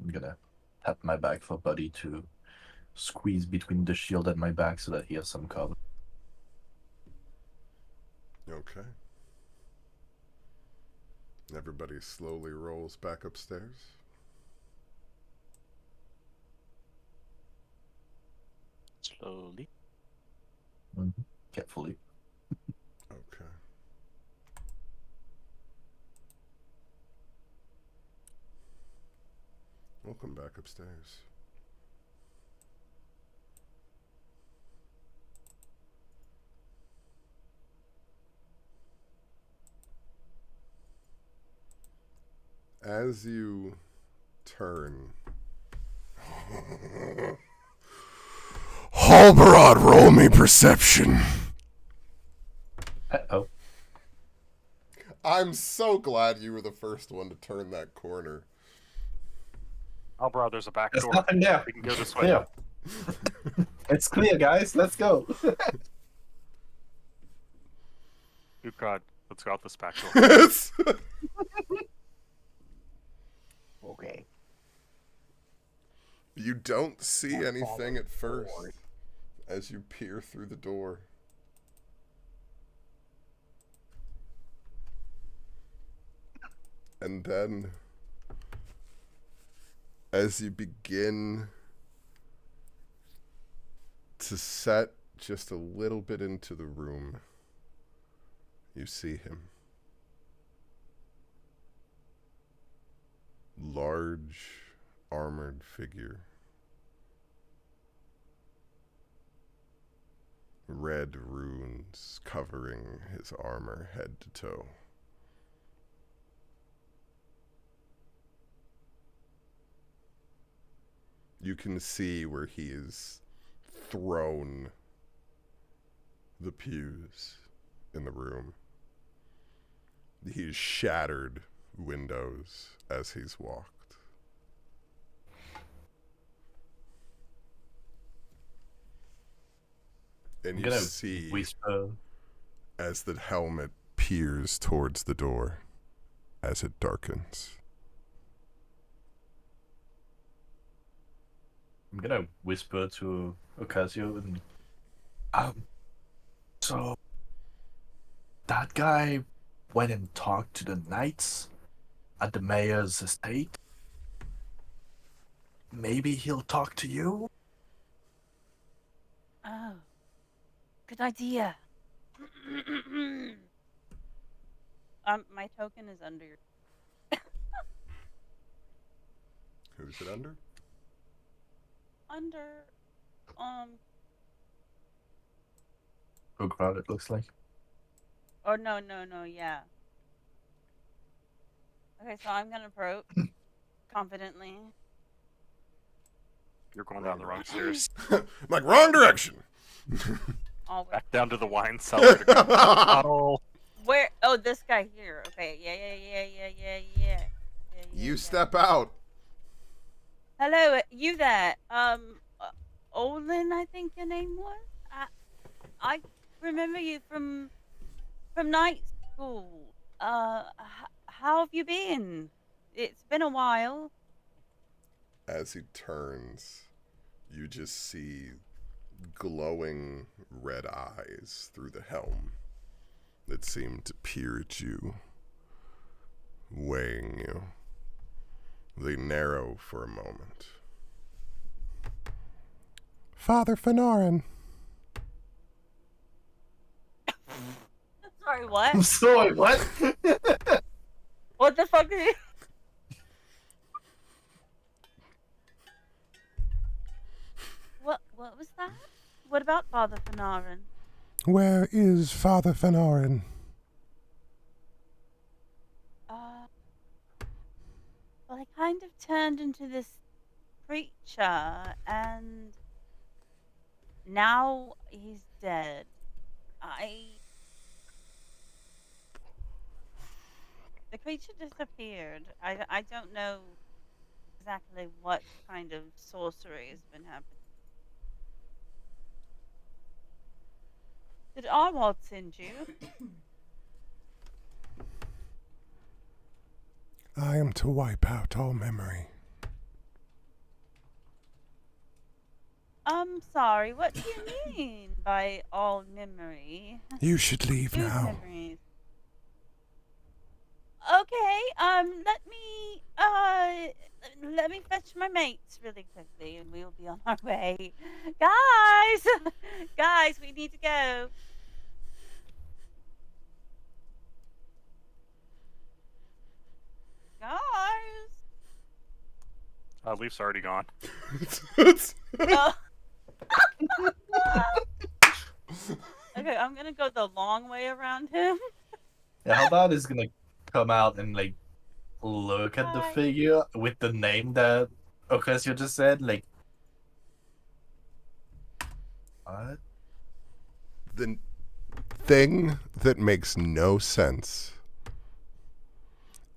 I'm gonna tap my back for Buddy to squeeze between the shield and my back so that he has some cover. Okay. Everybody slowly rolls back upstairs. Slowly. Carefully. Okay. Welcome back upstairs. As you turn, Halbarad, roll me perception. Uh-oh. I'm so glad you were the first one to turn that corner. Oh, bro, there's a back There's door. nothing there. We can go this way. Yeah. It's clear, guys. Let's go. Good God. Let's go out this back door. Yes. Okay. You don't see anything at first as you peer through the door. And then, as you begin to set just a little bit into the room, you see him. Large, armored figure. Red runes covering his armor head to toe. You can see where he is thrown the pews in the room. He's shattered windows as he's walked. And I'm you gonna see whisper. as the helmet peers towards the door as it darkens. I'm gonna whisper to Ocasio and so guy went and talked to the knights at the mayor's estate. Maybe he'll talk to you? Oh, good idea. My token is under your. Who's it under? Under, Oh god, it looks like. oh no, yeah. Okay, so I'm gonna approach confidently. You're going down the wrong stairs. I'm like, wrong direction. Oh, Back down to the wine cellar to grab a bottle. where? Oh, this guy here. Okay, yeah. You step out. Hello, you there? Olin, I think your name was. I remember you from night school. How have you been? It's been a while. As he turns, you just see glowing red eyes through the helm that seem to peer at you, weighing you. They narrow for a moment. Father Fanarin. Sorry, what? I'm sorry, what? What the fuck are you? What was that? What about Father Fanarin? Where is Father Fanarin? Well, I kind of turned into this creature, and now he's dead. The creature disappeared. I don't know exactly what kind of sorcery has been happening. Did Arwald send you? I am to wipe out all memory. I'm sorry, what do you mean by all memory? You should leave Good now. memories. Okay, let me fetch my mates really quickly and we'll be on our way. Guys! Guys, we need to go. Guys! Leaf's already gone. Oh. Okay, I'm gonna go the long way around him. Yeah, how about is gonna come out and like look at the Hi. figure with the name that Ocasio just said, like what? The thing that makes no sense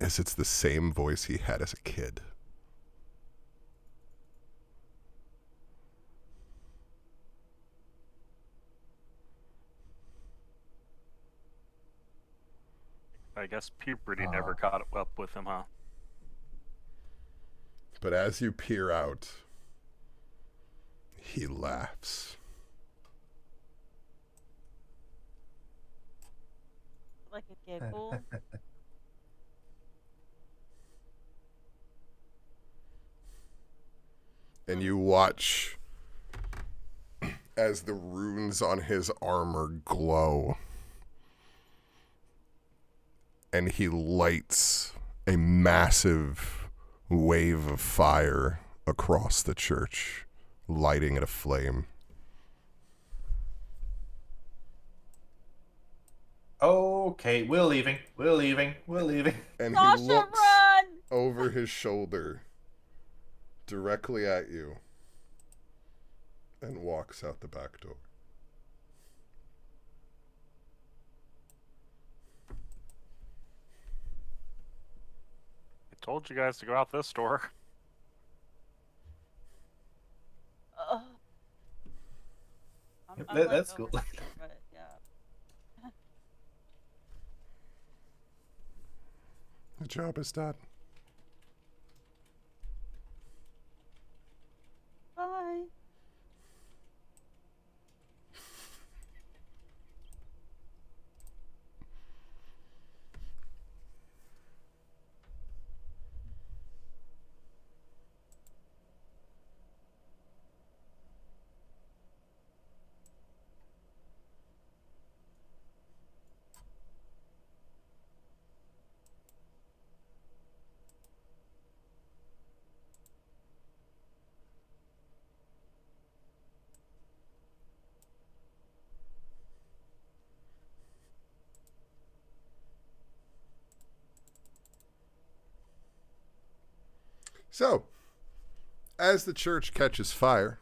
is it's the same voice he had as a kid. I guess puberty never caught up with him, huh? But as you peer out, he laughs. Like a giggle. And you watch as the runes on his armor glow. And he lights a massive wave of fire across the church, lighting it aflame. Okay, we're leaving. And Sasha, he looks run! over his shoulder directly at you and walks out the back door. I told you guys to go out this door. I'm That's like cool. over here, but yeah. The job is done. Bye. So, as the church catches fire,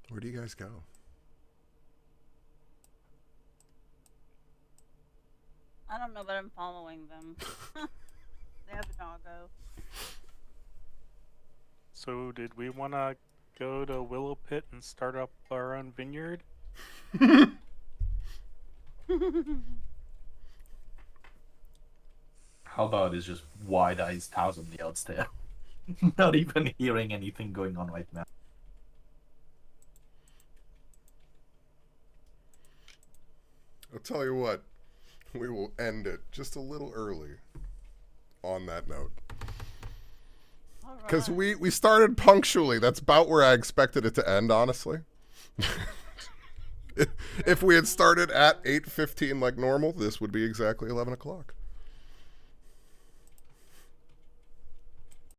where do you guys go? I don't know, but I'm following them. They have a doggo. So, did we want to go to Willow Pit and start up our own vineyard? How about it's just wide-eyed house on the outstairs? Not even hearing anything going on right now. I'll tell you what, we will end it just a little early on that note. Because we started punctually. That's about where I expected it to end, honestly. If we had started at 8:15 like normal, this would be exactly 11 o'clock.